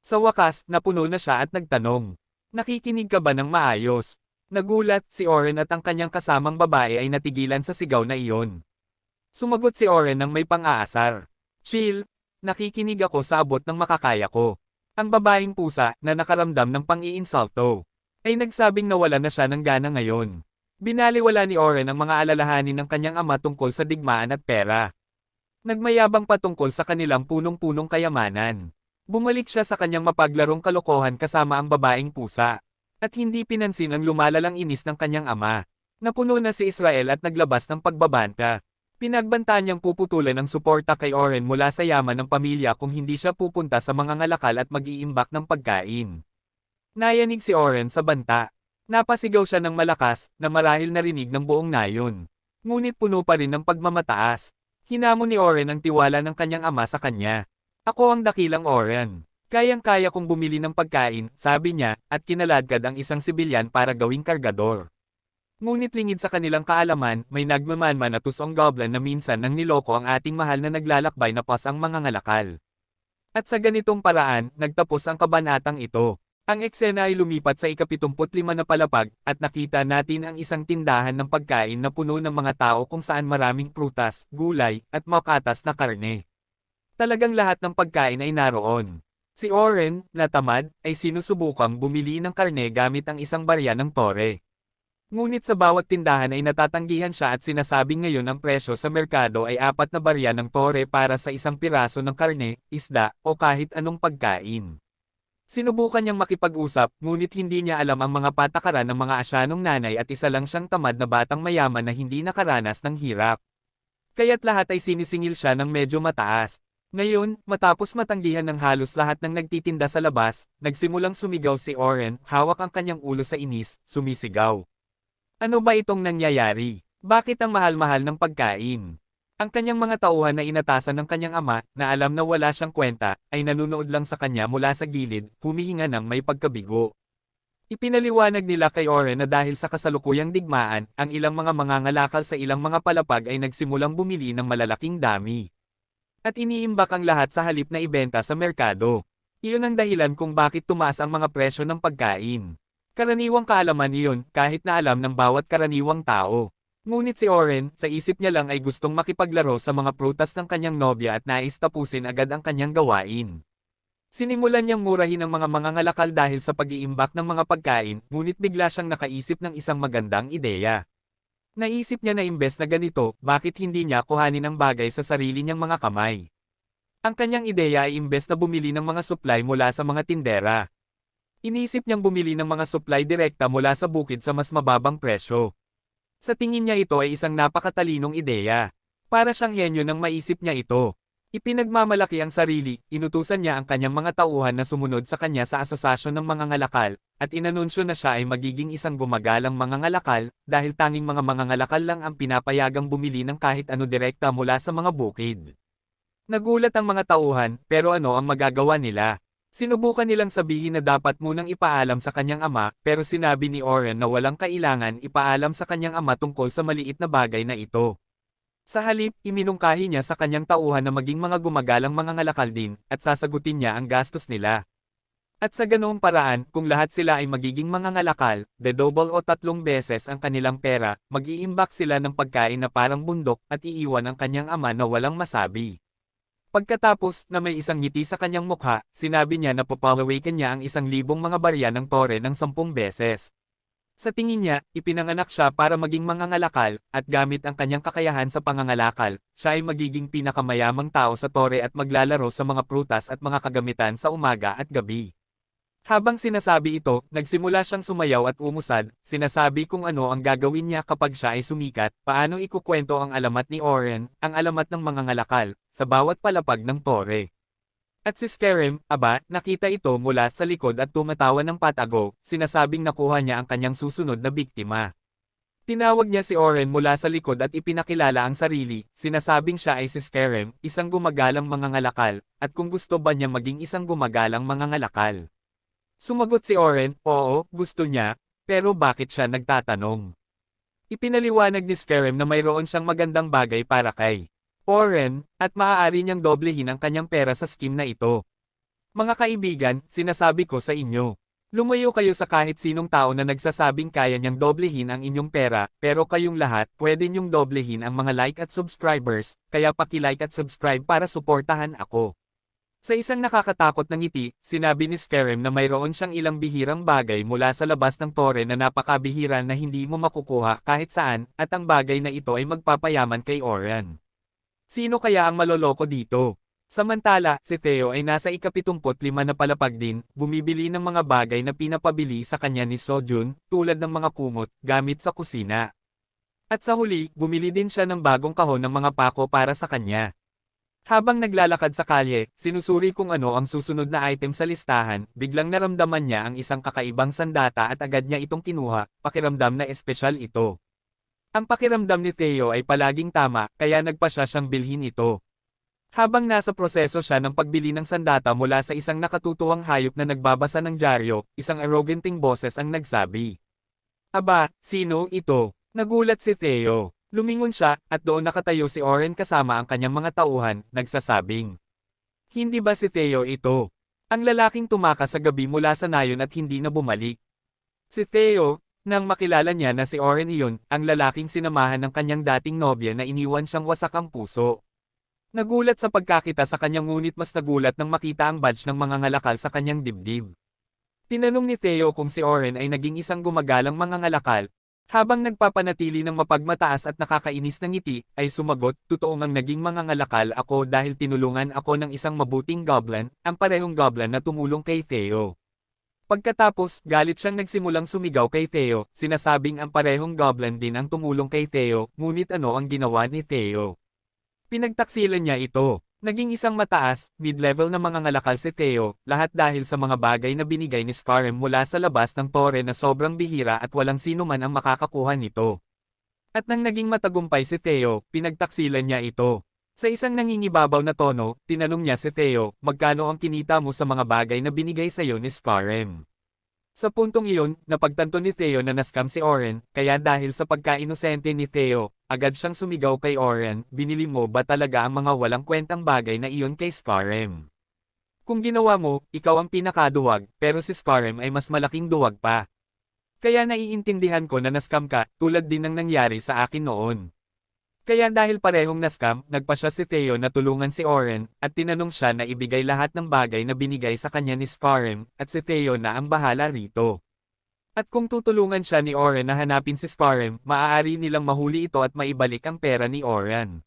Sa wakas, napuno na siya at nagtanong, "Nakikinig ka ba ng maayos?" Nagulat si Oren at ang kanyang kasamang babae ay natigilan sa sigaw na iyon. Sumagot si Oren ng may pang-aasar, "Chill, nakikinig ako sa abot ng makakaya ko." Ang babaeng pusa, na nakaramdam ng pang-iinsulto, ay nagsabing nawala na siya ng gana ngayon. Binaliwala ni Oren ang mga alalahanin ng kanyang ama tungkol sa digmaan at pera. Nagmayabang patungkol sa kanilang punong-punong kayamanan. Bumalik siya sa kanyang mapaglarong kalokohan kasama ang babaeng pusa. At hindi pinansin ang lumalalang inis ng kanyang ama. Napuno na si Israel at naglabas ng pagbabanta. Pinagbantaan niyang puputulan ang suporta kay Oren mula sa yaman ng pamilya kung hindi siya pupunta sa mga ngalakal at mag-iimbak ng pagkain. Nayanig si Oren sa banta. Napasigaw siya ng malakas, na marahil narinig ng buong nayon. Ngunit puno pa rin ng pagmamataas. Hinamon ni Oren ang tiwala ng kanyang ama sa kanya. "Ako ang dakilang Oren. Kayang-kaya kong bumili ng pagkain," sabi niya, at kinaladkad ang isang sibilyan para gawing kargador. Ngunit lingid sa kanilang kaalaman, may nagmamanman na tusong goblin na minsan nang niloko ang ating mahal na naglalakbay na pasang mga ngalakal. At sa ganitong paraan, nagtapos ang kabanatang ito. Ang eksena ay lumipat sa ika-75 na palapag, at nakita natin ang isang tindahan ng pagkain na puno ng mga tao kung saan maraming prutas, gulay, at makatas na karne. Talagang lahat ng pagkain ay naroon. Si Oren, na tamad, ay sinusubukang bumili ng karne gamit ang isang barya ng tore. Ngunit sa bawat tindahan ay natatanggihan siya at sinasabing ngayon ang presyo sa merkado ay 4 na barya ng tore para sa isang piraso ng karne, isda, o kahit anong pagkain. Sinubukan niyang makipag-usap, ngunit hindi niya alam ang mga patakaran ng mga asyanong nanay at isa lang siyang tamad na batang mayaman na hindi nakaranas ng hirap. Kaya't lahat ay sinisingil siya ng medyo mataas. Ngayon, matapos matanggihan ng halos lahat ng nagtitinda sa labas, nagsimulang sumigaw si Oren, hawak ang kanyang ulo sa inis, sumisigaw. Ano ba itong nangyayari? Bakit ang mahal-mahal ng pagkain? Ang kanyang mga tauhan na inatasan ng kanyang ama, na alam na wala siyang kwenta, ay nanunood lang sa kanya mula sa gilid, humihinga ng may pagkabigo. Ipinaliwanag nila kay Oren na dahil sa kasalukuyang digmaan, ang ilang mga mangangalakal sa ilang mga palapag ay nagsimulang bumili ng malalaking dami. At iniimbak ang lahat sa halip na ibenta sa merkado. Iyon ang dahilan kung bakit tumaas ang mga presyo ng pagkain. Karaniwang kaalaman iyon, kahit na alam ng bawat karaniwang tao. Ngunit si Oren, sa isip niya lang ay gustong makipaglaro sa mga prutas ng kanyang nobya at nais tapusin agad ang kanyang gawain. Sinimulan niyang murahin ang mga mangangalakal dahil sa pag-iimbak ng mga pagkain, ngunit bigla siyang nakaisip ng isang magandang ideya. Naisip niya na imbes na ganito, bakit hindi niya kuhanin ang bagay sa sarili niyang mga kamay. Ang kanyang ideya ay imbes na bumili ng mga supply mula sa mga tindera. Iniisip niyang bumili ng mga supply direkta mula sa bukid sa mas mababang presyo. Sa tingin niya ito ay isang napakatalinong ideya. Para siyang henyo nang maisip niya ito. Ipinagmamalaki ang sarili, inutusan niya ang kanyang mga tauhan na sumunod sa kanya sa asosasyon ng mga ngalakal, at inanunsyo na siya ay magiging isang gumagalang mangangalakal, dahil tanging mga mangangalakal lang ang pinapayagang bumili ng kahit ano direkta mula sa mga bukid. Nagulat ang mga tauhan, pero ano ang magagawa nila? Sinubukan nilang sabihin na dapat munang ipaalam sa kanyang ama, pero sinabi ni Oren na walang kailangan ipaalam sa kanyang ama tungkol sa maliit na bagay na ito. Sa halip, iminungkahi niya sa kanyang tauhan na maging mga gumagalang mangangalakal din, at sasagutin niya ang gastos nila. At sa ganoong paraan, kung lahat sila ay magiging mangangalakal, double o 3 beses ang kanilang pera, mag-iimbak sila ng pagkain na parang bundok, at iiwan ang kanyang ama na walang masabi. Pagkatapos, na may isang ngiti sa kanyang mukha, sinabi niya na papawawaken niya ang 1,000 mga barya ng tore ng 10 beses. Sa tingin niya, ipinanganak siya para maging mangangalakal, at gamit ang kanyang kakayahan sa pangangalakal, siya ay magiging pinakamayamang tao sa tore at maglalaro sa mga prutas at mga kagamitan sa umaga at gabi. Habang sinasabi ito, nagsimula siyang sumayaw at umusad, sinasabi kung ano ang gagawin niya kapag siya ay sumikat, paano ikukwento ang alamat ni Oren, ang alamat ng mangangalakal, sa bawat palapag ng tore. At si Skerem, nakita ito mula sa likod at tumatawa ng patago, sinasabing nakuha niya ang kanyang susunod na biktima. Tinawag niya si Oren mula sa likod at ipinakilala ang sarili, sinasabing siya ay si Skerem, isang gumagalang mangangalakal, at kung gusto ba niya maging isang gumagalang mangangalakal. Sumagot si Oren, oo, gusto niya, pero bakit siya nagtatanong? Ipinaliwanag ni Skerem na mayroon siyang magandang bagay para kay Oren, at maaari niyang doblehin ang kanyang pera sa scheme na ito. Mga kaibigan, sinasabi ko sa inyo. Lumayo kayo sa kahit sinong tao na nagsasabing kaya niyang doblehin ang inyong pera, pero kayong lahat, pwede niyong doblehin ang mga like at subscribers, kaya paki-like at subscribe para suportahan ako. Sa isang nakakatakot na ngiti, sinabi ni Skerem na mayroon siyang ilang bihirang bagay mula sa labas ng tore na napakabihira na hindi mo makukuha kahit saan, at ang bagay na ito ay magpapayaman kay Oren. Sino kaya ang maloloko dito? Samantala, si Theo ay nasa ika-75 na palapag din, bumibili ng mga bagay na pinapabili sa kanya ni Sojun, tulad ng mga kumot, gamit sa kusina. At sa huli, bumili din siya ng bagong kahon ng mga pako para sa kanya. Habang naglalakad sa kalye, sinusuri kung ano ang susunod na item sa listahan, biglang naramdaman niya ang isang kakaibang sandata at agad niya itong kinuha, pakiramdam na espesyal ito. Ang pakiramdam ni Theo ay palaging tama, kaya nagpasya siyang bilhin ito. Habang nasa proseso siya ng pagbili ng sandata mula sa isang nakatutuwang hayop na nagbabasa ng dyaryo, isang arroganting boses ang nagsabi. Aba, sino ito? Nagulat si Theo. Lumingon siya, at doon nakatayo si Oren kasama ang kanyang mga tauhan, nagsasabing. Hindi ba si Theo ito? Ang lalaking tumakas sa gabi mula sa nayon at hindi na bumalik. Si Theo. Nang makilala niya na si Oren iyon, ang lalaking sinamahan ng kanyang dating nobya na iniwan siyang wasak ang puso. Nagulat sa pagkakita sa kanya ngunit mas nagulat nang makita ang badge ng mga ngalakal sa kanyang dibdib. Tinanong ni Theo kung si Oren ay naging isang gumagalang mangangalakal. Habang nagpapanatili ng mapagmataas at nakakainis na ngiti, ay sumagot, totoo ngang naging mangangalakal ako dahil tinulungan ako ng isang mabuting goblin, ang parehong goblin na tumulong kay Theo. Pagkatapos, galit siyang nagsimulang sumigaw kay Theo, sinasabing ang parehong goblin din ang tumulong kay Theo, ngunit ano ang ginawa ni Theo? Pinagtaksilan niya ito. Naging isang mataas, mid-level na mga ngalakal si Theo, lahat dahil sa mga bagay na binigay ni Scarem mula sa labas ng tore na sobrang bihira at walang sino man ang makakakuha nito. At nang naging matagumpay si Theo, pinagtaksilan niya ito. Sa isang nangingibabaw na tono, tinanong niya si Theo, magkano ang kinita mo sa mga bagay na binigay sa iyo ni Scarem. Sa puntong iyon, napagtanto ni Theo na nascam si Oren, kaya dahil sa pagka-inosente ni Theo, agad siyang sumigaw kay Oren, binili mo ba talaga ang mga walang kwentang bagay na iyon kay Scarem? Kung ginawa mo, ikaw ang pinakaduwag, pero si Scarem ay mas malaking duwag pa. Kaya naiintindihan ko na nascam ka, tulad din ng nangyari sa akin noon. Kaya dahil parehong nascam, nagpa siya si Theo na tulungan si Oren, at tinanong siya na ibigay lahat ng bagay na binigay sa kanya ni Scarem, at si Theo na ang bahala rito. At kung tutulungan siya ni Oren na hanapin si Scarem, maaari nilang mahuli ito at maibalik ang pera ni Oren.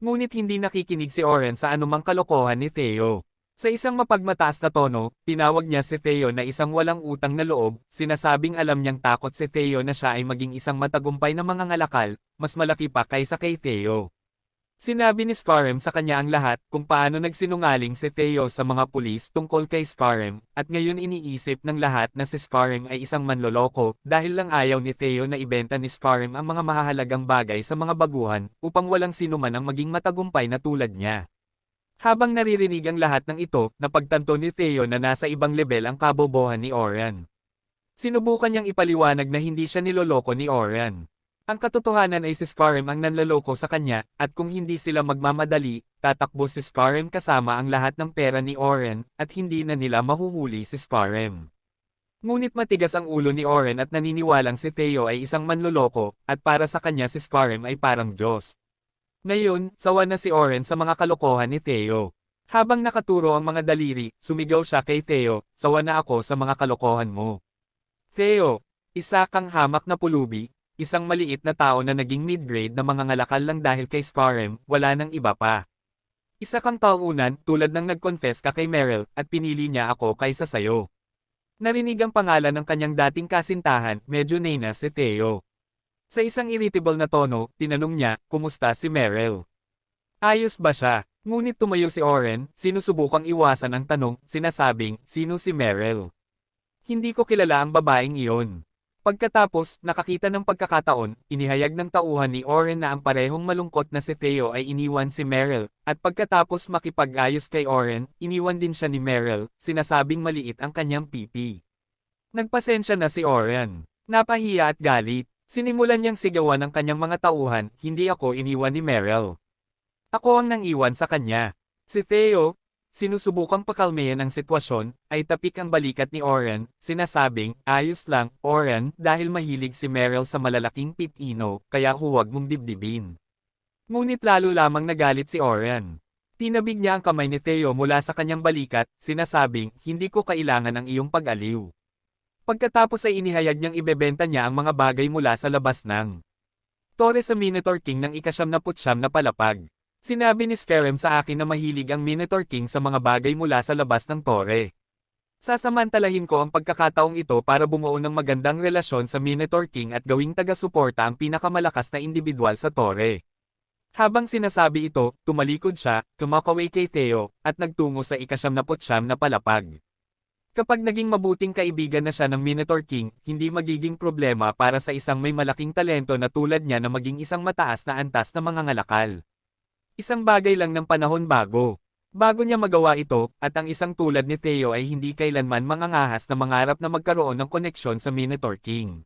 Ngunit hindi nakikinig si Oren sa anumang kalokohan ni Theo. Sa isang mapagmataas na tono, tinawag niya si Theo na isang walang utang na loob, sinasabing alam niyang takot si Theo na siya ay maging isang matagumpay na mangangalakal, mas malaki pa kaysa kay Theo. Sinabi ni Scarem sa kanya ang lahat kung paano nagsinungaling si Theo sa mga pulis tungkol kay Scarem, at ngayon iniisip ng lahat na si Scarem ay isang manloloko dahil lang ayaw ni Theo na ibenta ni Scarem ang mga mahahalagang bagay sa mga baguhan upang walang sino man ang maging matagumpay na tulad niya. Habang naririnig ang lahat ng ito, napagtanto ni Theo na nasa ibang level ang kabobohan ni Oren. Sinubukan niyang ipaliwanag na hindi siya niloloko ni Oren. Ang katotohanan ay si Scarem ang nanloloko sa kanya, at kung hindi sila magmamadali, tatakbo si Scarem kasama ang lahat ng pera ni Oren, at hindi na nila mahuhuli si Scarem. Ngunit matigas ang ulo ni Oren at naniniwalang si Theo ay isang manloloko, at para sa kanya si Scarem ay parang Diyos. Ngayon, sawa na si Oren sa mga kalokohan ni Theo. Habang nakaturo ang mga daliri, sumigaw siya kay Theo, sawa na ako sa mga kalokohan mo. Theo, isa kang hamak na pulubi, isang maliit na tao na naging mid-grade na mga ngalakal lang dahil kay Scarem, wala nang iba pa. Isa kang taunan tulad ng nag-confess ka kay Meryl at pinili niya ako kaysa sayo. Narinig ang pangalan ng kanyang dating kasintahan, medyo nena si Theo. Sa isang irritable na tono, tinanong niya, kumusta si Meryl? Ayos ba siya? Ngunit tumayo si Oren, sinusubukang iwasan ang tanong, sinasabing, sino si Meryl? Hindi ko kilala ang babaeng iyon. Pagkatapos, nakakita ng pagkakataon, inihayag ng tauhan ni Oren na ang parehong malungkot na si Theo ay iniwan si Meryl, at pagkatapos makipag-ayos kay Oren, iniwan din siya ni Meryl, sinasabing maliit ang kanyang pipi. Nagpasensya na si Oren. Napahiya at galit. Sinimulan niyang sigawan ng kanyang mga tauhan, hindi ako iniwan ni Meryl. Ako ang nang-iwan sa kanya. Si Theo, sinusubukang pakalmayan ang sitwasyon, ay tapik ang balikat ni Oren, sinasabing, ayos lang, Oren, dahil mahilig si Meryl sa malalaking pipino, kaya huwag mong dibdibin. Ngunit lalo lamang nagalit si Oren. Tinabig niya ang kamay ni Theo mula sa kanyang balikat, sinasabing, hindi ko kailangan ang iyong pag-aliw. Pagkatapos ay inihayag niyang ibebenta niya ang mga bagay mula sa labas ng tore sa Minotaur King ng ika-79 na palapag. Sinabi ni Scarem sa akin na mahilig ang Minotaur King sa mga bagay mula sa labas ng tore. Sasamantalahin ko ang pagkakataong ito para bumuo ng magandang relasyon sa Minotaur King at gawing taga-suporta ang pinakamalakas na individual sa tore. Habang sinasabi ito, tumalikod siya, kumakaway kay Theo, at nagtungo sa ika-79 na palapag. Kapag naging mabuting kaibigan na siya ng Minotaur King, hindi magiging problema para sa isang may malaking talento na tulad niya na maging isang mataas na antas na mangangalakal. Isang bagay lang ng panahon bago. Bago niya magawa ito, at ang isang tulad ni Theo ay hindi kailanman mangangahas na mangarap na magkaroon ng koneksyon sa Minotaur King.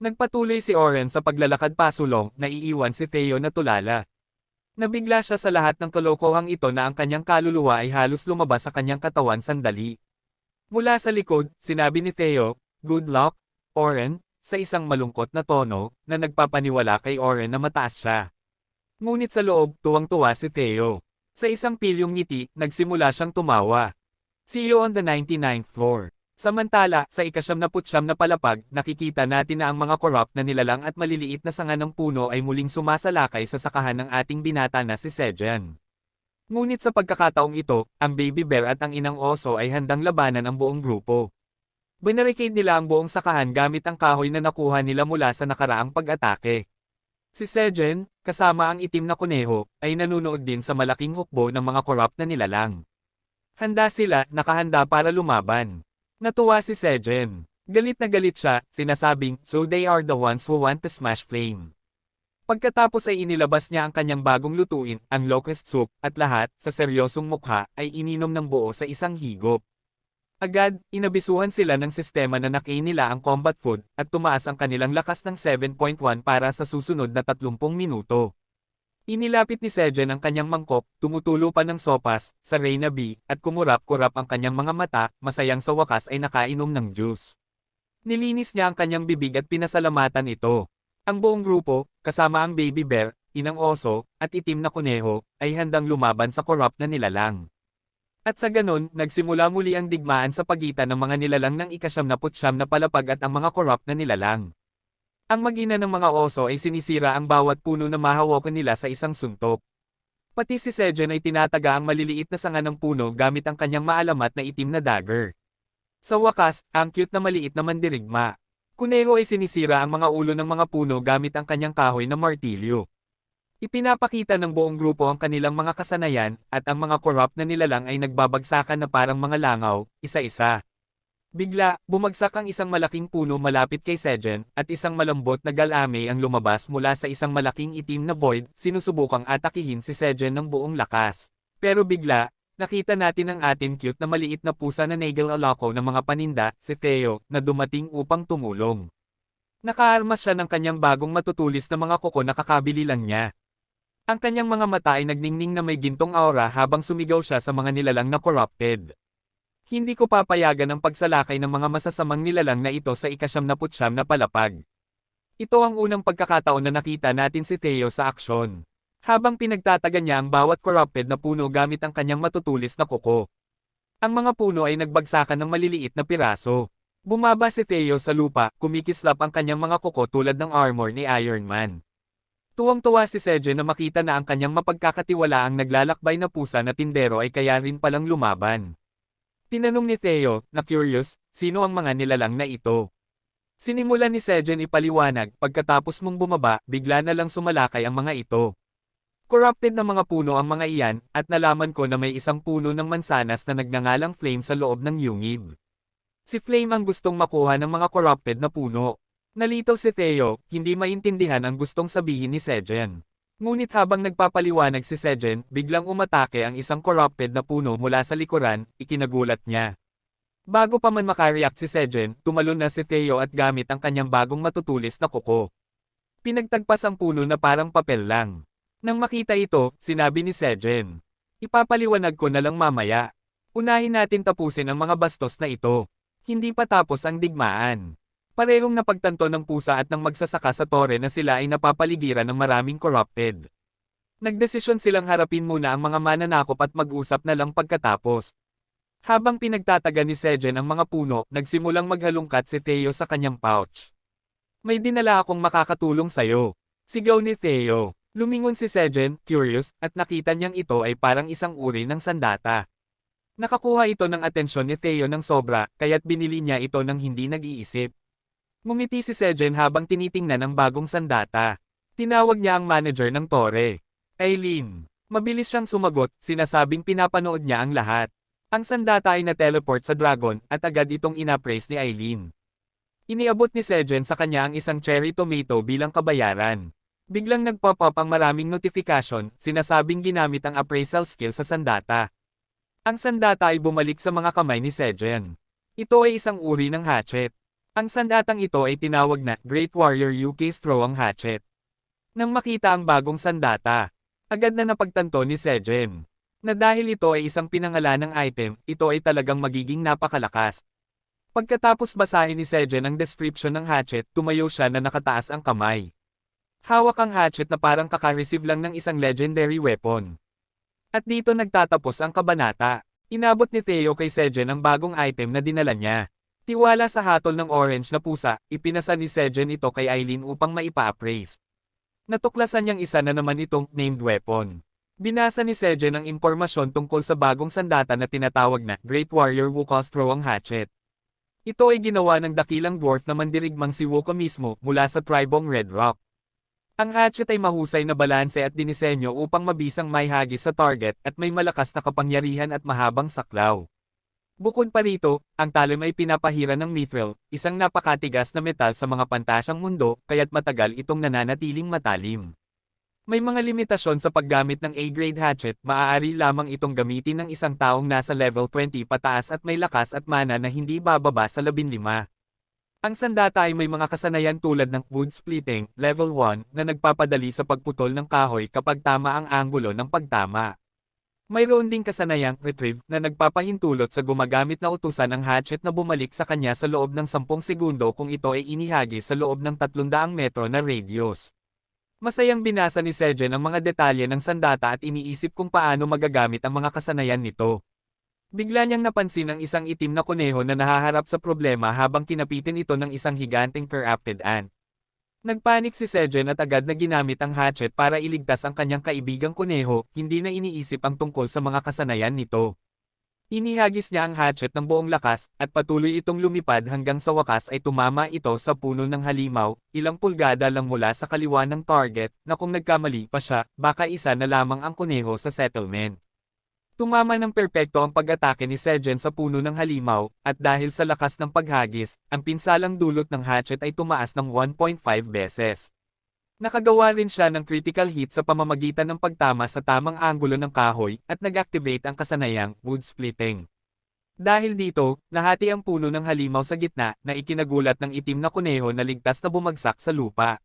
Nagpatuloy si Oren sa paglalakad pasulong, naiiwan si Theo na tulala. Nabigla siya sa lahat ng kalokohang ito na ang kanyang kaluluwa ay halos lumabas sa kanyang katawan sandali. Mula sa likod, sinabi ni Theo, good luck, Oren, sa isang malungkot na tono, na nagpapaniwala kay Oren na mataas siya. Ngunit sa loob, tuwang-tuwa si Theo. Sa isang pilyong ngiti, nagsimula siyang tumawa. See you on the 99th floor. Samantala, sa ika-79 na palapag, nakikita natin na ang mga corrupt na nilalang at maliliit na sanga ng puno ay muling sumasalakay sa sakahan ng ating binata na si Sejan. Ngunit sa pagkakataong ito, ang baby bear at ang inang oso ay handang labanan ang buong grupo. Binarricade nila ang buong sakahan gamit ang kahoy na nakuha nila mula sa nakaraang pag-atake. Si Sejen, kasama ang itim na kuneho, ay nanunood din sa malaking hukbo ng mga korap na nilalang. Handa sila, nakahanda para lumaban. Natuwa si Sejen. Galit na galit siya, sinasabing, so they are the ones who want to smash Flame. Pagkatapos ay inilabas niya ang kanyang bagong lutuin, ang locust soup, at lahat, sa seryosong mukha, ay ininom ng buo sa isang higop. Agad, inabisuhan sila ng sistema na nakain nila ang combat food, at tumaas ang kanilang lakas ng 7.1 para sa susunod na 30 minuto. Inilapit ni Sejen ang kanyang mangkok, tumutulo pa ng sopas, sa Reyna B, at kumurap-kurap ang kanyang mga mata, masayang sa wakas ay nakainom ng juice. Nilinis niya ang kanyang bibig at pinasalamatan ito. Ang buong grupo, kasama ang baby bear, inang oso, at itim na kuneho, ay handang lumaban sa korap na nilalang. At sa ganon, nagsimula muli ang digmaan sa pagitan ng mga nilalang ng ika-79 na palapag at ang mga korap na nilalang. Ang mag-ina ng mga oso ay sinisira ang bawat puno na mahawakan nila sa isang suntok. Pati si Sejen ay tinataga ang maliliit na sanga ng puno gamit ang kanyang maalamat na itim na dagger. Sa wakas, ang cute na maliit na mandirigma. Kuneho ay sinisira ang mga ulo ng mga puno gamit ang kanyang kahoy na martilyo. Ipinapakita ng buong grupo ang kanilang mga kasanayan, at ang mga korap na nilalang ay nagbabagsakan na parang mga langaw, isa-isa. Bigla, bumagsak ang isang malaking puno malapit kay Sejen, at isang malambot na galame ang lumabas mula sa isang malaking itim na void, sinusubukang atakihin si Sejen ng buong lakas. Pero bigla, nakita natin ang ating cute na maliit na pusa na Nagel-Alaco ng mga paninda, si Theo, na dumating upang tumulong. Nakaarmas siya ng kanyang bagong matutulis na mga kuko na kakabili lang niya. Ang kanyang mga mata ay nagningning na may gintong aura habang sumigaw siya sa mga nilalang na corrupted. Hindi ko papayagan ang pagsalakay ng mga masasamang nilalang na ito sa ika-79 na palapag. Ito ang unang pagkakataon na nakita natin si Theo sa aksyon. Habang pinagtataga niya ang bawat corrupted na puno gamit ang kanyang matutulis na kuko. Ang mga puno ay nagbagsakan ng maliliit na piraso. Bumaba si Theo sa lupa, kumikislap ang kanyang mga kuko tulad ng armor ni Iron Man. Tuwang-tuwa si Sejen na makita na ang kanyang mapagkakatiwalaang naglalakbay na pusa na tindero ay kaya rin palang lumaban. Tinanong ni Theo, na curious, sino ang mga nilalang na ito? Sinimulan ni Sejen ipaliwanag, pagkatapos mong bumaba, bigla na lang sumalakay ang mga ito. Corrupted na mga puno ang mga iyan, at nalaman ko na may isang puno ng mansanas na nagngangalang Flame sa loob ng yungib. Si Flame ang gustong makuha ng mga corrupted na puno. Nalitaw si Theo, hindi maintindihan ang gustong sabihin ni Sejen. Ngunit habang nagpapaliwanag si Sejen, biglang umatake ang isang corrupted na puno mula sa likuran, ikinagulat niya. Bago pa man makareact si Sejen, tumalon na si Theo at gamit ang kanyang bagong matutulis na kuko. Pinagtagpas ang puno na parang papel lang. Nang makita ito, sinabi ni Sejen, ipapaliwanag ko na lang mamaya. Unahin natin tapusin ang mga bastos na ito. Hindi pa tapos ang digmaan. Parehong napagtanto ng pusa at ng magsasaka sa tore na sila ay napapaligiran ng maraming corrupted. Nagdesisyon silang harapin muna ang mga mananakop at mag-usap na lang pagkatapos. Habang pinagtataga ni Sejen ang mga puno, nagsimulang maghalungkat si Theo sa kanyang pouch. May dinala akong makakatulong sayo. Sigaw ni Theo. Lumingon si Sejen, curious, at nakita niyang ito ay parang isang uri ng sandata. Nakakuha ito ng atensyon ni Theo ng sobra, kaya't binili niya ito ng hindi nag-iisip. Ngumiti si Sejen habang tinitingnan ang bagong sandata. Tinawag niya ang manager ng tore. Aileen. Mabilis siyang sumagot, sinasabing pinapanood niya ang lahat. Ang sandata ay na-teleport sa dragon, at agad itong inapraise ni Aileen. Iniabot ni Sejen sa kanya ang isang cherry tomato bilang kabayaran. Biglang nagpop-up ang maraming notification, sinasabing ginamit ang appraisal skill sa sandata. Ang sandata ay bumalik sa mga kamay ni Sejen. Ito ay isang uri ng hatchet. Ang sandatang ito ay tinawag na Great Warrior UK Throwing Hatchet. Nang makita ang bagong sandata, agad na napagtanto ni Sejen na dahil ito ay isang pinangalan ng item, ito ay talagang magiging napakalakas. Pagkatapos basahin ni Sejen ang description ng hatchet, tumayo siya na nakataas ang kamay. Hawak ang hatchet na parang kaka-receive lang ng isang legendary weapon. At dito nagtatapos ang kabanata. Inabot ni Theo kay Sejen ang bagong item na dinala niya. Tiwala sa hatol ng orange na pusa, ipinasa ni Sejen ito kay Aileen upang maipa-appraise. Natuklasan niyang isa na naman itong named weapon. Binasa ni Sejen ang impormasyon tungkol sa bagong sandata na tinatawag na Great Warrior Wuka's Throwing Hatchet. Ito ay ginawa ng dakilang dwarf na mandirigmang si Wuka mismo mula sa tribong Red Rock. Ang hatchet ay mahusay na balanse at dinisenyo upang mabisang maihagis sa target at may malakas na kapangyarihan at mahabang saklaw. Bukod pa rito, ang talim ay pinapahira ng mithril, isang napakatigas na metal sa mga pantasyang mundo, kaya't matagal itong nananatiling matalim. May mga limitasyon sa paggamit ng A-grade hatchet, maaari lamang itong gamitin ng isang taong nasa level 20 pataas at may lakas at mana na hindi bababa sa 15. Ang sandata ay may mga kasanayan tulad ng wood splitting, level 1, na nagpapadali sa pagputol ng kahoy kapag tama ang anggulo ng pagtama. Mayroon ding kasanayang retrieve na nagpapahintulot sa gumagamit na utusan ng hatchet na bumalik sa kanya sa loob ng 10 segundo kung ito ay inihagis sa loob ng 300 metro na radius. Masayang binasa ni Sejen ang mga detalye ng sandata at iniisip kung paano magagamit ang mga kasanayan nito. Bigla niyang napansin ang isang itim na kuneho na nahaharap sa problema habang kinapitin ito ng isang higanteng corrupted ant. Nagpanik si Sejen at agad na ginamit ang hatchet para iligtas ang kanyang kaibigang kuneho, hindi na iniisip ang tungkol sa mga kasanayan nito. Inihagis niya ang hatchet ng buong lakas, at patuloy itong lumipad hanggang sa wakas ay tumama ito sa puno ng halimaw, ilang pulgada lang mula sa kaliwa ng target, na kung nagkamali pa siya, baka isa na lamang ang kuneho sa settlement. Tumama ng perpekto ang pag-atake ni Sejen sa puno ng halimaw, at dahil sa lakas ng paghagis, ang pinsalang dulot ng hatchet ay tumaas ng 1.5 beses. Nakagawa rin siya ng critical hit sa pamamagitan ng pagtama sa tamang anggulo ng kahoy, at nag-activate ang kasanayang wood splitting. Dahil dito, nahati ang puno ng halimaw sa gitna, na ikinagulat ng itim na kuneho na ligtas na bumagsak sa lupa.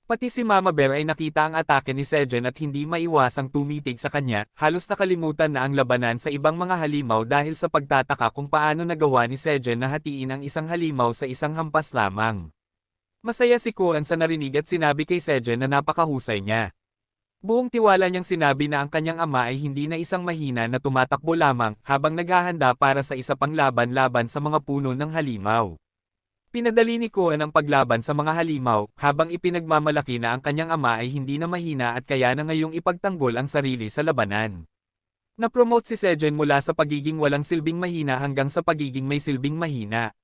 Pati si Mama Bear ay nakita ang atake ni Sejen at hindi maiwasang tumitig sa kanya, halos nakalimutan na ang labanan sa ibang mga halimaw dahil sa pagtataka kung paano nagawa ni Sejen na hatiin ang isang halimaw sa isang hampas lamang. Masaya si Kuan sa narinig at sinabi kay Sejen na napakahusay niya. Buong tiwala niyang sinabi na ang kanyang ama ay hindi na isang mahina na tumatakbo lamang habang naghahanda para sa isa pang laban-laban sa mga puno ng halimaw. Pinadali ni Kuan ang paglaban sa mga halimaw, habang ipinagmamalaki na ang kanyang ama ay hindi na mahina at kaya na ngayong ipagtanggol ang sarili sa labanan. Na-promote si Sejen mula sa pagiging walang silbing mahina hanggang sa pagiging may silbing mahina.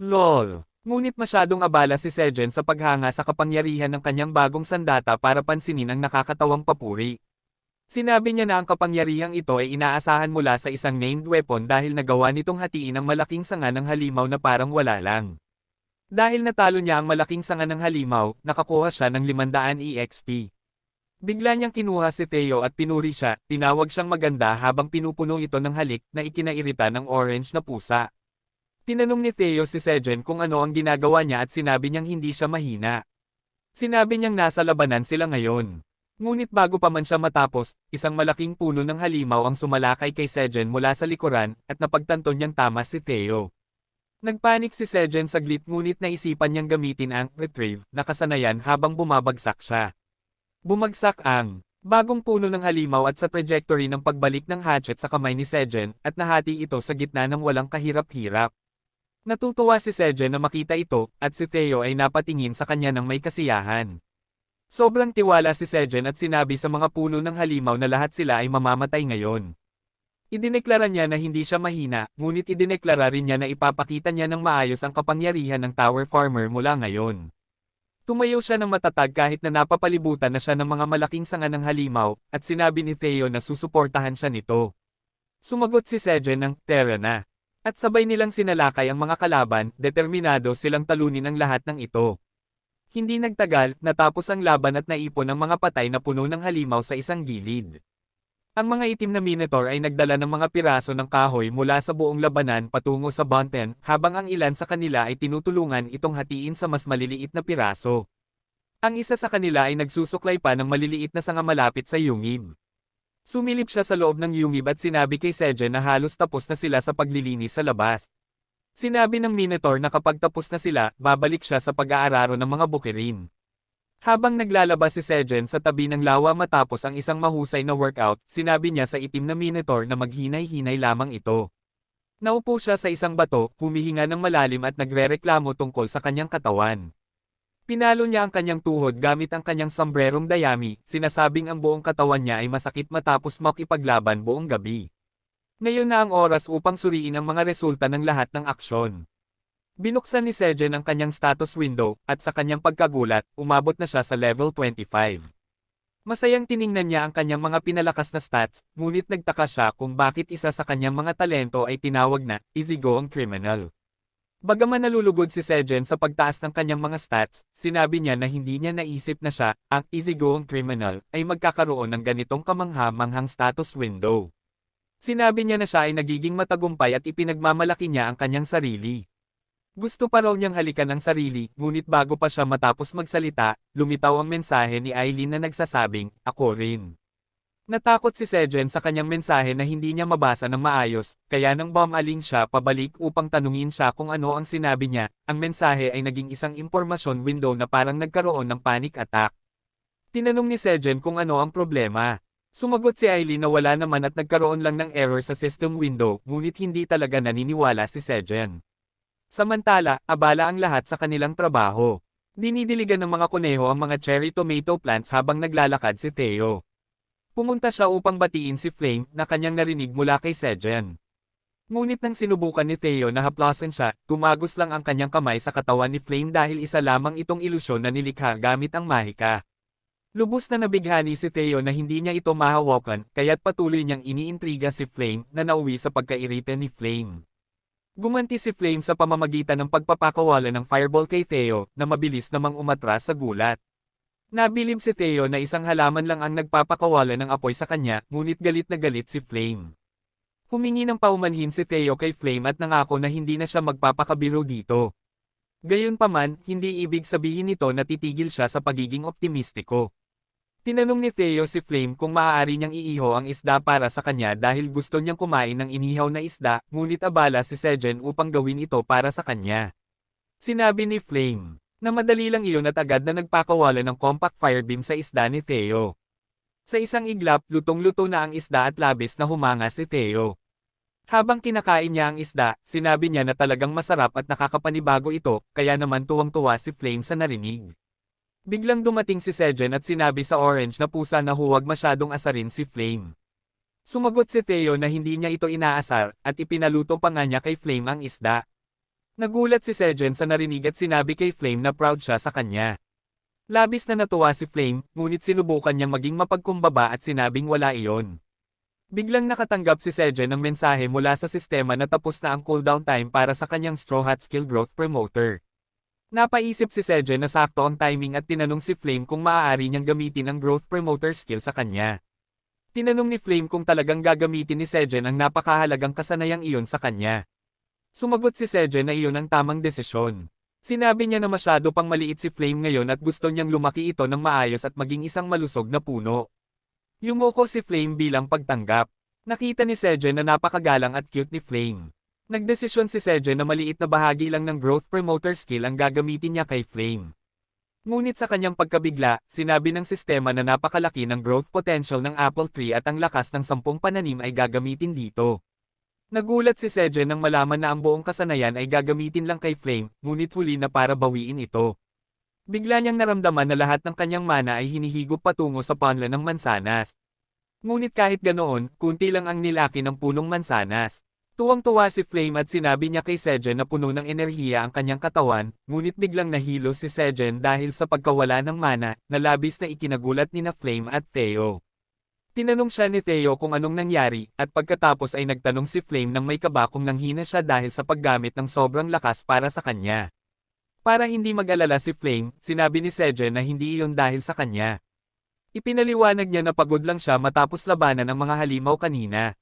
LOL! Ngunit masyadong abala si Sejen sa paghanga sa kapangyarihan ng kanyang bagong sandata para pansinin ang nakakatawang papuri. Sinabi niya na ang kapangyarihang ito ay inaasahan mula sa isang named weapon dahil nagawa nitong hatiin ang malaking sanga ng halimaw na parang wala lang. Dahil natalo niya ang malaking sanga ng halimaw, nakakuha siya ng 500 EXP. Bigla niyang kinuha si Theo at pinuri siya, tinawag siyang maganda habang pinupuno ito ng halik na ikinairita ng orange na pusa. Tinanong ni Theo si Sejen kung ano ang ginagawa niya at sinabi niyang hindi siya mahina. Sinabi niyang nasa labanan sila ngayon. Ngunit bago pa man siya matapos, isang malaking puno ng halimaw ang sumalakay kay Sejen mula sa likuran, at napagtanto niyang tama si Theo. Nagpanik si Sejen saglit ngunit naisipan niyang gamitin ang retrieve na kasanayan habang bumabagsak siya. Bumagsak ang bagong puno ng halimaw at sa trajectory ng pagbalik ng hatchet sa kamay ni Sejen, at nahati ito sa gitna ng walang kahirap-hirap. Natutuwa si Sejen na makita ito, at si Theo ay napatingin sa kanya ng may kasiyahan. Sobrang tiwala si Sejen at sinabi sa mga puno ng halimaw na lahat sila ay mamamatay ngayon. Idineklara niya na hindi siya mahina, ngunit idineklara rin niya na ipapakita niya ng maayos ang kapangyarihan ng Tower Farmer mula ngayon. Tumayo siya ng matatag kahit na napapalibutan na siya ng mga malaking sanga ng halimaw, at sinabi ni Theo na susuportahan siya nito. Sumagot si Sejen ng, "Tara na." At sabay nilang sinalakay ang mga kalaban, determinado silang talunin ang lahat ng ito. Hindi nagtagal, natapos ang laban at naipon ang mga patay na puno ng halimaw sa isang gilid. Ang mga itim na Minotaur ay nagdala ng mga piraso ng kahoy mula sa buong labanan patungo sa Bonten, habang ang ilan sa kanila ay tinutulungan itong hatiin sa mas maliliit na piraso. Ang isa sa kanila ay nagsusuklay pa ng maliliit na sanga malapit sa yungib. Sumilip siya sa loob ng yungib at sinabi kay Sejen na halos tapos na sila sa paglilinis sa labas. Sinabi ng Minotaur na kapag tapos na sila, babalik siya sa pag-aararo ng mga bukirin. Habang naglalabas si Sejen sa tabi ng lawa matapos ang isang mahusay na workout, sinabi niya sa itim na Minotaur na maghinay-hinay lamang ito. Naupo siya sa isang bato, humihinga ng malalim at nagrereklamo tungkol sa kanyang katawan. Pinalo niya ang kanyang tuhod gamit ang kanyang sombrerong dayami, sinasabing ang buong katawan niya ay masakit matapos makipaglaban buong gabi. Ngayon na ang oras upang suriin ang mga resulta ng lahat ng aksyon. Binuksan ni Sejen ang kanyang status window, at sa kanyang pagkagulat, umabot na siya sa level 25. Masayang tiningnan niya ang kanyang mga pinalakas na stats, ngunit nagtaka siya kung bakit isa sa kanyang mga talento ay tinawag na easygoing criminal. Bagaman nalulugod si Sejen sa pagtaas ng kanyang mga stats, sinabi niya na hindi niya naisip na siya, ang easygoing criminal, ay magkakaroon ng ganitong kamangha-manghang status window. Sinabi niya na siya ay nagiging matagumpay at ipinagmamalaki niya ang kanyang sarili. Gusto pa raw niyang halikan ang sarili, ngunit bago pa siya matapos magsalita, lumitaw ang mensahe ni Eileen na nagsasabing, "Ako rin." Natakot si Sejen sa kanyang mensahe na hindi niya mabasa ng maayos, kaya nang bumaling siya pabalik upang tanungin siya kung ano ang sinabi niya, ang mensahe ay naging isang impormasyon window na parang nagkaroon ng panic attack. Tinanong ni Sejen kung ano ang problema. Sumagot si Eileen na wala naman at nagkaroon lang ng error sa system window, ngunit hindi talaga naniniwala si Sejen. Samantala, abala ang lahat sa kanilang trabaho. Dinidiligan ng mga kuneho ang mga cherry tomato plants habang naglalakad si Theo. Pumunta siya upang batiin si Flame na kanyang narinig mula kay Sejen. Ngunit nang sinubukan ni Theo na haplasan siya, tumagos lang ang kanyang kamay sa katawan ni Flame dahil isa lamang itong ilusyon na nilikha gamit ang mahika. Lubos na nabighani si Theo na hindi niya ito mahawakan, kaya't patuloy niyang iniintriga si Flame na nauwi sa pagkairita ni Flame. Gumanti si Flame sa pamamagitan ng pagpapakawala ng fireball kay Theo, na mabilis namang umatras sa gulat. Nabilib si Theo na isang halaman lang ang nagpapakawala ng apoy sa kanya, ngunit galit na galit si Flame. Humingi ng paumanhin si Theo kay Flame at nangako na hindi na siya magpapakabiro dito. Gayunpaman, hindi ibig sabihin nito na titigil siya sa pagiging optimistiko. Tinanong ni Theo si Flame kung maaari niyang iiho ang isda para sa kanya dahil gusto niyang kumain ng inihaw na isda, ngunit abala si Sejen upang gawin ito para sa kanya. Sinabi ni Flame na madali lang iyon at agad na nagpakawala ng compact firebeam sa isda ni Theo. Sa isang iglap, lutong-luto na ang isda at labis na humanga si Theo. Habang kinakain niya ang isda, sinabi niya na talagang masarap at nakakapanibago ito, kaya naman tuwang-tuwa si Flame sa narinig. Biglang dumating si Sejen at sinabi sa orange na pusa na huwag masyadong asarin si Flame. Sumagot si Theo na hindi niya ito inaasar, at ipinaluto pa nga niya kay Flame ang isda. Nagulat si Sejen sa narinig at sinabi kay Flame na proud siya sa kanya. Labis na natuwa si Flame, ngunit sinubukan niyang maging mapagkumbaba at sinabing wala iyon. Biglang nakatanggap si Sejen ng mensahe mula sa sistema na tapos na ang cooldown time para sa kanyang Straw Hat Skill Growth Promoter. Napaisip si Sejen na sakto ang timing at tinanong si Flame kung maaari niyang gamitin ang Growth Promoter skill sa kanya. Tinanong ni Flame kung talagang gagamitin ni Sejen ang napakahalagang kasanayang iyon sa kanya. Sumagot si Sejen na iyon ang tamang desisyon. Sinabi niya na masyado pang maliit si Flame ngayon at gusto niyang lumaki ito ng maayos at maging isang malusog na puno. Yumoko si Flame bilang pagtanggap. Nakita ni Sejen na napakagalang at cute ni Flame. Nagdesisyon si Sejen na maliit na bahagi lang ng Growth Promoter skill ang gagamitin niya kay Flame. Ngunit sa kanyang pagkabigla, sinabi ng sistema na napakalaki ng growth potential ng apple tree at ang lakas ng 10 pananim ay gagamitin dito. Nagulat si Sejen nang malaman na ang buong kasanayan ay gagamitin lang kay Flame, ngunit huli na para bawiin ito. Bigla niyang naramdaman na lahat ng kanyang mana ay hinihigop patungo sa punla ng mansanas. Ngunit kahit ganoon, kunti lang ang nilaki ng punong mansanas. Tuwang-tuwa si Flame at sinabi niya kay Sejen na puno ng enerhiya ang kanyang katawan, ngunit biglang nahilo si Sejen dahil sa pagkawala ng mana, na labis na ikinagulat ni na Flame at Theo. Tinanong siya ni Theo kung anong nangyari, at pagkatapos ay nagtanong si Flame nang may kaba kung nanghina siya dahil sa paggamit ng sobrang lakas para sa kanya. Para hindi mag-alala si Flame, sinabi ni Sejen na hindi iyon dahil sa kanya. Ipinaliwanag niya na pagod lang siya matapos labanan ang mga halimaw kanina.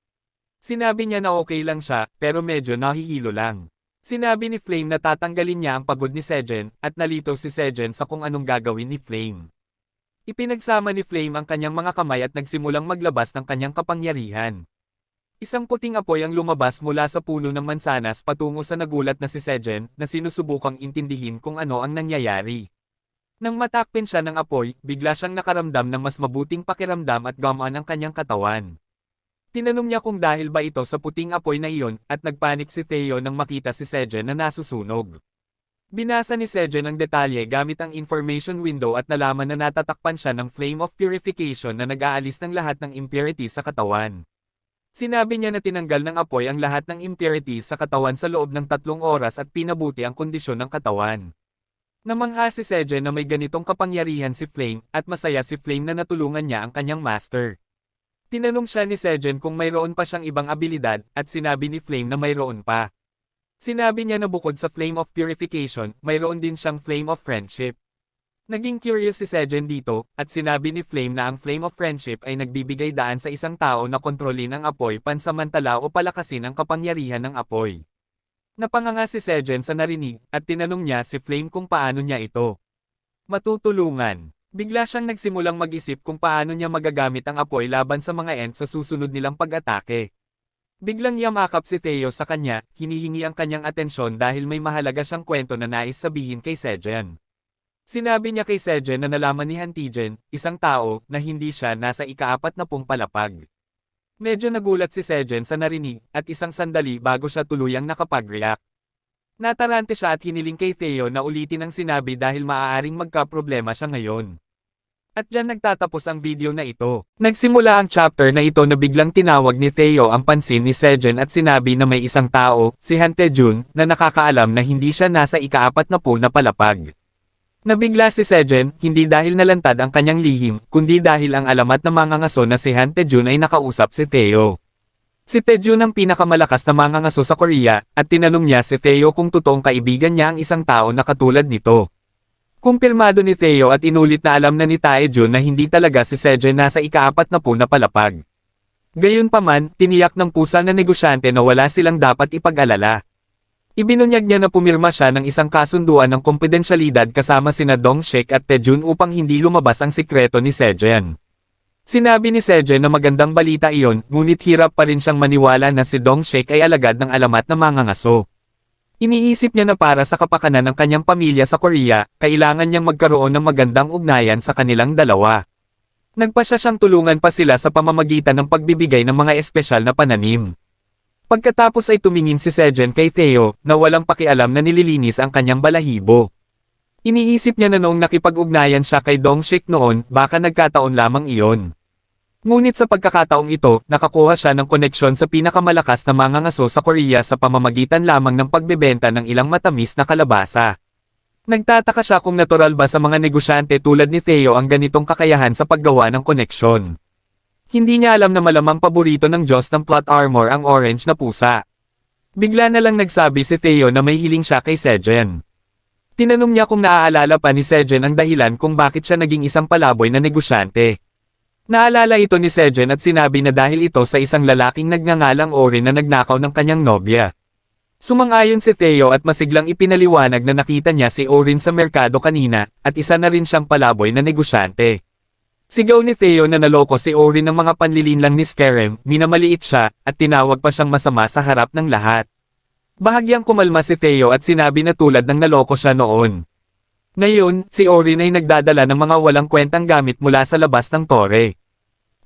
Sinabi niya na okay lang siya, pero medyo nahihilo lang. Sinabi ni Flame na tatanggalin niya ang pagod ni Sejen, at nalito si Sejen sa kung anong gagawin ni Flame. Ipinagsama ni Flame ang kanyang mga kamay at nagsimulang maglabas ng kanyang kapangyarihan. Isang puting apoy ang lumabas mula sa puno ng mansanas patungo sa nagulat na si Sejen, na sinusubukang intindihin kung ano ang nangyayari. Nang matakpan siya ng apoy, bigla siyang nakaramdam ng mas mabuting pakiramdam at gumaan ang kanyang katawan. Tinanong niya kung dahil ba ito sa puting apoy na iyon, at nagpanik si Theo nang makita si Sejen na nasusunog. Binasa ni Sejen ang detalye gamit ang information window at nalaman na natatakpan siya ng Flame of Purification na nag-aalis ng lahat ng impurities sa katawan. Sinabi niya na tinanggal ng apoy ang lahat ng impurities sa katawan sa loob ng 3 oras at pinabuti ang kondisyon ng katawan. Namangha si Sejen na may ganitong kapangyarihan si Flame, at masaya si Flame na natulungan niya ang kanyang master. Tinanong siya ni Sejen kung mayroon pa siyang ibang abilidad, at sinabi ni Flame na mayroon pa. Sinabi niya na bukod sa Flame of Purification, mayroon din siyang Flame of Friendship. Naging curious si Sejen dito, at sinabi ni Flame na ang Flame of Friendship ay nagbibigay daan sa isang tao na kontrolin ang apoy pansamantala o palakasin ang kapangyarihan ng apoy. Napanganga si Sejen sa narinig, at tinanong niya si Flame kung paano niya ito matutulungan. Bigla siyang nagsimulang mag-isip kung paano niya magagamit ang apoy laban sa mga Ents sa susunod nilang pag-atake. Biglang yamakap si Theo sa kanya, hinihingi ang kanyang atensyon dahil may mahalaga siyang kwento na nais sabihin kay Sejen. Sinabi niya kay Sejen na nalaman ni Hantigen, isang tao, na hindi siya nasa ika-40 palapag. Medyo nagulat si Sejen sa narinig, at isang sandali bago siya tuluyang nakapag-react. Natarante siya at hiniling kay Theo na ulitin ang sinabi dahil maaaring magka-problema siya ngayon. At dyan nagtatapos ang video na ito. Nagsimula ang chapter na ito na biglang tinawag ni Theo ang pansin ni Sejen at sinabi na may isang tao, si Hantejun, na nakakaalam na hindi siya nasa ika-40 na palapag. Nabigla si Sejen, hindi dahil nalantad ang kanyang lihim, kundi dahil ang alamat ng mangangaso na si Han Taejun ay nakausap si Theo. Si Taejun ang pinakamalakas na mangangaso sa Korea, at tinanong niya si Theo kung totoong kaibigan niya ang isang tao na katulad nito. Kumpirmado ni Theo at inulit na alam na ni Taejun na hindi talaga si Sejen nasa ika-40 na palapag. Gayunpaman, tiniyak ng pusa na negosyante na wala silang dapat ipag-alala. Ibinunyag niya na pumirma siya ng isang kasunduan ng kompedensyalidad kasama sina Dongshik at Taejun upang hindi lumabas ang sikreto ni Sejen. Sinabi ni Sejen na magandang balita iyon, ngunit hirap pa rin siyang maniwala na si Dongshik ay alagad ng alamat na mangangaso. Iniisip niya na para sa kapakanan ng kanyang pamilya sa Korea, kailangan niyang magkaroon ng magandang ugnayan sa kanilang dalawa. Nagpasya siyang tulungan pa sila sa pamamagitan ng pagbibigay ng mga espesyal na pananim. Pagkatapos ay tumingin si Sejen kay Theo, na walang pakialam na nililinis ang kanyang balahibo. Iniisip niya na noong nakipag-ugnayan siya kay Dongshik noon, baka nagkataon lamang iyon. Ngunit sa pagkakataong ito, nakakuha siya ng koneksyon sa pinakamalakas na mangangaso sa Korea sa pamamagitan lamang ng pagbebenta ng ilang matamis na kalabasa. Nagtataka siya kung natural ba sa mga negosyante tulad ni Theo ang ganitong kakayahan sa paggawa ng koneksyon. Hindi niya alam na malamang paborito ng Diyos ng plot armor ang orange na pusa. Bigla na lang nagsabi si Theo na may hiling siya kay Sejen. Tinanong niya kung naaalala pa ni Sejen ang dahilan kung bakit siya naging isang palaboy na negosyante. Naalala ito ni Sejen at sinabi na dahil ito sa isang lalaking nagngangalang Orin na nagnakaw ng kanyang nobya. Sumang-ayon si Theo at masiglang ipinaliwanag na nakita niya si Orin sa merkado kanina, at isa na rin siyang palaboy na negosyante. Sigaw ni Theo na naloko si Orin ng mga panlilinlang ni Skerem, minamaliit siya, at tinawag pa siyang masama sa harap ng lahat. Bahagyang kumalma si Theo at sinabi na tulad ng naloko siya noon. Ngayon, si Orin ay nagdadala ng mga walang kwentang gamit mula sa labas ng tore.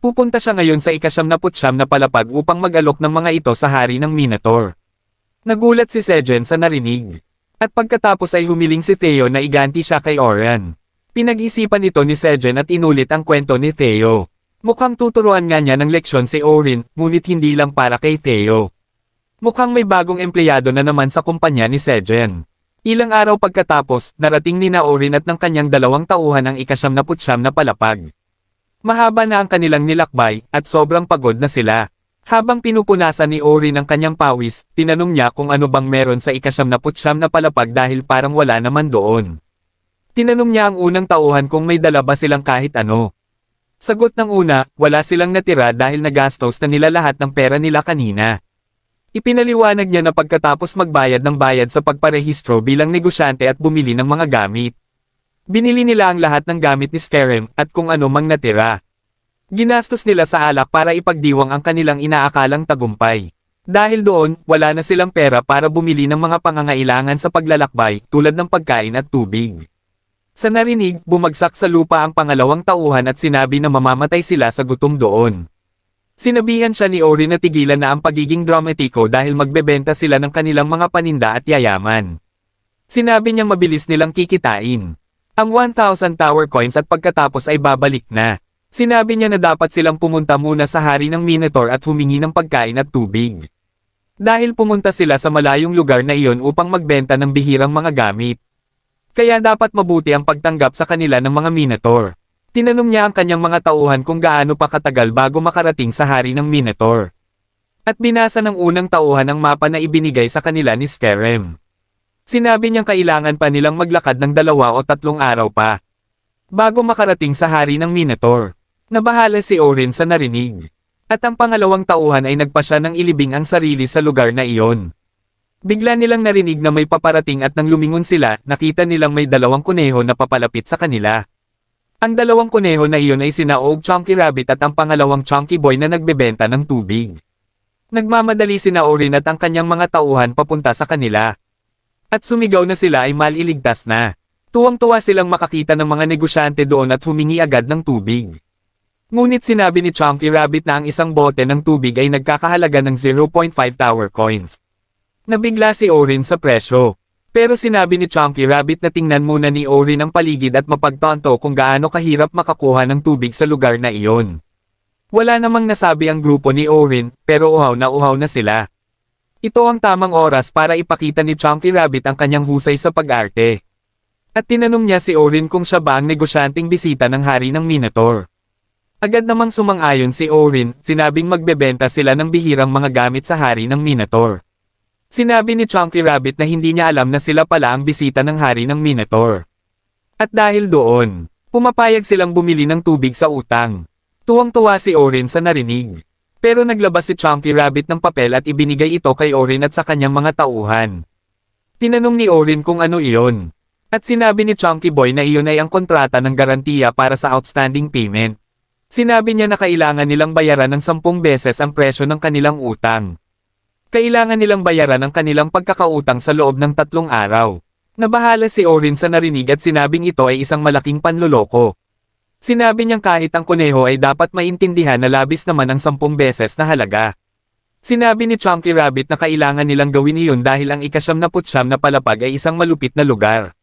Pupunta siya ngayon sa ika-79 na palapag upang mag-alok ng mga ito sa hari ng Minotaur. Nagulat si Sejen sa narinig. At pagkatapos ay humiling si Theo na iganti siya kay Oren. Pinag-isipan ito ni Sejen at inulit ang kwento ni Theo. Mukhang tuturuan nga niya ng leksyon si Orin, ngunit hindi lang para kay Theo. Mukhang may bagong empleyado na naman sa kumpanya ni Sejen. Ilang araw pagkatapos, narating ni Orin at ng kanyang 2 tauhan ang ika-79 na palapag. Mahaba na ang kanilang nilakbay, at sobrang pagod na sila. Habang pinupunasan ni Orin ang kanyang pawis, tinanong niya kung ano bang meron sa ika-79 na palapag dahil parang wala naman doon. Tinanong niya ang unang tauhan kung may dala ba silang kahit ano. Sagot ng una, wala silang natira dahil nagastos na nila lahat ng pera nila kanina. Ipinaliwanag niya na pagkatapos magbayad ng bayad sa pagparehistro bilang negosyante at bumili ng mga gamit. Binili nila ang lahat ng gamit ni Skerem at kung ano mang natira. Ginastos nila sa alak para ipagdiwang ang kanilang inaakalang tagumpay. Dahil doon, wala na silang pera para bumili ng mga pangangailangan sa paglalakbay tulad ng pagkain at tubig. Sa narinig, bumagsak sa lupa ang pangalawang tauhan at sinabi na mamamatay sila sa gutom doon. Sinabihan siya ni Orin na tigilan na ang pagiging dramatiko dahil magbebenta sila ng kanilang mga paninda at yayaman. Sinabi niyang mabilis nilang kikitain ang 1,000 tower coins at pagkatapos ay babalik na. Sinabi niya na dapat silang pumunta muna sa hari ng Minotaur at humingi ng pagkain at tubig. Dahil pumunta sila sa malayong lugar na iyon upang magbenta ng bihirang mga gamit. Kaya dapat mabuti ang pagtanggap sa kanila ng mga Minotaur. Tinanong niya ang kanyang mga tauhan kung gaano pa katagal bago makarating sa hari ng Minotaur. At binasa ng unang tauhan ang mapa na ibinigay sa kanila ni Skerem. Sinabi niyang kailangan pa nilang maglakad ng 2 o 3 araw pa bago makarating sa hari ng Minotaur. Nabahala si Orin sa narinig. At ang pangalawang tauhan ay nagpasya ng ilibing ang sarili sa lugar na iyon. Bigla nilang narinig na may paparating at nang lumingon sila, nakita nilang may 2 kuneho na papalapit sa kanila. Ang 2 kuneho na iyon ay sina Og Chunky Rabbit at ang pangalawang Chunky Boy na nagbebenta ng tubig. Nagmamadali sina Orin at ang kanyang mga tauhan papunta sa kanila. At sumigaw na sila ay maliligtas na. Tuwang-tuwa silang makakita ng mga negosyante doon at humingi agad ng tubig. Ngunit sinabi ni Chunky Rabbit na ang isang bote ng tubig ay nagkakahalaga ng 0.5 tower coins. Nabigla si Orin sa presyo. Pero sinabi ni Chunky Rabbit na tingnan muna ni Orin ang paligid at mapagtanto kung gaano kahirap makakuha ng tubig sa lugar na iyon. Wala namang nasabi ang grupo ni Orin, pero uhaw na sila. Ito ang tamang oras para ipakita ni Chunky Rabbit ang kanyang husay sa pag-arte. At tinanong niya si Orin kung siya ba ang negosyanteng bisita ng hari ng Minotaur. Agad namang sumang-ayon si Orin, sinabing magbebenta sila ng bihirang mga gamit sa hari ng Minotaur. Sinabi ni Chunky Rabbit na hindi niya alam na sila pala ang bisita ng hari ng Minotaur. At dahil doon, pumapayag silang bumili ng tubig sa utang. Tuwang-tuwa si Orin sa narinig. Pero naglabas si Chunky Rabbit ng papel at ibinigay ito kay Orin at sa kanyang mga tauhan. Tinanong ni Orin kung ano iyon. At sinabi ni Chunky Boy na iyon ay ang kontrata ng garantiya para sa outstanding payment. Sinabi niya na kailangan nilang bayaran ng 10 beses ang presyo ng kanilang utang. Kailangan nilang bayaran ang kanilang pagkakautang sa loob ng 3 araw. Nabahala si Orin sa narinig at sinabing ito ay isang malaking panloloko. Sinabi niyang kahit ang kuneho ay dapat maintindihan na labis naman ang 10 beses na halaga. Sinabi ni Chunky Rabbit na kailangan nilang gawin iyon dahil ang ika-9 na palapag ay isang malupit na lugar.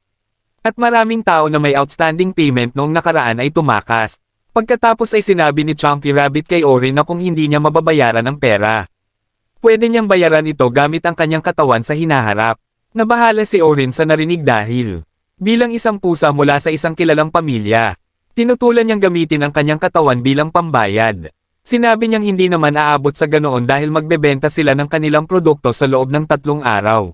At maraming tao na may outstanding payment noong nakaraan ay tumakas. Pagkatapos ay sinabi ni Chunky Rabbit kay Orin na kung hindi niya mababayaran ang pera, pwede niyang bayaran ito gamit ang kanyang katawan sa hinaharap. Nabahala si Orin sa narinig dahil, bilang isang pusa mula sa isang kilalang pamilya, tinutulan niyang gamitin ang kanyang katawan bilang pambayad. Sinabi niyang hindi naman aabot sa ganoon dahil magbebenta sila ng kanilang produkto sa loob ng 3 araw.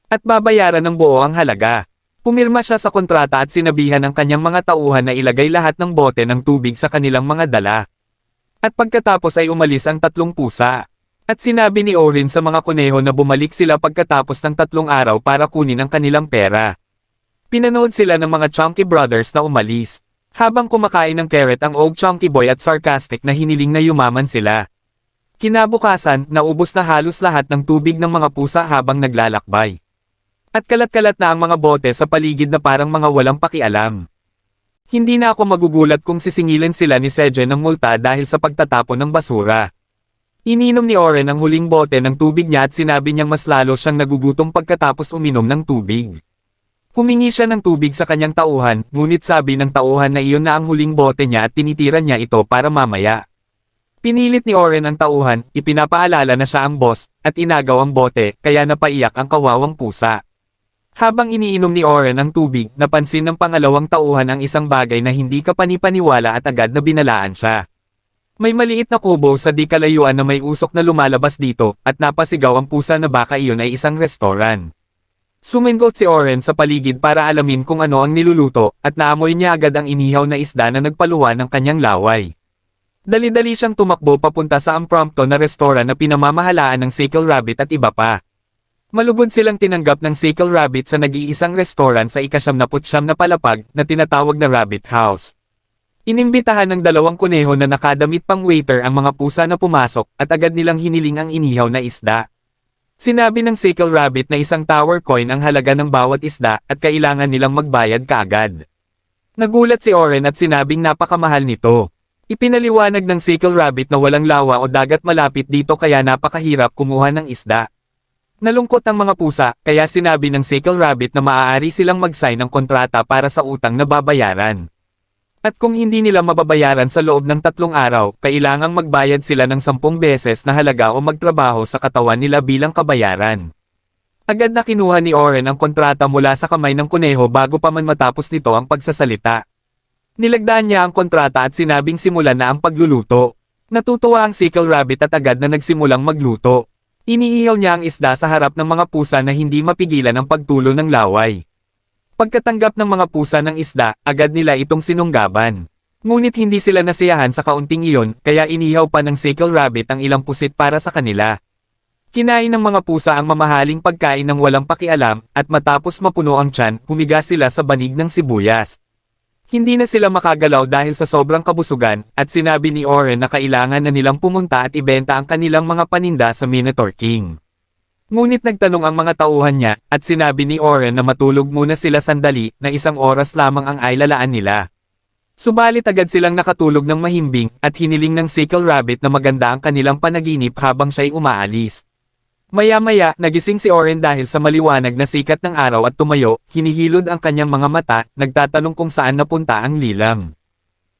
At babayaran ng buo ang halaga. Pumirma siya sa kontrata at sinabihan ng kanyang mga tauhan na ilagay lahat ng bote ng tubig sa kanilang mga dala. At pagkatapos ay umalis ang 3 pusa. At sinabi ni Orin sa mga kuneho na bumalik sila pagkatapos ng 3 araw para kunin ang kanilang pera. Pinanood sila ng mga Chunky Brothers na umalis. Habang kumakain ng carrot ang Og Chunky Boy at sarcastic na hiniling na yumaman sila. Kinabukasan, naubos na halos lahat ng tubig ng mga pusa habang naglalakbay. At kalat-kalat na ang mga bote sa paligid na parang mga walang pakialam. Hindi na ako magugulat kung sisingilin sila ni Sejen ng multa dahil sa pagtatapon ng basura. Ininom ni Oren ang huling bote ng tubig niya at sinabi niyang mas lalo siyang nagugutom pagkatapos uminom ng tubig. Humingi siya ng tubig sa kanyang tauhan, ngunit sabi ng tauhan na iyon na ang huling bote niya at tinitira niya ito para mamaya. Pinilit ni Oren ang tauhan, ipinapaalala na siya ang boss, at inagaw ang bote, kaya napaiyak ang kawawang pusa. Habang iniinom ni Oren ang tubig, napansin ng pangalawang tauhan ang isang bagay na hindi kapanipaniwala at agad na binalaan siya. May maliit na kubo sa di kalayuan na may usok na lumalabas dito, at napasigaw ang pusa na baka iyon ay isang restoran. Sumingot si Oren sa paligid para alamin kung ano ang niluluto, at naamoy niya agad ang inihaw na isda na nagpaluwa ng kanyang laway. Dali-dali siyang tumakbo papunta sa impromptu na restoran na pinamamahalaan ng Sickle Rabbit at iba pa. Malugod silang tinanggap ng Sickle Rabbit sa nag-iisang restoran sa ika-9 na palapag na tinatawag na Rabbit House. Inimbitahan ng 2 kuneho na nakadamit pang waiter ang mga pusa na pumasok at agad nilang hiniling ang inihaw na isda. Sinabi ng Sickle Rabbit na isang tower coin ang halaga ng bawat isda at kailangan nilang magbayad kaagad. Nagulat si Oren at sinabing napakamahal nito. Ipinaliwanag ng Sickle Rabbit na walang lawa o dagat malapit dito kaya napakahirap kumuha ng isda. Nalungkot ang mga pusa, kaya sinabi ng Sickle Rabbit na maaari silang mag-sign ng kontrata para sa utang na babayaran. At kung hindi nila mababayaran sa loob ng 3 araw, kailangang magbayad sila ng 10 beses na halaga o magtrabaho sa katawan nila bilang kabayaran. Agad na kinuha ni Oren ang kontrata mula sa kamay ng kuneho bago pa man matapos nito ang pagsasalita. Nilagdaan niya ang kontrata at sinabing simulan na ang pagluluto. Natutuwa ang Sickle Rabbit at agad na nagsimulang magluto. Iniihaw niya ang isda sa harap ng mga pusa na hindi mapigilan ang pagtulo ng laway. Pagkatanggap ng mga pusa ng isda, agad nila itong sinunggaban. Ngunit hindi sila nasiyahan sa kaunting iyon, kaya inihaw pa ng Sickle Rabbit ang ilang pusit para sa kanila. Kinain ng mga pusa ang mamahaling pagkain ng walang pakialam, at matapos mapuno ang tiyan, humiga sila sa banig ng sibuyas. Hindi na sila makagalaw dahil sa sobrang kabusugan, at sinabi ni Oren na kailangan na nilang pumunta at ibenta ang kanilang mga paninda sa Minotaur King. Ngunit nagtanong ang mga tauhan niya, at sinabi ni Oren na matulog muna sila sandali, na 1 oras lamang ang ailalaan nila. Subalit agad silang nakatulog ng mahimbing, at hiniling ng Sickle Rabbit na maganda ang kanilang panaginip habang siya'y umaalis. Maya-maya, nagising si Oren dahil sa maliwanag na sikat ng araw at tumayo, hinihilod ang kanyang mga mata, nagtatanong kung saan napunta ang lilang.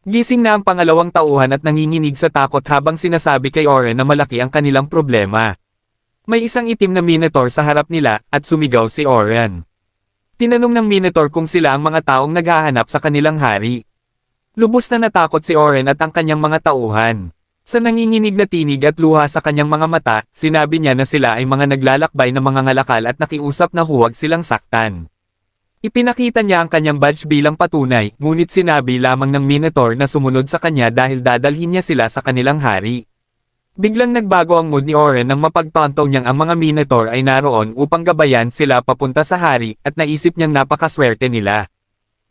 Gising na ang pangalawang tauhan at nanginginig sa takot habang sinasabi kay Oren na malaki ang kanilang problema. May isang itim na Minotaur sa harap nila, at sumigaw si Oren. Tinanong ng Minotaur kung sila ang mga taong naghahanap sa kanilang hari. Lubos na natakot si Oren at ang kanyang mga tauhan. Sa nanginginig na tinig at luha sa kanyang mga mata, sinabi niya na sila ay mga naglalakbay na mga ngalakal at nakiusap na huwag silang saktan. Ipinakita niya ang kanyang badge bilang patunay, ngunit sinabi lamang ng Minotaur na sumunod sa kanya dahil dadalhin niya sila sa kanilang hari. Biglang nagbago ang mood ni Oren nang mapagtanto niyang ang mga Minotaur ay naroon upang gabayan sila papunta sa hari, at naisip niyang napakaswerte nila.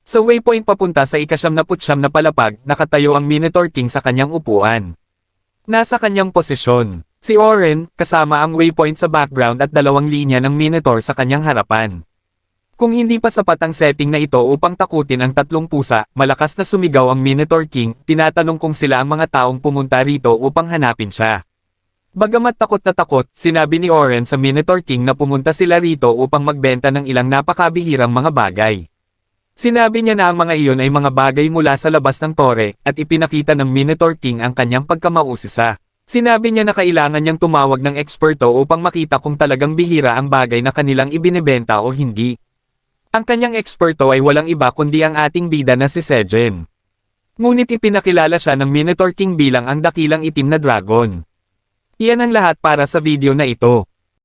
Sa waypoint papunta sa 99 na palapag, nakatayo ang Minotaur King sa kanyang upuan. Nasa kanyang posisyon, si Oren, kasama ang waypoint sa background at 2 linya ng Minotaur sa kanyang harapan. Kung hindi pa sapat ang setting na ito upang takutin ang 3 pusa, malakas na sumigaw ang Minotaur King, tinatanong kung sila ang mga taong pumunta rito upang hanapin siya. Bagamat takot na takot, sinabi ni Oren sa Minotaur King na pumunta sila rito upang magbenta ng ilang napakabihirang mga bagay. Sinabi niya na ang mga iyon ay mga bagay mula sa labas ng tore, at ipinakita ng Minotaur King ang kanyang pagkamausisa. Sinabi niya na kailangan niyang tumawag ng eksperto upang makita kung talagang bihira ang bagay na kanilang ibinebenta o hindi. Ang kanyang eksperto ay walang iba kundi ang ating bida na si Sejen. Ngunit ipinakilala siya ng Minotaur King bilang ang dakilang itim na dragon. Iyan ang lahat para sa video na ito.